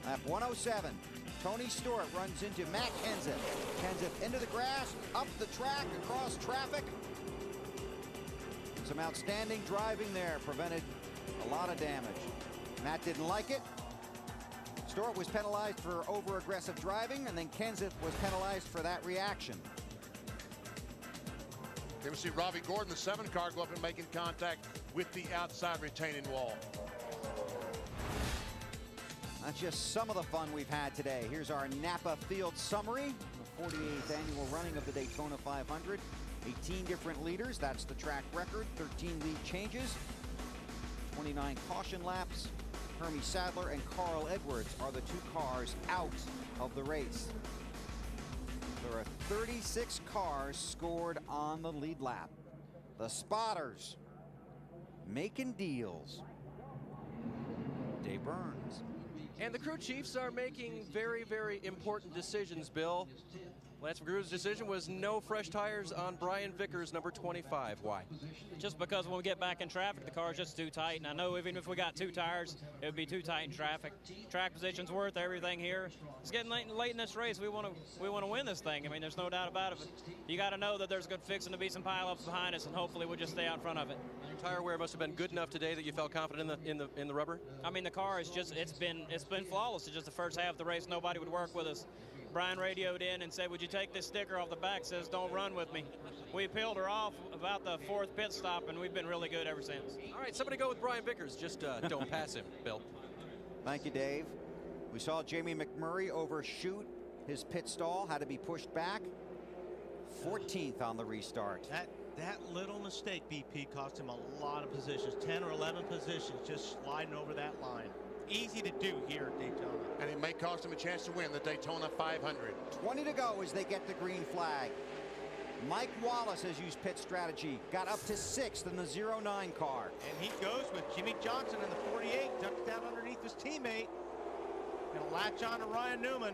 Lap 107. Tony Stewart runs into Matt Kenseth. Kenseth into the grass, up the track, across traffic. Some outstanding driving there prevented a lot of damage. Matt didn't like it. Stewart was penalized for over-aggressive driving, and then Kenseth was penalized for that reaction. Here we see Robbie Gordon, the 7 car, go up and making contact with the outside retaining wall. That's just some of the fun we've had today. Here's our Napa Field summary. The 48th annual running of the Daytona 500. 18 different leaders, that's the track record. 13 lead changes. 29 caution laps. Hermie Sadler and Carl Edwards are the 2 cars out of the race. There are 36 cars scored on the lead lap. The spotters making deals. Dave Burns. And the crew chiefs are making very, very important decisions, Bill. Lance McGrew's decision was no fresh tires on Brian Vickers, number 25. Why? Just because when we get back in traffic, the car's just too tight. And I know even if we got 2 tires, it would be too tight in traffic. Track position's worth everything here. It's getting late in this race. We want to win this thing. I mean, there's no doubt about it. But you got to know that there's good fixing to be some pileups behind us, and hopefully we'll just stay out in front of it. Your tire wear must have been good enough today that you felt confident in the rubber. I mean, the car is just it's been flawless. It's just the first half of the race, nobody would work with us. Brian radioed in and said, would you take this sticker off the back? Says, don't run with me. We peeled her off about the 4th pit stop, and we've been really good ever since. All right, somebody go with Brian Vickers. Just don't pass him, Bill. Thank you, Dave. We saw Jamie McMurray overshoot his pit stall, had to be pushed back. 14th on the restart. That little mistake, BP, cost him a lot of positions, 10 or 11 positions, just sliding over that line. Easy to do here at Daytona. And it may cost him a chance to win the Daytona 500. 20 to go as they get the green flag. Mike Wallace has used pit strategy, got up to 6th in the 09 car. And he goes with Jimmy Johnson in the 48, ducks down underneath his teammate. Gonna latch on to Ryan Newman.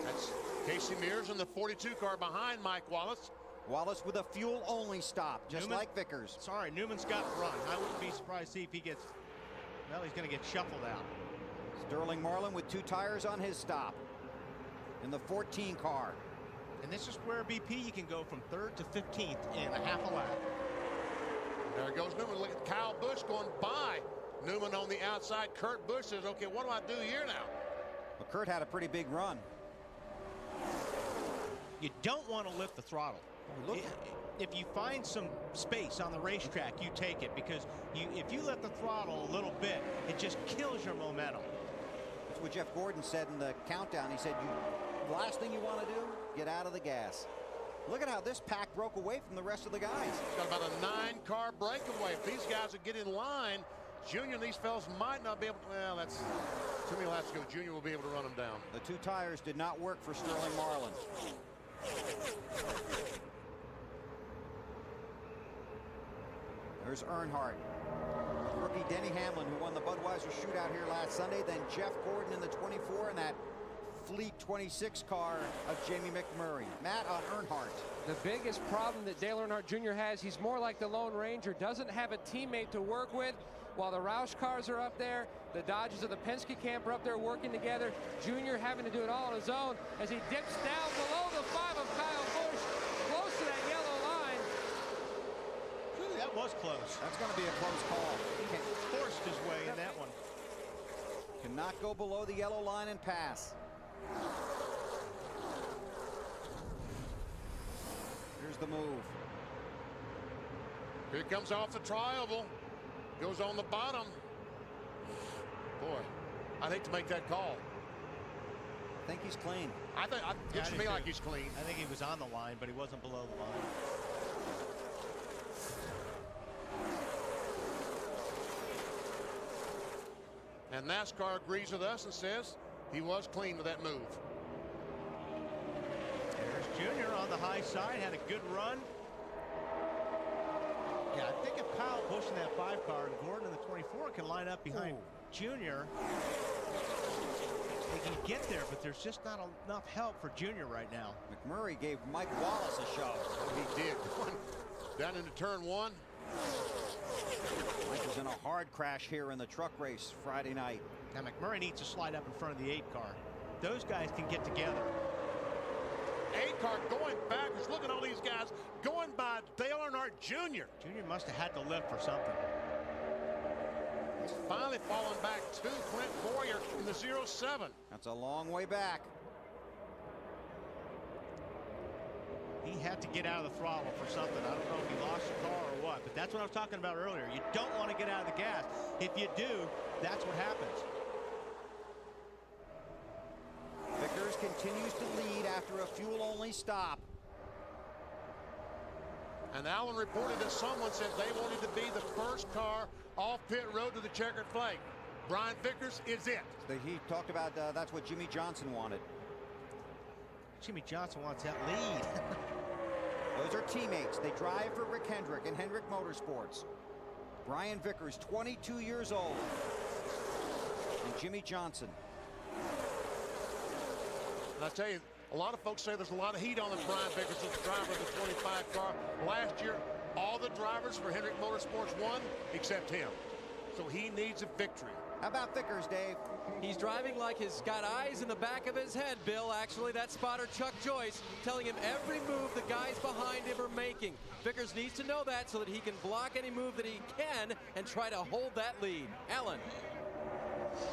That's Casey Mears in the 42 car behind Mike Wallace. Wallace with a fuel-only stop, just Newman, like Vickers. Sorry, Newman's got to run. I wouldn't be surprised to see if he gets, well, he's going to get shuffled out. Sterling Marlin with 2 tires on his stop in the 14 car. And this is where BP, you can go from 3rd to 15th in a half a lap. There goes Newman. Look at Kyle Busch going by Newman on the outside. Kurt Busch says, okay, what do I do here now? Well, Kurt had a pretty big run. You don't want to lift the throttle. If you find some space on the racetrack, you take it, because if you lift the throttle a little bit, it just kills your momentum. That's what Jeff Gordon said in the countdown. He said, the last thing you want to do, get out of the gas. Look at how this pack broke away from the rest of the guys. Got about a 9-car breakaway. If these guys would get in line, Junior and these fellas might not be able to. Well, that's too many laps to go. Junior will be able to run them down. The 2 tires did not work for Sterling Marlin. There's Earnhardt. Rookie Denny Hamlin, who won the Budweiser shootout here last Sunday. Then Jeff Gordon in the 24 and that Fleet 26 car of Jamie McMurray. Matt, on Earnhardt. The biggest problem that Dale Earnhardt Jr. has, he's more like the Lone Ranger, doesn't have a teammate to work with. While the Roush cars are up there, the Dodgers of the Penske camp are up there working together. Junior having to do it all on his own as he dips down below the 5 of Kyle Busch, close to that yellow line. That was close. That's going to be a close call. He forced his way in that one. Cannot go below the yellow line and pass. Here's the move. Here it comes off the tri-oval. Goes on the bottom. Boy, I'd hate to make that call. I think he's clean. Looks to me like he's clean. I think he was on the line, but he wasn't below the line. And NASCAR agrees with us and says he was clean with that move. There's Junior on the high side, had a good run. Yeah, I think if Kyle Busch in that 5 car and Gordon in the 24 can line up behind Junior, they can get there, but there's just not enough help for Junior right now. McMurray gave Mike Wallace a shove. He did. Down into turn 1. Mike was in a hard crash here in the truck race Friday night. Now McMurray needs to slide up in front of the 8 car. Those guys can get together. 8 car going backwards. Look at all these guys going by Dale Earnhardt Jr. Junior must have had to lift for something. He's finally fallen back to Clint Boyer in the 07. That's a long way back. He had to get out of the throttle for something. I don't know if he lost the car or what, but that's what I was talking about earlier. You don't want to get out of the gas. If you do, that's what happens. Vickers continues to lead after a fuel-only stop. And Allen reported that someone said they wanted to be the first car off pit road to the checkered flag. Brian Vickers is it. He talked about that's what Jimmy Johnson wanted. Jimmy Johnson wants that lead. Those are teammates. They drive for Rick Hendrick and Hendrick Motorsports. Brian Vickers, 22 years old. And Jimmy Johnson. And I tell you, a lot of folks say there's a lot of heat on the Brian Vickers, the driver of the 25 car. Last year, all the drivers for Hendrick Motorsports won except him. So he needs a victory. How about Vickers, Dave? He's driving like he's got eyes in the back of his head, Bill. Actually, that spotter, Chuck Joyce, telling him every move the guys behind him are making. Vickers needs to know that so that he can block any move that he can and try to hold that lead. Allen.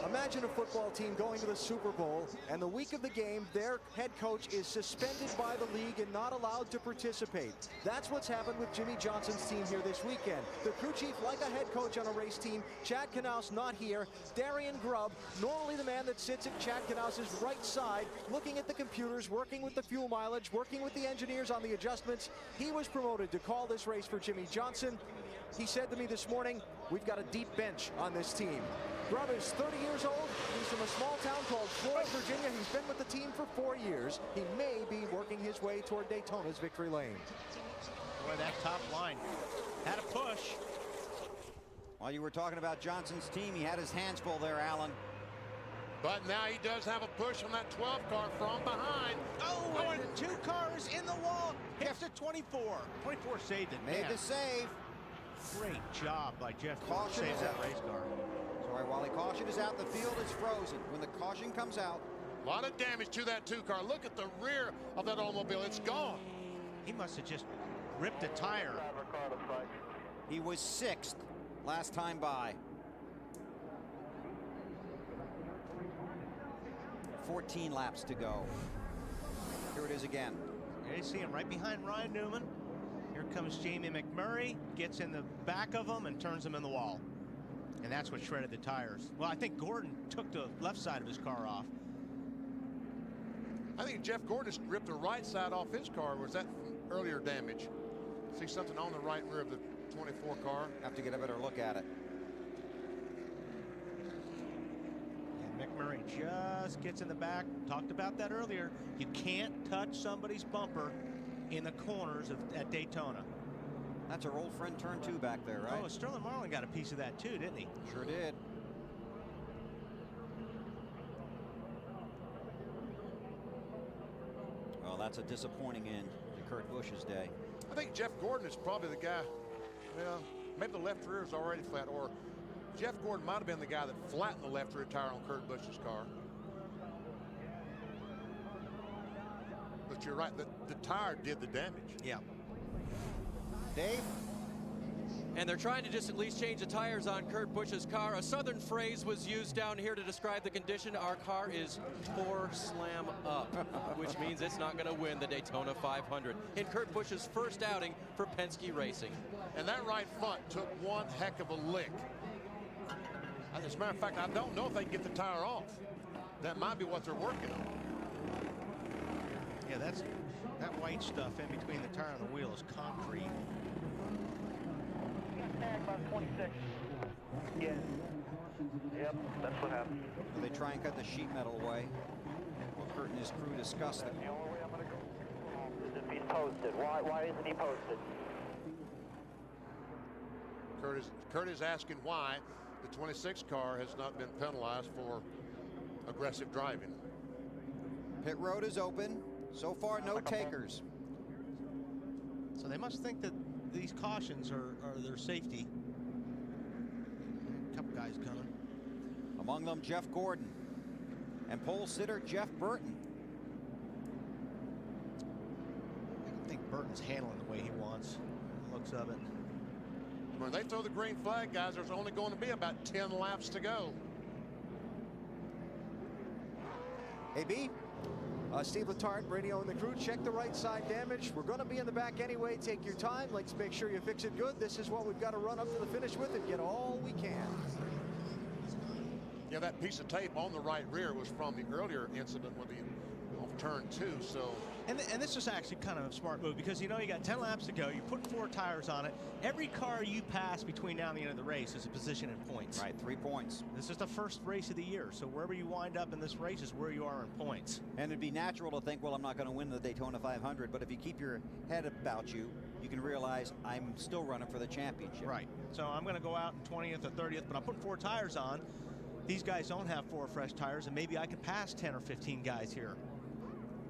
Imagine a football team going to the Super Bowl, and the week of the game, their head coach is suspended by the league and not allowed to participate. That's what's happened with Jimmy Johnson's team here this weekend. The crew chief, like a head coach on a race team, Chad Knaus not here. Darian Grubb, normally the man that sits at Chad Knaus's right side, looking at the computers, working with the fuel mileage, working with the engineers on the adjustments. He was promoted to call this race for Jimmy Johnson. He said to me this morning, we've got a deep bench on this team. Grubb is 30 years old. He's from a small town called Floyd, Virginia. He's been with the team for 4 years. He may be working his way toward Daytona's victory lane. Boy, that top line had a push. While you were talking about Johnson's team, he had his hands full there, Allen. But now he does have a push on that 12 car from behind. Oh, and 2 cars in the wall. Hits the 24. 24 saved it. Made the save. Great job by Jeff. Caution save is that out. race car. Sorry, while the caution is out, the field is frozen. When the caution comes out, a lot of damage to that 2 car. Look at the rear of that automobile. It's gone. He must have just ripped a tire. He was 6th last time by. 14 laps to go. Here it is again. There you see him right behind Ryan Newman. Here comes Jamie McMurray, gets in the back of him and turns him in the wall. And that's what shredded the tires. Well, I think Gordon took the left side of his car off. I think Jeff Gordon just ripped the right side off his car. Was that earlier damage? See something on the right rear of the 24 car? Have to get a better look at it. And McMurray just gets in the back. Talked about that earlier. You can't touch somebody's bumper in the corners at Daytona. That's our old friend turn 2 back there, right? Oh, Sterling Marlin got a piece of that too, didn't he? Sure did. Well, that's a disappointing end to Kurt Busch's day. I think Jeff Gordon is probably the guy. Well, maybe the left rear is already flat, or Jeff Gordon might have been the guy that flattened the left rear tire on Kurt Busch's car. But you're right, the tire did the damage. Yeah. Dave? And they're trying to just at least change the tires on Kurt Busch's car. A southern phrase was used down here to describe the condition. Our car is 4 slam up, which means it's not going to win the Daytona 500 in Kurt Busch's first outing for Penske Racing. And that right front took one heck of a lick. As a matter of fact, I don't know if they can get the tire off. That might be what they're working on. Yeah, that white stuff in between the tire and the wheel is concrete. About 26. Yeah. Yep, that's what happened. They try and cut the sheet metal away. Well, Kurt and his crew discuss it. The only way I'm going to go is if he's posted. Why isn't he posted? Kurt is asking why the 26 car has not been penalized for aggressive driving. Pit road is open. So far, no takers. So they must think that these cautions are their safety. A couple guys coming. Among them, Jeff Gordon and pole sitter Jeff Burton. I don't think Burton's handling the way he wants. Looks of it. When they throw the green flag, guys, there's only going to be about 10 laps to go. Hey, B. Steve Letarte, radio and the crew, check the right side damage. We're going to be in the back anyway. Take your time. Let's make sure you fix it good. This is what we've got to run up to the finish with and get all we can. Yeah, that piece of tape on the right rear was from the earlier incident with the turn 2. So, and this is actually kind of a smart move because you know you got 10 laps to go. You put 4 tires on it. Every car you pass between now and the end of the race is a position in points. Right, 3 points. This is the first race of the year, so wherever you wind up in this race is where you are in points. And it'd be natural to think, well, I'm not going to win the Daytona 500, but if you keep your head about you, you can realize I'm still running for the championship. Right. So I'm going to go out in 20th or 30th, but I'm putting 4 tires on. These guys don't have 4 fresh tires, and maybe I can pass 10 or 15 guys here.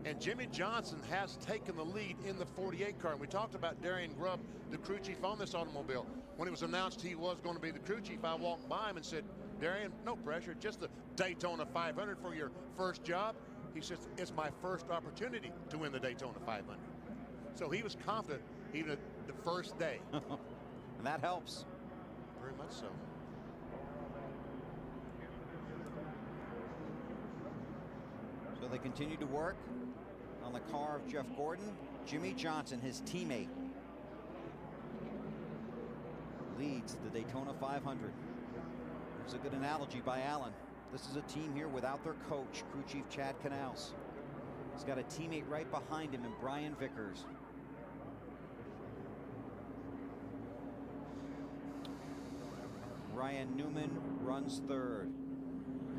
And Jimmy Johnson has taken the lead in the 48 car. And we talked about Darian Grubb, the crew chief on this automobile. When it was announced he was going to be the crew chief, I walked by him and said, Darian, no pressure, just the Daytona 500 for your first job. He says, it's my first opportunity to win the Daytona 500. So he was confident even at the first day. And that helps. Very much so. So they continue to work on the car of Jeff Gordon. Jimmy Johnson, his teammate, leads the Daytona 500. There's a good analogy by Alan. This is a team here without their coach, crew chief Chad Canals. He's got a teammate right behind him in Brian Vickers. Ryan Newman runs third.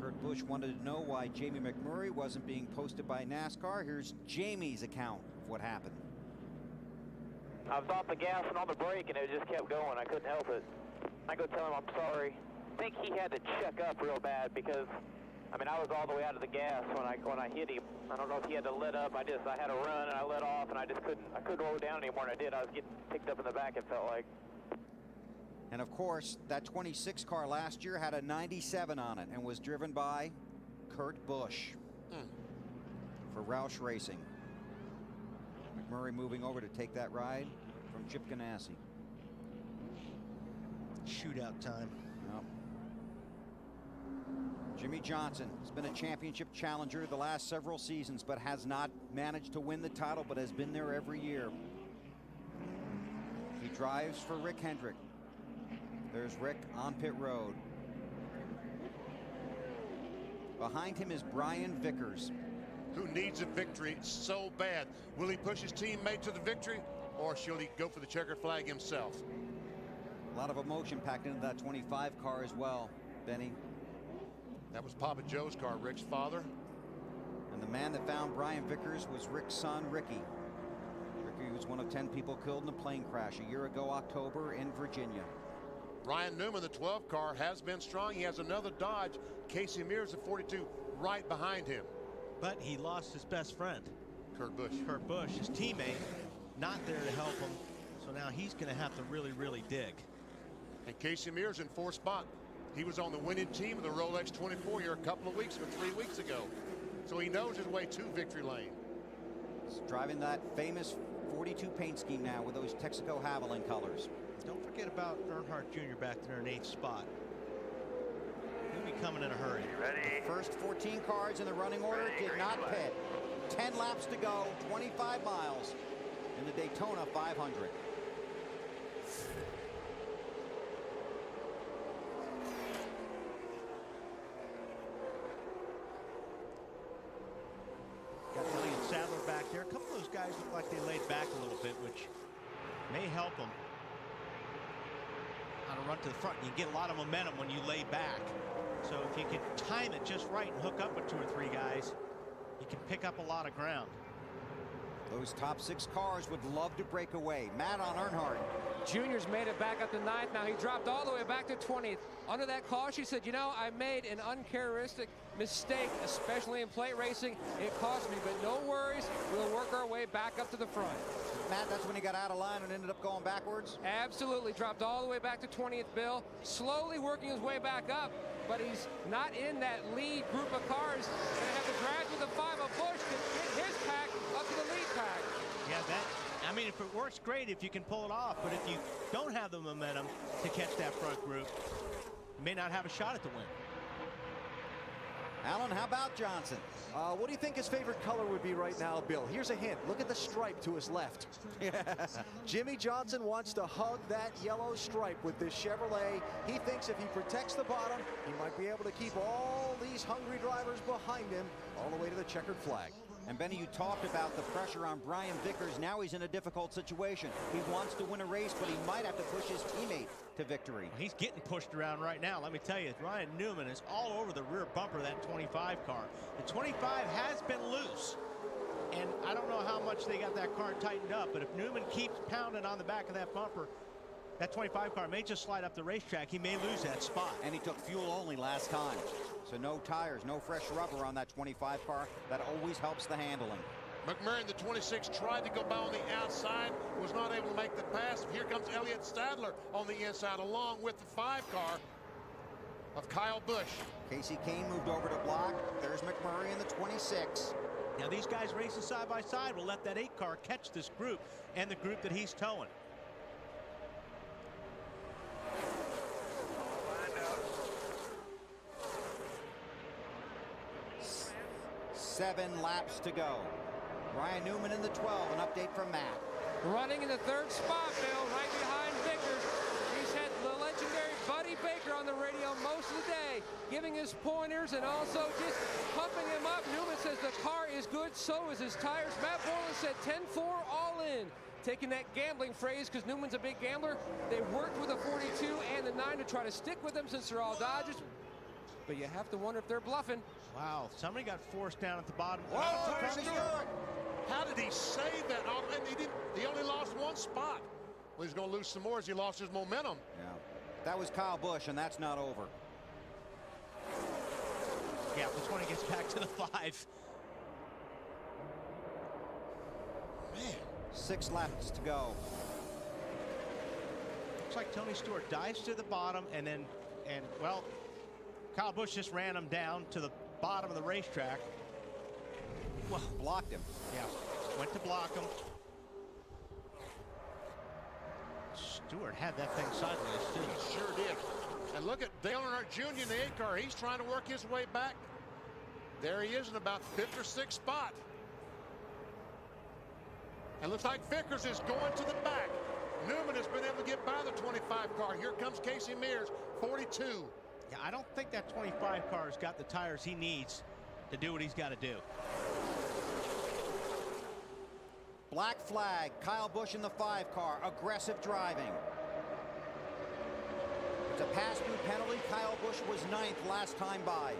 Kurt Busch wanted to know why Jamie McMurray wasn't being posted by NASCAR. Here's Jamie's account of what happened. I was off the gas and on the brake, and it just kept going. I couldn't help it. I go tell him I'm sorry. I think he had to check up real bad because, I mean, I was all the way out of the gas when I hit him. I don't know if he had to let up. I had to run and I let off, and I couldn't roll down anymore. And I did. I was getting picked up in the back, it felt like. And of course, that 26 car last year had a 97 on it and was driven by Kurt Busch for Roush Racing. McMurray moving over to take that ride from Chip Ganassi. Shootout time. Yep. Jimmy Johnson has been a championship challenger the last several seasons, but has not managed to win the title, but has been there every year. He drives for Rick Hendrick. There's Rick on pit road. Behind him is Brian Vickers, who needs a victory so bad. Will he push his teammate to the victory, or shall he go for the checkered flag himself? A lot of emotion packed into that 25 car as well, Benny. That was Papa Joe's car, Rick's father. And the man that found Brian Vickers was Rick's son, Ricky. Ricky was one of 10 people killed in a plane crash a year ago, October, in Virginia. Ryan Newman, the 12 car, has been strong. He has another Dodge. Casey Mears, the 42, right behind him. But he lost his best friend. Kurt Busch. Kurt Busch, his teammate, not there to help him. So now he's going to have to really, really dig. And Casey Mears in fourth spot. He was on the winning team of the Rolex 24 here a couple of weeks ago, 3 weeks ago. So he knows his way to victory lane. He's driving that famous 42 paint scheme now with those Texaco Haviland colors. Don't forget about Earnhardt Jr. back there in 8th spot. He'll be coming in a hurry. Ready? The first 14 cars in the running order did not pit. 10 laps to go, 25 miles in the Daytona 500. Got Elliott Sadler back there. A couple of those guys look like they laid back a little bit, which may help them on a run to the front. You get a lot of momentum when you lay back. So if you can time it just right and hook up with 2 or 3 guys, you can pick up a lot of ground. Those top 6 cars would love to break away. Matt on Earnhardt. Junior's made it back up to 9th. Now he dropped all the way back to 20th. Under that caution, he said, you know, I made an uncharacteristic mistake, especially in plate racing. It cost me, but no worries. We'll work our way back up to the front. Matt, that's when he got out of line and ended up going backwards? Absolutely. Dropped all the way back to 20th, Bill. Slowly working his way back up, but he's not in that lead group of cars. Going to have to drag with the 5 of Busch to get his pack up to the lead pack. Yeah, I mean, if it works, great if you can pull it off, but if you don't have the momentum to catch that front group, you may not have a shot at the win. Alan, how about Johnson? What do you think his favorite color would be right now, Bill? Here's a hint. Look at the stripe to his left. Jimmy Johnson wants to hug that yellow stripe with this Chevrolet. He thinks if he protects the bottom, he might be able to keep all these hungry drivers behind him all the way to the checkered flag. And Benny, you talked about the pressure on Brian Vickers. Now he's in a difficult situation. He wants to win a race, but he might have to push his teammate to victory. Well, he's getting pushed around right now. Let me tell you, Ryan Newman is all over the rear bumper of that 25 car. The 25 has been loose, and I don't know how much they got that car tightened up, but if Newman keeps pounding on the back of that bumper, that 25 car may just slide up the racetrack. He may lose that spot. And he took fuel only last time. So no tires, no fresh rubber on that 25 car. That always helps the handling. McMurray, the 26, tried to go by on the outside, was not able to make the pass. Here comes Elliott Stadler on the inside, along with the 5 car of Kyle Busch. Casey Kane moved over to block. There's McMurray in the 26. Now these guys racing side by side will let that 8 car catch this group and the group that he's towing. Seven laps to go. Ryan Newman in the 12. An update from Matt. Running in the 3rd spot, Bill, right behind Vickers. He's had the legendary Buddy Baker on the radio most of the day, giving his pointers and also just pumping him up. Newman says the car is good, so is his tires. Matt Borland said 10-4 all in. Taking that gambling phrase because Newman's a big gambler. They worked with the 42 and the 9 to try to stick with them since they're all Dodgers. But you have to wonder if they're bluffing. Wow, somebody got forced down at the bottom. Oh, how did he save that? And he only lost 1 spot. Well, he's going to lose some more as he lost his momentum. Yeah, that was Kyle Busch, and that's not over. Yeah, this one he gets back to the 5. Man. 6 laps to go. Looks like Tony Stewart dives to the bottom and well, Kyle Busch just ran him down to the bottom of the racetrack. Well, blocked him. Yeah, went to block him. Stewart had that thing sideways, too. He sure did. And look at Dale Earnhardt Jr. in the 8 car. He's trying to work his way back. There he is in about 5th or 6th spot. And looks like Vickers is going to the back. Newman has been able to get by the 25 car. Here comes Casey Mears, 42. Yeah, I don't think that 25 car's got the tires he needs to do what he's got to do. Black flag, Kyle Busch in the 5 car, aggressive driving. It's a pass-through penalty. Kyle Busch was 9th last time by.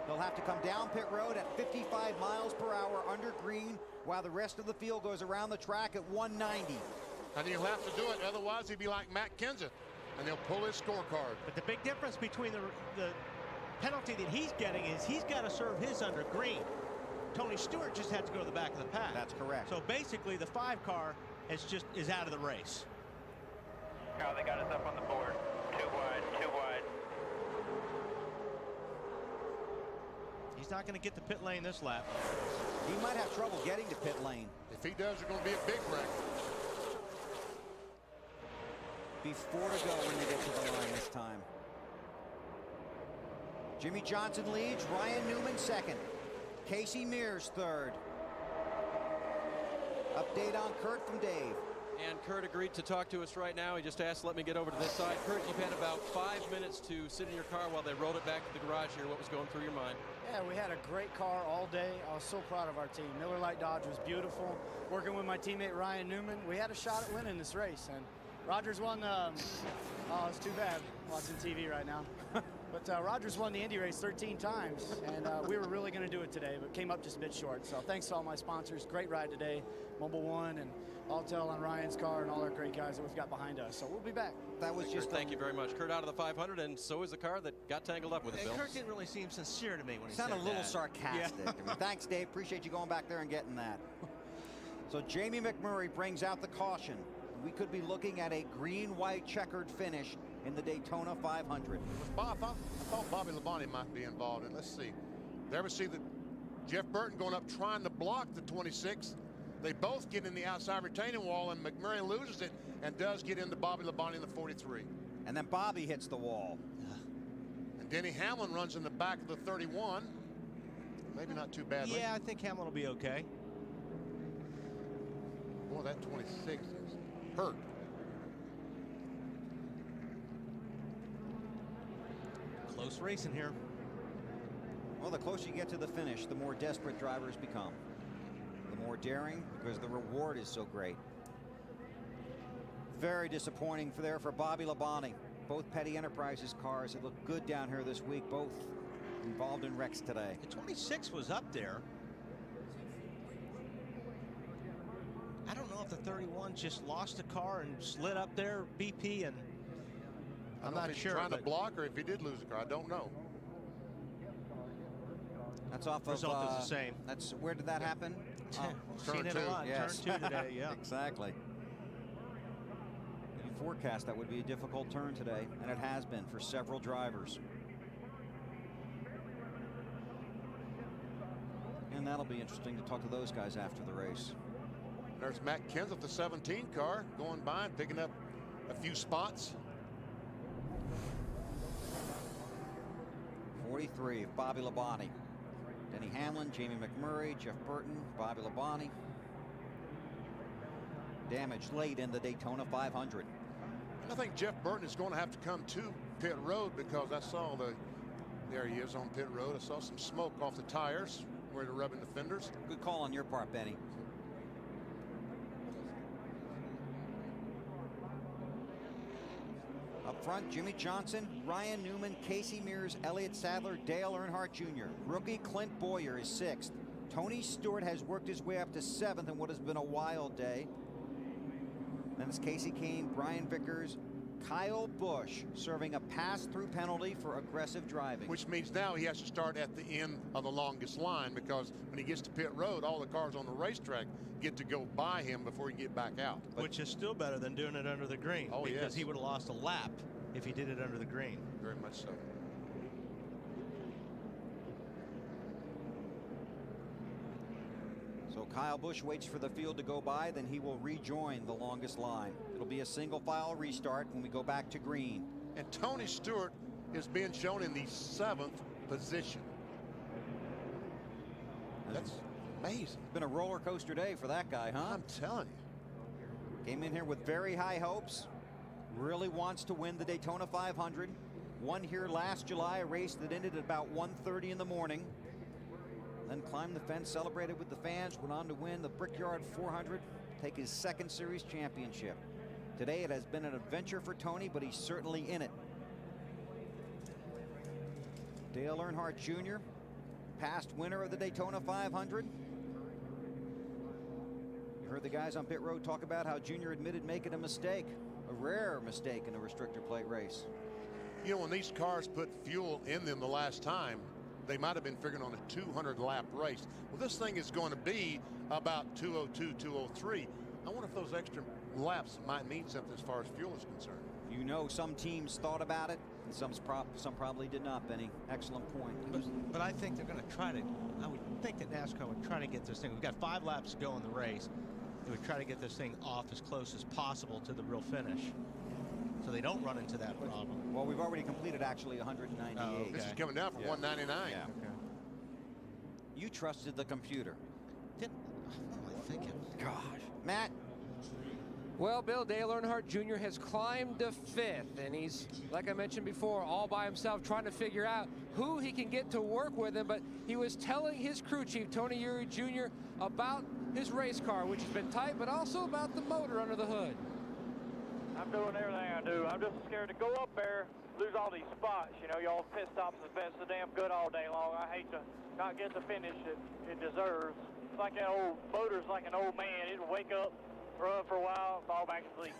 He'll have to come down pit road at 55 miles per hour under green while the rest of the field goes around the track at 190. And he'll have to do it, otherwise he'd be like Matt Kenseth, and they'll pull his scorecard. But the big difference between the penalty that he's getting is he's got to serve his under green. Tony Stewart just had to go to the back of the pack. That's correct. So basically the 5 car is out of the race. Carl, they got us up on the board. Too wide, too wide. He's not going to get the pit lane this lap. He might have trouble getting to pit lane. If he does, there's going to be a big wreck. Be 4 to go when they get to the line this time. Jimmy Johnson leads, Ryan Newman 2nd. Casey Mears 3rd. Update on Kurt from Dave. And Kurt agreed to talk to us right now. He just asked, let me get over to this side. Kurt, you've had about 5 minutes to sit in your car while they rolled it back to the garage here. What was going through your mind? Yeah, we had a great car all day. I was so proud of our team. Miller Lite Dodge was beautiful. Working with my teammate Ryan Newman, we had a shot at winning this race. And Rogers won the, oh, it's too bad watching TV right now. But Rogers won the Indy race 13 times, and we were really going to do it today, but came up just a bit short. So thanks to all my sponsors. Great ride today. Mobile One and Altel on Ryan's car and all our great guys that we've got behind us. So we'll be back. That was just thank you very much. Kurt out of the 500, and so is the car that got tangled up with it, Bill. Kurt didn't really seem sincere to me when he sounded said a little that. sarcastic. Yeah. I mean, thanks, Dave. Appreciate you going back there and getting that. So Jamie McMurray brings out the caution. We could be looking at a green-white checkered finish in the Daytona 500. I thought Bobby Labonte might be involved in. Let's see. There we see that Jeff Burton going up trying to block the 26. They both get in the outside retaining wall, and McMurray loses it and does get into Bobby Labonte in the 43. And then Bobby hits the wall. And Denny Hamlin runs in the back of the 31. Maybe not too badly. Yeah, I think Hamlin will be okay. Boy, that 26 is hurt. Close racing here. Well, the closer you get to the finish, the more desperate drivers become. The more daring, because the reward is so great. Very disappointing for Bobby Labonte. Both Petty Enterprises cars that look good down here this week, both involved in wrecks today. The 26 was up there. I don't know if the 31 just lost a car and slid up there, BP, and I'm not sure. Trying to block, or if he did lose a car, I don't know. That's off of. Result is the same. That's where did that happen? Seen it a lot. Yes. Turn 2 today. Yeah. Exactly. You forecast that would be a difficult turn today, and it has been for several drivers. And that'll be interesting to talk to those guys after the race. There's Matt Kenseth, the 17 car, going by and picking up a few spots. 43, Bobby Labonte. Denny Hamlin, Jamie McMurray, Jeff Burton, Bobby Labonte. Damage late in the Daytona 500. I think Jeff Burton is going to have to come to pit road, because I saw there he is on pit road. I saw some smoke off the tires where they're rubbing the fenders. Good call on your part, Benny. Up front, Jimmy Johnson, Ryan Newman, Casey Mears, Elliott Sadler, Dale Earnhardt Jr. Rookie Clint Bowyer is 6th. Tony Stewart has worked his way up to 7th in what has been a wild day. Then it's Casey Kane, Brian Vickers, Kyle Busch serving a pass-through penalty for aggressive driving. Which means now he has to start at the end of the longest line, because when he gets to pit road, all the cars on the racetrack get to go by him before he can get back out. Which is still better than doing it under the green. Oh, because yes. he would have lost a lap if he did it under the green. Very much so. So Kyle Busch waits for the field to go by, then he will rejoin the longest line. It'll be a single file restart when we go back to green. And Tony Stewart is being shown in the 7th position. That's amazing. It's been a roller coaster day for that guy, huh? I'm telling you. Came in here with very high hopes. Really wants to win the Daytona 500. Won here last July, a race that ended at about 1:30 in the morning. Then climbed the fence, celebrated with the fans, went on to win the Brickyard 400, take his 2nd series championship. Today it has been an adventure for Tony, but he's certainly in it. Dale Earnhardt Jr., past winner of the Daytona 500. You heard the guys on pit road talk about how Jr. admitted making a mistake, a rare mistake in a restrictor plate race. You know, when these cars put fuel in them the last time, they might have been figuring on a 200-lap race. Well, this thing is going to be about 202, 203. I wonder if those extra laps might mean something as far as fuel is concerned. You know, some teams thought about it, and some probably did not, Benny. Excellent point. But I think they're going to try to, I would think that NASCAR would try to get this thing. We've got 5 laps to go in the race. They would try to get this thing off as close as possible to the real finish, so they don't run into that problem. Well, we've already completed actually 198. Oh, okay. This is coming down from 199. Yeah. Okay. You trusted the computer. What am I thinking? Gosh. Matt. Well, Bill, Dale Earnhardt Jr. has climbed to 5th, and he's, like I mentioned before, all by himself trying to figure out who he can get to work with him. But he was telling his crew chief, Tony Eury Jr., about his race car, which has been tight, but also about the motor under the hood. I'm doing everything I do. I'm just scared to go up there, lose all these spots. You know, y'all pissed off the fence so damn good all day long. I hate to not get the finish that it deserves. It's like that old motor's like an old man. It'll wake up, run for a while, fall back asleep.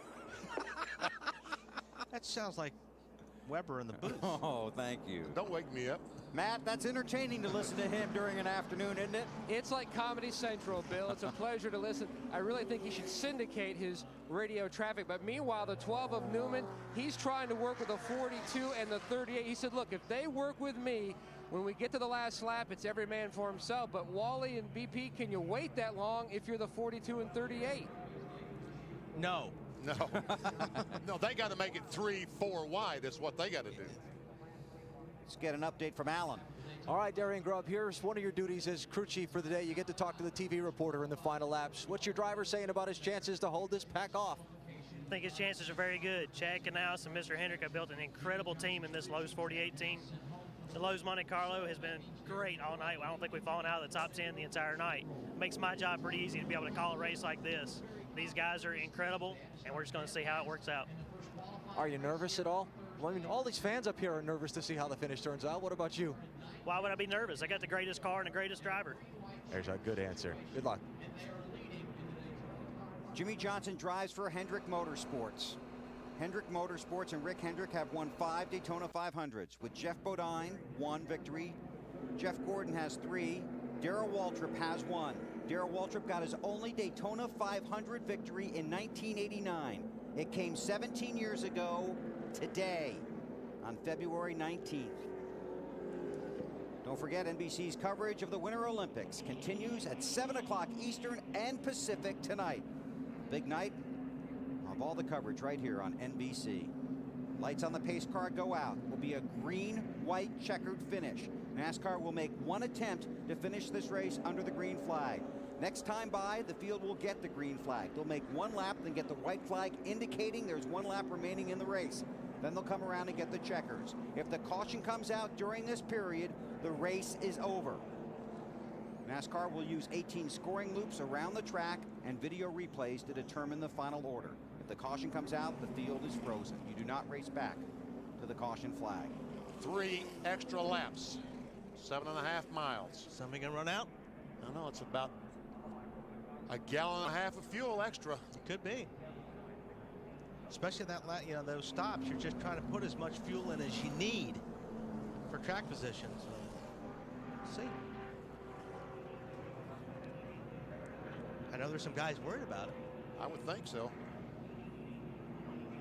That sounds like Weber in the booth. Oh, thank you. Don't wake me up. Matt, that's entertaining to listen to him during an afternoon, isn't it? It's like Comedy Central, Bill. It's a pleasure to listen. I really think he should syndicate his radio traffic. But meanwhile, the 12 of Newman, he's trying to work with the 42 and the 38. He said, look, if they work with me, when we get to the last lap, it's every man for himself. But Wally and BP, can you wait that long if you're the 42 and 38? No. No. No, they got to make it 3-4 wide. That's what they got to do. Let's get an update from Alan. All right, Darian Grubb, here's one of your duties as crew chief for the day. You get to talk to the TV reporter in the final laps. What's your driver saying about his chances to hold this pack off? I think his chances are very good. Chad Canals and Mr. Hendrick have built an incredible team in this Lowe's 48 team. The Lowe's Monte Carlo has been great all night. I don't think we've fallen out of the top 10 the entire night. It makes my job pretty easy to be able to call a race like this. These guys are incredible, and we're just going to see how it works out. Are you nervous at all? Well, I mean, all these fans up here are nervous to see how the finish turns out. What about you? Why would I be nervous? I got the greatest car and the greatest driver. There's a good answer. Good luck. Jimmy Johnson drives for Hendrick Motorsports. Hendrick Motorsports and Rick Hendrick have won 5 Daytona 500s, with Jeff Bodine 1 victory. Jeff Gordon has 3. Darrell Waltrip has 1. Darrell Waltrip got his only Daytona 500 victory in 1989. It came 17 years ago today, on February 19th. Don't forget, NBC's coverage of the Winter Olympics continues at 7 o'clock Eastern and Pacific tonight. Big night of all the coverage right here on NBC. Lights on the pace car go out. Will be a green-white checkered finish. NASCAR will make one attempt to finish this race under the green flag. Next time by, the field will get the green flag. They'll make one lap, then get the white flag indicating there's one lap remaining in the race. Then they'll come around and get the checkers. If the caution comes out during this period, the race is over. NASCAR will use 18 scoring loops around the track and video replays to determine the final order. If the caution comes out, the field is frozen. You do not race back to the caution flag. 3 extra laps, 7.5 miles. Somebody gonna run out? I know, it's about a gallon and a half of fuel extra. It could be. Especially that, you know, those stops. You're just trying to put as much fuel in as you need for track positions. So, see. I know there's some guys worried about it. I would think so.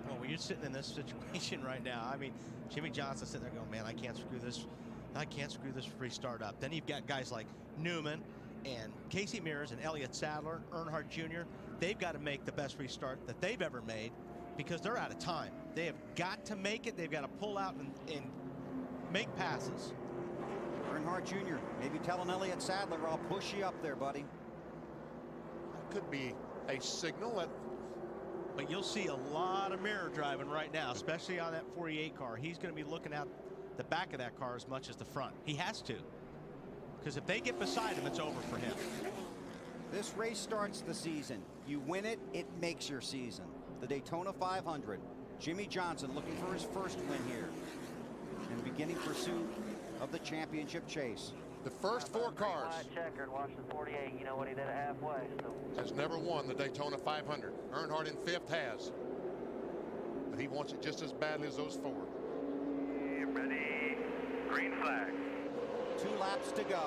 Well, when you're sitting in this situation right now, I mean, Jimmy Johnson sitting there going, man, I can't screw this. I can't screw this free start up. Then you've got guys like Newman And Casey Mears and Elliott Sadler, Earnhardt Jr., they've got to make the best restart that they've ever made because they're out of time. They have got to make it. They've got to pull out and make passes. Earnhardt Jr. maybe telling Elliott Sadler, I'll push you up there, buddy. That could be a signal. But you'll see a lot of mirror driving right now, especially on that 48 car. He's going to be looking at the back of that car as much as the front. He has to. Because if they get beside him, it's over for him. This race starts the season. You win it, it makes your season. The Daytona 500. Jimmie Johnson looking for his first win here and beginning pursuit of the championship chase. The first 4 cars. Checkered, watch the 48. You know what he did at halfway. So. Has never won the Daytona 500. Earnhardt in 5th has. But he wants it just as badly as those 4. Ready. Green flag. 2 laps to go.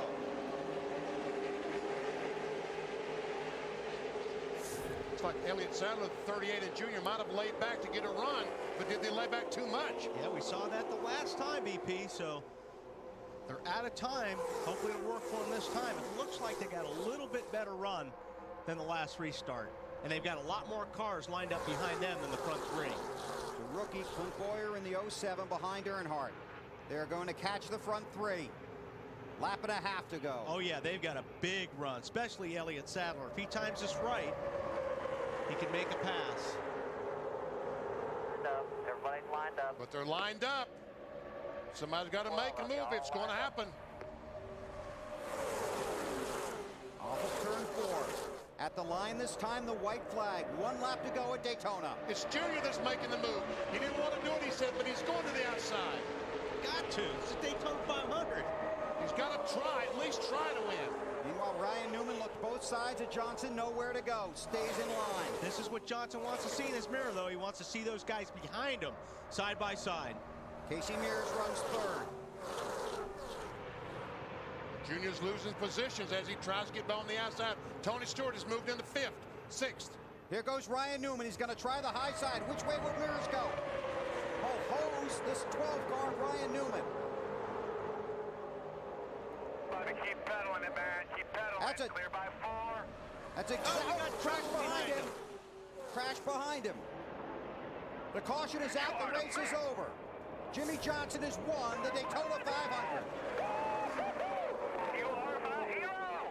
It's like Elliott Sadler, the 38 and junior, might have laid back to get a run, but did they lay back too much? Yeah, we saw that the last time, BP, so they're out of time. Hopefully it'll work for them this time. It looks like they got a little bit better run than the last restart, and they've got a lot more cars lined up behind them than the front 3. The rookie Clint Boyer in the 07 behind Earnhardt. They're going to catch the front 3. Lap and a half to go. Oh yeah, they've got a big run, especially Elliott Sadler. If he times this right, he can make a pass. Everybody's lined up. But they're lined up. Somebody's got to make a move. It's going to happen. Off of turn 4. At the line this time, the white flag. 1 lap to go at Daytona. It's Junior that's making the move. He didn't want to do it, he said, but he's going to the outside. Got to. It's a Daytona 500. He's got to try, at least try to win. Meanwhile, Ryan Newman looked both sides of Johnson, nowhere to go. Stays in line. This is what Johnson wants to see in his mirror, though. He wants to see those guys behind him, side by side. Casey Mears runs 3rd. Junior's losing positions as he tries to get on the outside. Tony Stewart has moved into 5th, 6th. Here goes Ryan Newman. He's going to try the high side. Which way will Mears go? Oh, hose this 12 car, Ryan Newman. Keep pedaling it, man. Keep pedaling. That's a clear by 4. That's exactly crash behind him. Crash behind him. The caution is out. The race is over. Jimmie Johnson has won the Daytona 500. You are my hero.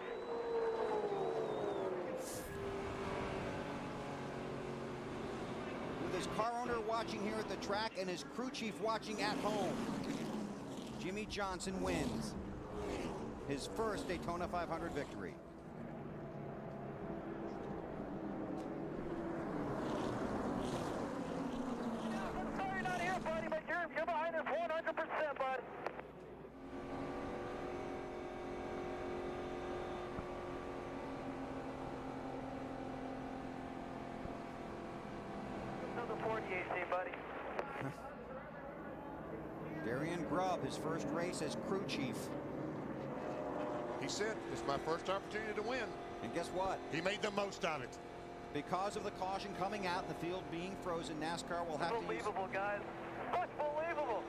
With his car owner watching here at the track and his crew chief watching at home, Jimmie Johnson wins his first Daytona 500 victory. Sorry, not here, buddy, but you're behind us 100%, bud. Another 48, buddy. Darian Grubb, his first race as crew chief. He said, it's my first opportunity to win. And guess what? He made the most of it. Because of the caution coming out and the field being frozen, NASCAR will have to use... Unbelievable, guys. Unbelievable.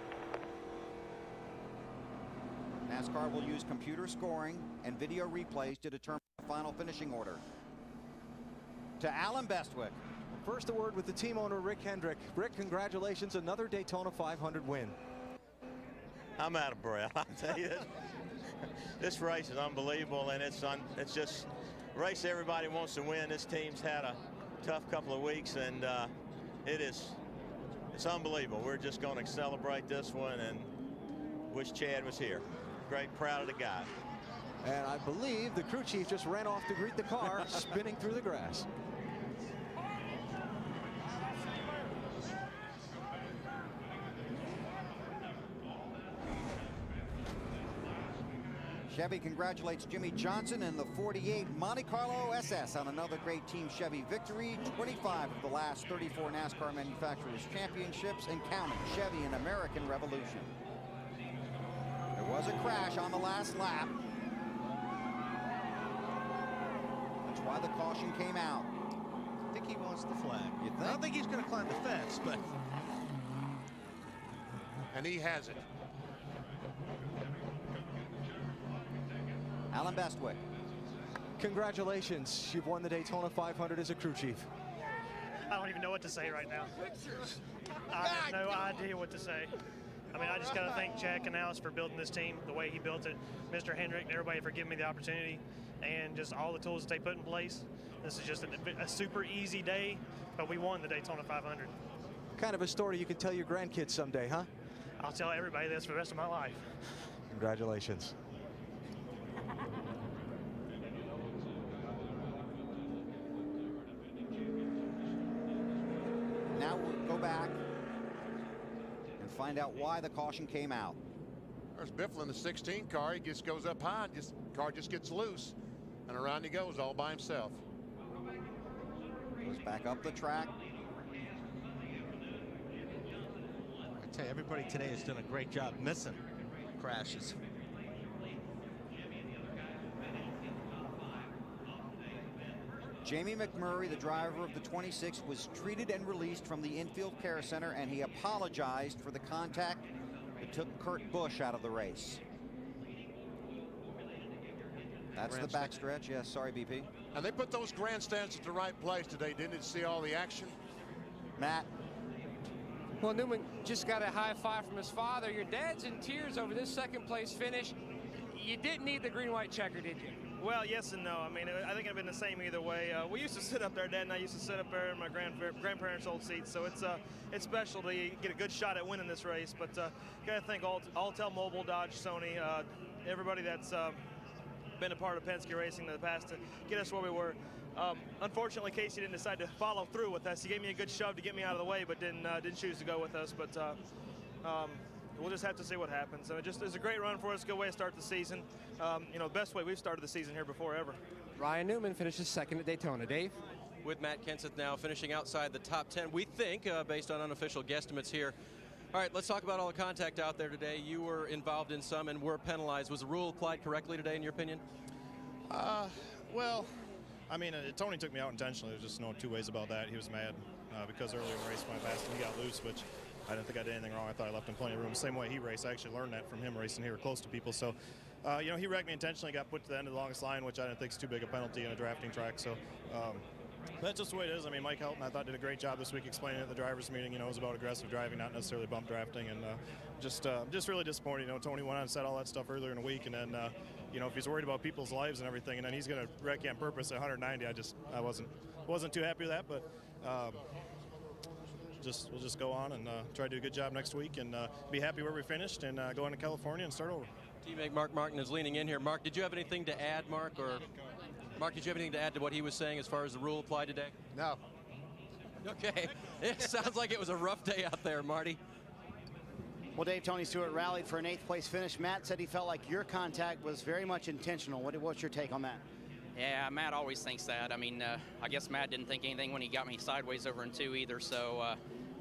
NASCAR will use computer scoring and video replays to determine the final finishing order. To Alan Bestwick. First, a word with the team owner, Rick Hendrick. Rick, congratulations, another Daytona 500 win. I'm out of breath, I tell you. This race is unbelievable, and it's just a race everybody wants to win. This team's had a tough couple of weeks, and it's unbelievable. We're just going to celebrate this one and wish Chad was here. Great, proud of the guy. And I believe the crew chief just ran off to greet the car, spinning through the grass. Chevy congratulates Jimmie Johnson and the 48 Monte Carlo SS on another great Team Chevy victory. 25 of the last 34 NASCAR Manufacturers Championships and counting. Chevy and American Revolution. There was a crash on the last lap. That's why the caution came out. I think he wants the flag. You think? I don't think he's going to climb the fence, but... And he has it. Alan Bestwick. Congratulations. You've won the Daytona 500 as a crew chief. I don't even know what to say right now. I have no idea what to say. I mean, I just got to thank Chad Canales for building this team the way he built it, Mr. Hendrick, and everybody for giving me the opportunity, and just all the tools that they put in place. This is just a super easy day, but we won the Daytona 500. Kind of a story you can tell your grandkids someday, huh? I'll tell everybody this for the rest of my life. Congratulations. Now we'll go back and find out why the caution came out. There's Biffle in the 16 car. He just goes up high. Car just gets loose, and around he goes all by himself. Goes back up the track. I tell you, everybody today has done a great job missing crashes. Jamie McMurray, the driver of the 26, was treated and released from the infield care center, and he apologized for the contact that took Kurt Busch out of the race. That's the backstretch. Yes, sorry, BP. And they put those grandstands at the right place today, didn't it? See all the action? Matt. Well, Newman just got a high five from his father. Your dad's in tears over this second place finish. You didn't need the green-white checker, did you? Well, yes and no. I mean, I think it'd been the same either way. We used to sit up there, Dad and I used to sit up there in my grandparents' old seats, so it's special to get a good shot at winning this race. But gotta thank Alltel, Mobile, Dodge, Sony, everybody that's been a part of Penske racing in the past to get us where we were. Unfortunately, Casey didn't decide to follow through with us. He gave me a good shove to get me out of the way, but didn't choose to go with us. But we'll just have to see what happens. It's a great run for us, good way to start the season. You know, the best way we've started the season here before ever. Ryan Newman finishes second at Daytona. Dave? With Matt Kenseth now finishing outside the top 10, we think, based on unofficial guesstimates here. All right, let's talk about all the contact out there today. You were involved in some and were penalized. Was the rule applied correctly today, in your opinion? Well, I mean, Tony took me out intentionally. There's just no two ways about that. He was mad because earlier in the race when I passed him, he got loose, which I didn't think I did anything wrong. I thought I left him plenty of room. Same way he raced. I actually learned that from him racing here close to people. So, you know, he wrecked me intentionally, got put to the end of the longest line, which I didn't think is too big a penalty in a drafting track. So, that's just the way it is. I mean, Mike Helton, I thought, did a great job this week explaining at the drivers' meeting. You know, it was about aggressive driving, not necessarily bump drafting, and just really disappointed. You know, Tony went on and said all that stuff earlier in the week, and then, you know, if he's worried about people's lives and everything, and then he's going to wreck you on purpose at 190, I wasn't too happy with that, but. We'll just go on and try to do a good job next week and be happy where we finished and go into California and start over. Teammate Mark Martin is leaning in here. Mark, did you have anything to add, Mark? Or Mark, did you have anything to add to what he was saying as far as the rule applied today? No. Okay. It sounds like it was a rough day out there, Marty. Well, Dave, Tony Stewart rallied for an 8th place finish. Matt said he felt like your contact was very much intentional. What's your take on that? Yeah, Matt always thinks that. I mean, I guess Matt didn't think anything when he got me sideways over in 2 either. So,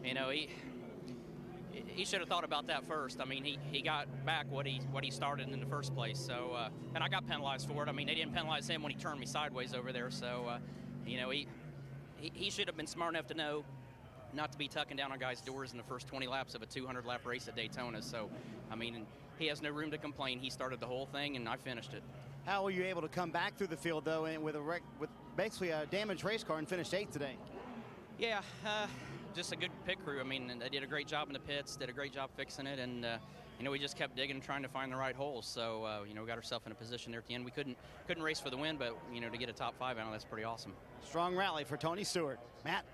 you know, he should have thought about that first. I mean, he got back what he started in the first place. So, and I got penalized for it. I mean, they didn't penalize him when he turned me sideways over there. So, you know, he should have been smart enough to know not to be tucking down on guys' doors in the first 20 laps of a 200-lap race at Daytona. So, I mean, he has no room to complain. He started the whole thing, and I finished it. How were you able to come back through the field, though, and with basically a damaged race car and finish 8th today? Yeah, just a good pit crew. I mean, they did a great job in the pits, did a great job fixing it, and you know, we just kept digging and trying to find the right holes. So you know, we got ourselves in a position there at the end. We couldn't race for the win, but you know, to get a top 5 out, that's pretty awesome. Strong rally for Tony Stewart. Matt?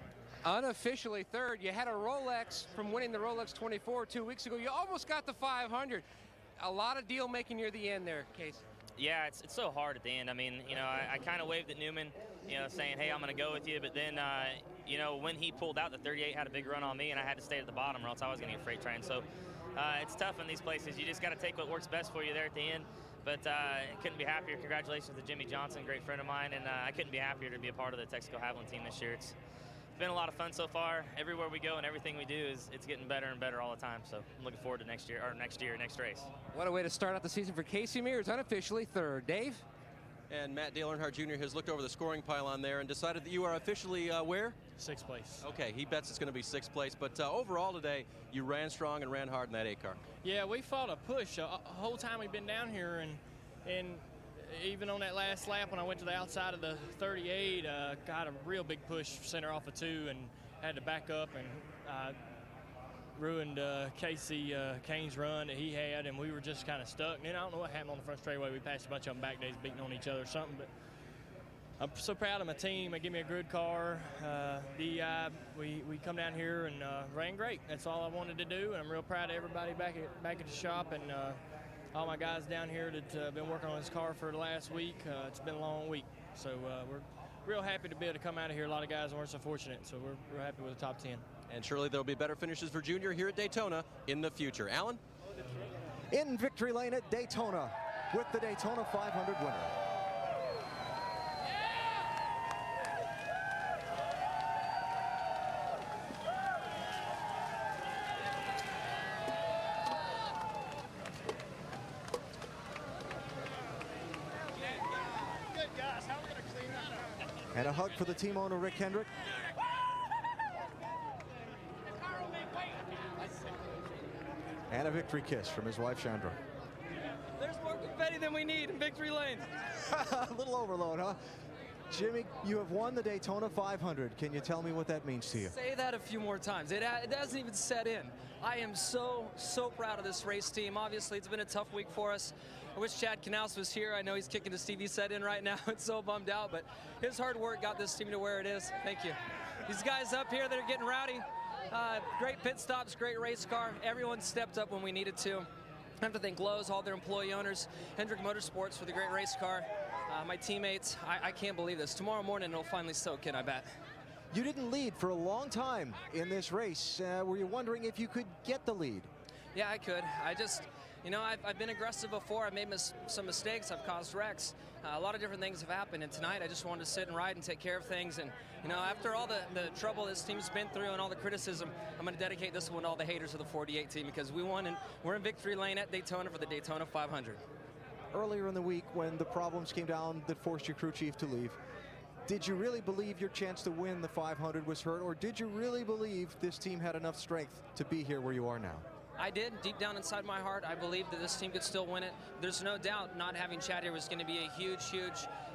Unofficially third. You had a Rolex from winning the Rolex 24 2 weeks ago. You almost got the 500. A lot of deal making near the end there, Case. Yeah, it's so hard at the end. I mean, you know, I kind of waved at Newman, you know, saying, hey, I'm going to go with you. But then, you know, when he pulled out, the 38 had a big run on me, and I had to stay at the bottom or else I was going to get freight train. So it's tough in these places. You just got to take what works best for you there at the end. But couldn't be happier. Congratulations to Jimmy Johnson, great friend of mine. And I couldn't be happier to be a part of the Texaco Haviland team this year. It's been a lot of fun so far. Everywhere we go and everything we do it's getting better and better all the time. So I'm looking forward to next race. What a way to start out the season for Casey Mears, unofficially third. Dave? And Matt Dale Earnhardt Jr. has looked over the scoring pylon there and decided that you are officially where? 6th place. Okay, he bets it's going to be 6th place. But overall today, you ran strong and ran hard in that 8 car. Yeah, we fought a push the whole time we've been down here, and even on that last lap when I went to the outside of the 38, got a real big push center off of 2 and had to back up and ruined Casey Kane's run that he had, and we were just kind of stuck. And then I don't know what happened on the front straightaway. We passed a bunch of them back days, beating on each other or something. But I'm so proud of my team. They give me a good car. DEI, we come down here and ran great. That's all I wanted to do, and I'm real proud of everybody back at the shop and all my guys down here that have been working on this car for the last week. It's been a long week, so we're real happy to be able to come out of here. A lot of guys weren't so fortunate, so we're happy with the top 10. And surely there'll be better finishes for Junior here at Daytona in the future. Alan? In victory lane at Daytona with the Daytona 500 winner. Good guys, how are we going to clean that up? And a hug for the team owner, Rick Hendrick. And a victory kiss from his wife, Chandra. There's more confetti than we need in victory lane. A little overload, huh? Jimmy, you have won the Daytona 500. Can you tell me what that means to you? Say that a few more times. It hasn't even set in. I am so proud of this race team. Obviously, it's been a tough week for us. I wish Chad Knaus was here. I know he's kicking his TV set in right now. It's so bummed out, but his hard work got this team to where it is. Thank you. These guys up here that are getting rowdy, great pit stops, great race car. Everyone stepped up when we needed to. I have to thank Lowe's, all their employee owners, Hendrick Motorsports for the great race car. My teammates, I can't believe this. Tomorrow morning it'll finally soak in, I bet. You didn't lead for a long time in this race. Were you wondering if you could get the lead? Yeah, I could. I just, you know, I've been aggressive before. I've made some mistakes. I've caused wrecks. A lot of different things have happened, and tonight I just wanted to sit and ride and take care of things. And, you know, after all the trouble this team's been through and all the criticism, I'm going to dedicate this one to all the haters of the 48 team because we won, and we're in victory lane at Daytona for the Daytona 500. Earlier in the week, when the problems came down that forced your crew chief to leave, did you really believe your chance to win the 500 was hurt, or did you really believe this team had enough strength to be here where you are now? I did. Deep down inside my heart, I believed that this team could still win it. There's no doubt not having Chad here was going to be a huge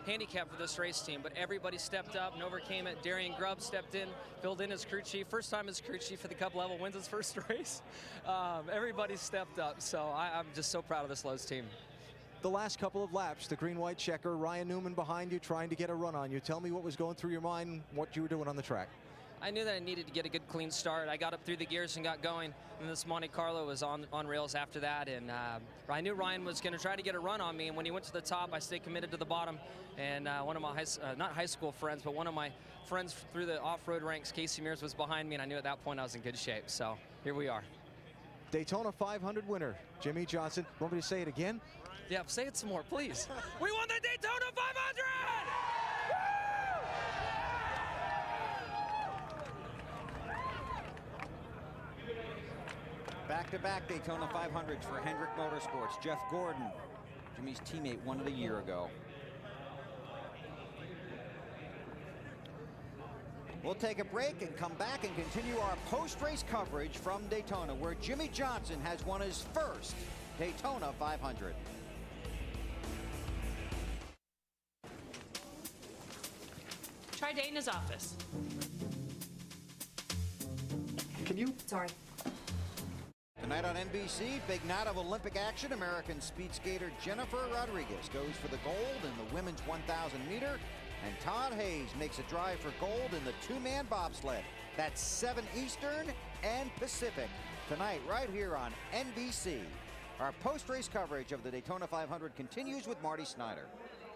handicap for this race team, but everybody stepped up and overcame it. Darian Grubb stepped in, filled in as crew chief. First time as crew chief for the Cup level, wins his first race. Everybody stepped up, so I'm just so proud of this Lowe's team. The last couple of laps, the green-white checker, Ryan Newman behind you trying to get a run on you. Tell me what was going through your mind, what you were doing on the track. I knew that I needed to get a good clean start. I got up through the gears and got going, and this Monte Carlo was on rails after that, and I knew Ryan was going to try to get a run on me, and when he went to the top, I stayed committed to the bottom, and one of my, not high school friends, but one of my friends through the off-road ranks, Casey Mears, was behind me, and I knew at that point I was in good shape, so here we are. Daytona 500 winner, Jimmie Johnson. Want me to say it again? Yeah, say it some more, please. We won the Daytona 500! Back-to-back Daytona 500s for Hendrick Motorsports. Jeff Gordon, Jimmy's teammate, won it a year ago. We'll take a break and come back and continue our post-race coverage from Daytona, where Jimmie Johnson has won his first Daytona 500. Try Dana's office. Can you? Sorry. Tonight on NBC, big night of Olympic action. American speed skater Jennifer Rodriguez goes for the gold in the women's 1,000 meter. And Todd Hayes makes a drive for gold in the two-man bobsled. That's 7 Eastern and Pacific. Tonight, right here on NBC. Our post-race coverage of the Daytona 500 continues with Marty Snyder.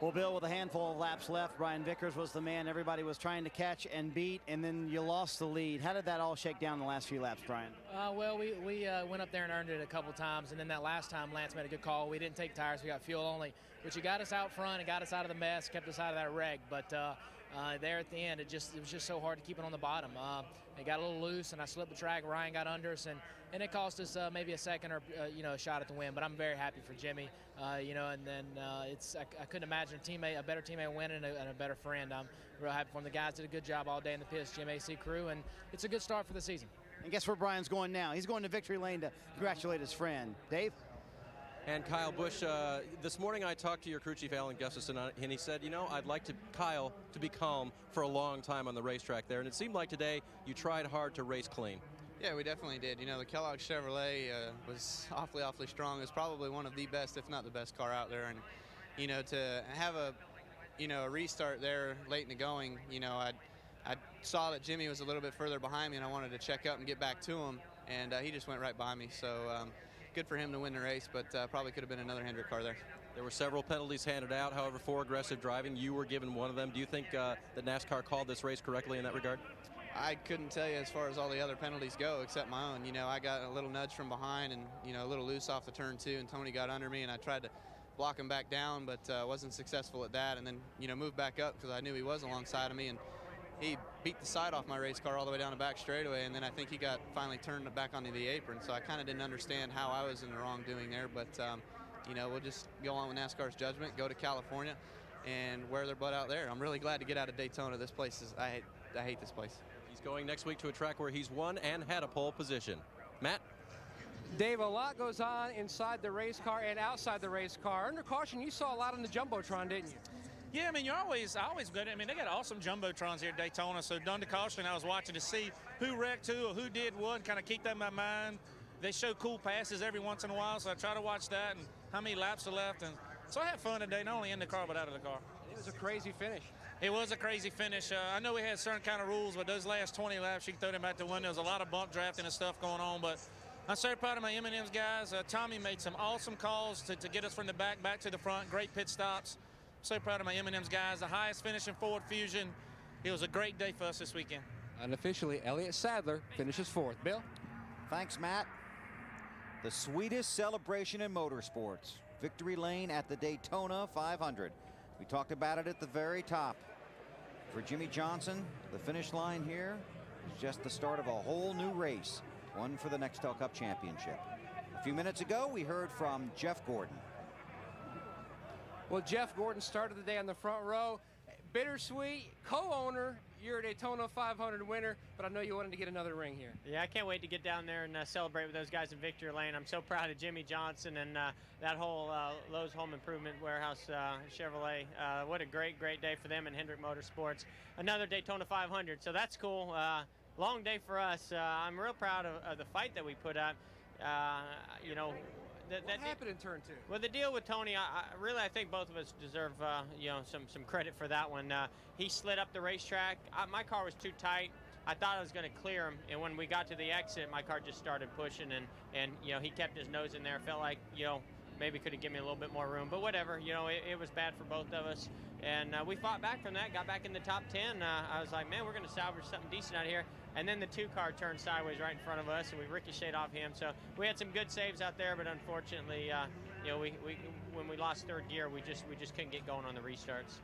Well, Bill, with a handful of laps left, Brian Vickers was the man everybody was trying to catch and beat, and then you lost the lead. How did that all shake down the last few laps, Brian? Well, we went up there and earned it a couple times, and then that last time Lance made a good call. We didn't take tires. We got fuel only, which got us out front and got us out of the mess, kept us out of that wreck. But there at the end, it was just so hard to keep it on the bottom. It got a little loose, and I slipped the track. Ryan got under us, and it cost us maybe a second or a shot at the win. But I'm very happy for Jimmy, and then I couldn't imagine a better teammate winning and a better friend. I'm real happy for him. The guys did a good job all day in the pits, Jim AC crew, and it's a good start for the season. And guess where Brian's going now? He's going to victory lane to congratulate his friend. Dave? And Kyle Busch, this morning I talked to your crew chief, Alan Gustafson, and he said, you know, I'd like Kyle to be calm for a long time on the racetrack there. And it seemed like today you tried hard to race clean. Yeah, we definitely did. You know, the Kellogg Chevrolet was awfully strong. It was probably one of the best, if not the best car out there. And, you know, to have a restart there late in the going, you know, I saw that Jimmy was a little bit further behind me, and I wanted to check up and get back to him. And he just went right by me. So good for him to win the race, but probably could have been another Hendrick car there. There were several penalties handed out, however, for aggressive driving. You were given one of them. Do you think that NASCAR called this race correctly in that regard? I couldn't tell you as far as all the other penalties go, except my own. You know, I got a little nudge from behind and, you know, a little loose off the turn 2, and Tony got under me, and I tried to block him back down, but wasn't successful at that. And then, you know, moved back up because I knew he was alongside of me, and he beat the side off my race car all the way down the back straightaway, and then I think he got finally turned back onto the apron. So I kind of didn't understand how I was in the wrongdoing there, but you know, we'll just go on with NASCAR's judgment, go to California, and wear their butt out there. I'm really glad to get out of Daytona. This place is, I hate this place. He's going next week to a track where he's won and had a pole position. Matt? Dave, a lot goes on inside the race car and outside the race car. Under caution, you saw a lot on the Jumbotron, didn't you? Yeah, I mean, you're always good. I mean, they got awesome Jumbotrons here at Daytona, so under caution, I was watching to see who wrecked who or who did what, and kind of keep that in my mind. They show cool passes every once in a while, so I try to watch that and how many laps are left. And so I had fun today, not only in the car, but out of the car. It was a crazy finish. It was a crazy finish. I know we had certain kind of rules, but those last 20 laps, you can throw them out the window. There's a lot of bump drafting and stuff going on, but I'm so proud of my M&M's guys. Tommy made some awesome calls to get us from the back to the front. Great pit stops. So proud of my M&M's guys. The highest finish in Ford Fusion. It was a great day for us this weekend. Unofficially, Elliott Sadler finishes 4th. Bill? Thanks, Matt. The sweetest celebration in motorsports. Victory lane at the Daytona 500. We talked about it at the very top. For Jimmy Johnson, the finish line here is just the start of a whole new race. One for the Nextel Cup Championship. A few minutes ago, we heard from Jeff Gordon. Well, Jeff Gordon started the day on the front row. Bittersweet, co-owner, you're a Daytona 500 winner, but I know you wanted to get another ring here. Yeah, I can't wait to get down there and celebrate with those guys in Victory Lane. I'm so proud of Jimmy Johnson and that whole Lowe's Home Improvement Warehouse Chevrolet. What a great day for them and Hendrick Motorsports. Another Daytona 500, so that's cool. Long day for us. I'm real proud of the fight that we put up. You know, what happened in turn 2? Well, the deal with Tony, I think both of us deserve you know, some credit for that one. He slid up the racetrack. My car was too tight. I thought I was going to clear him, and when we got to the exit, my car just started pushing, and you know, he kept his nose in there. Felt like, you know, maybe could have given me a little bit more room, but whatever. You know, it was bad for both of us, and we fought back from that. Got back in the top 10. I was like, man, we're going to salvage something decent out here. And then the 2-car turned sideways right in front of us, and we ricocheted off him. So we had some good saves out there, but unfortunately, you know, when we lost 3rd gear, we just couldn't get going on the restarts.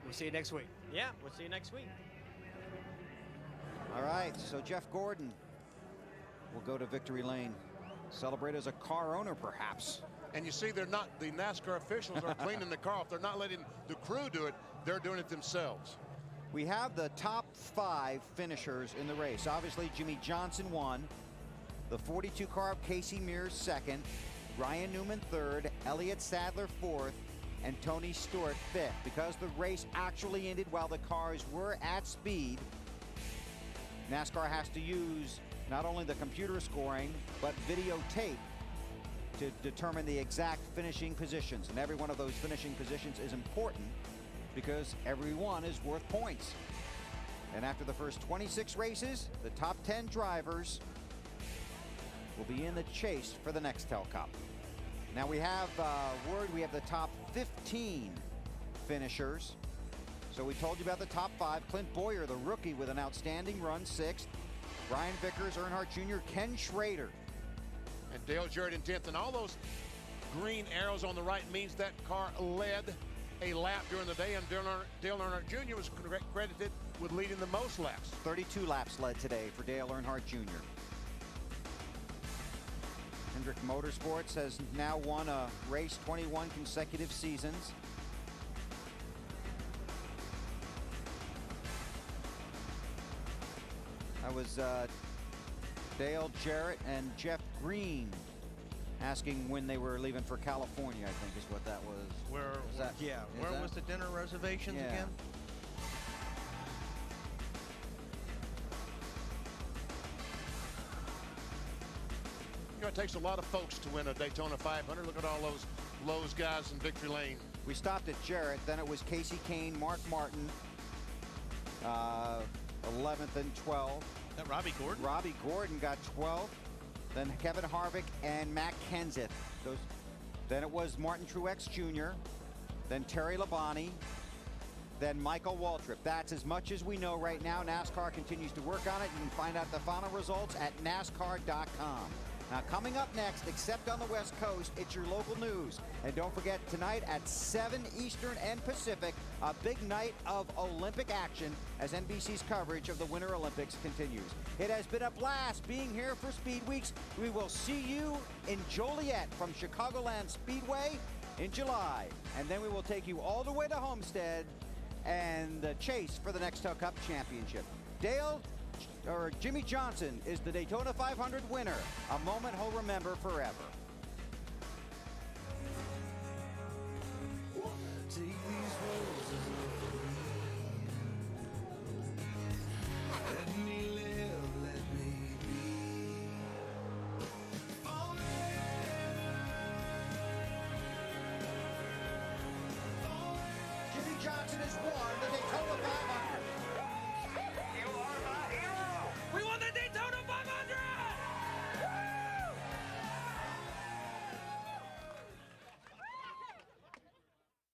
We'll see you next week. Yeah, we'll see you next week. All right, so Jeff Gordon will go to Victory Lane. Celebrate as a car owner, perhaps. And you see, they're not, the NASCAR officials are cleaning the car off. They're not letting the crew do it. They're doing it themselves. We have the top 5 finishers in the race. Obviously, Jimmy Johnson won. The 42 car of Casey Mears 2nd. Ryan Newman 3rd. Elliott Sadler 4th. And Tony Stewart 5th. Because the race actually ended while the cars were at speed, NASCAR has to use not only the computer scoring, but videotape to determine the exact finishing positions. And every one of those finishing positions is important, because every one is worth points. And after the first 26 races, the top 10 drivers will be in the chase for the Nextel Cup. Now we have we have the top 15 finishers. So we told you about the top 5. Clint Boyer, the rookie, with an outstanding run, 6th. Brian Vickers, Earnhardt Jr., Ken Schrader. And Dale Jarrett in 10th. And all those green arrows on the right means that car led a lap during the day, and Dale Earnhardt Jr. was credited with leading the most laps. 32 laps led today for Dale Earnhardt Jr. Hendrick Motorsports has now won a race 21 consecutive seasons. That was Dale Jarrett and Jeff Green asking when they were leaving for California, I think is what that was. Where was the dinner reservations again? You know, it takes a lot of folks to win a Daytona 500. Look at all those Lowe's guys in victory lane. We stopped at Jarrett, then it was Casey Kane, Mark Martin, 11th and 12th. That Robbie Gordon? Robbie Gordon got 12th. Then Kevin Harvick and Matt Kenseth. Then it was Martin Truex Jr. Then Terry Labonte. Then Michael Waltrip. That's as much as we know right now. NASCAR continues to work on it. You can find out the final results at NASCAR.com. Now, coming up next, except on the West Coast, it's your local news. And don't forget, tonight at 7 Eastern and Pacific, a big night of Olympic action as NBC's coverage of the Winter Olympics continues. It has been a blast being here for Speed Weeks. We will see you in Joliet from Chicagoland Speedway in July. And then we will take you all the way to Homestead and the chase for the Nextel Cup Championship. Jimmy Johnson is the Daytona 500 winner, a moment he'll remember forever. Jimmy Johnson has won the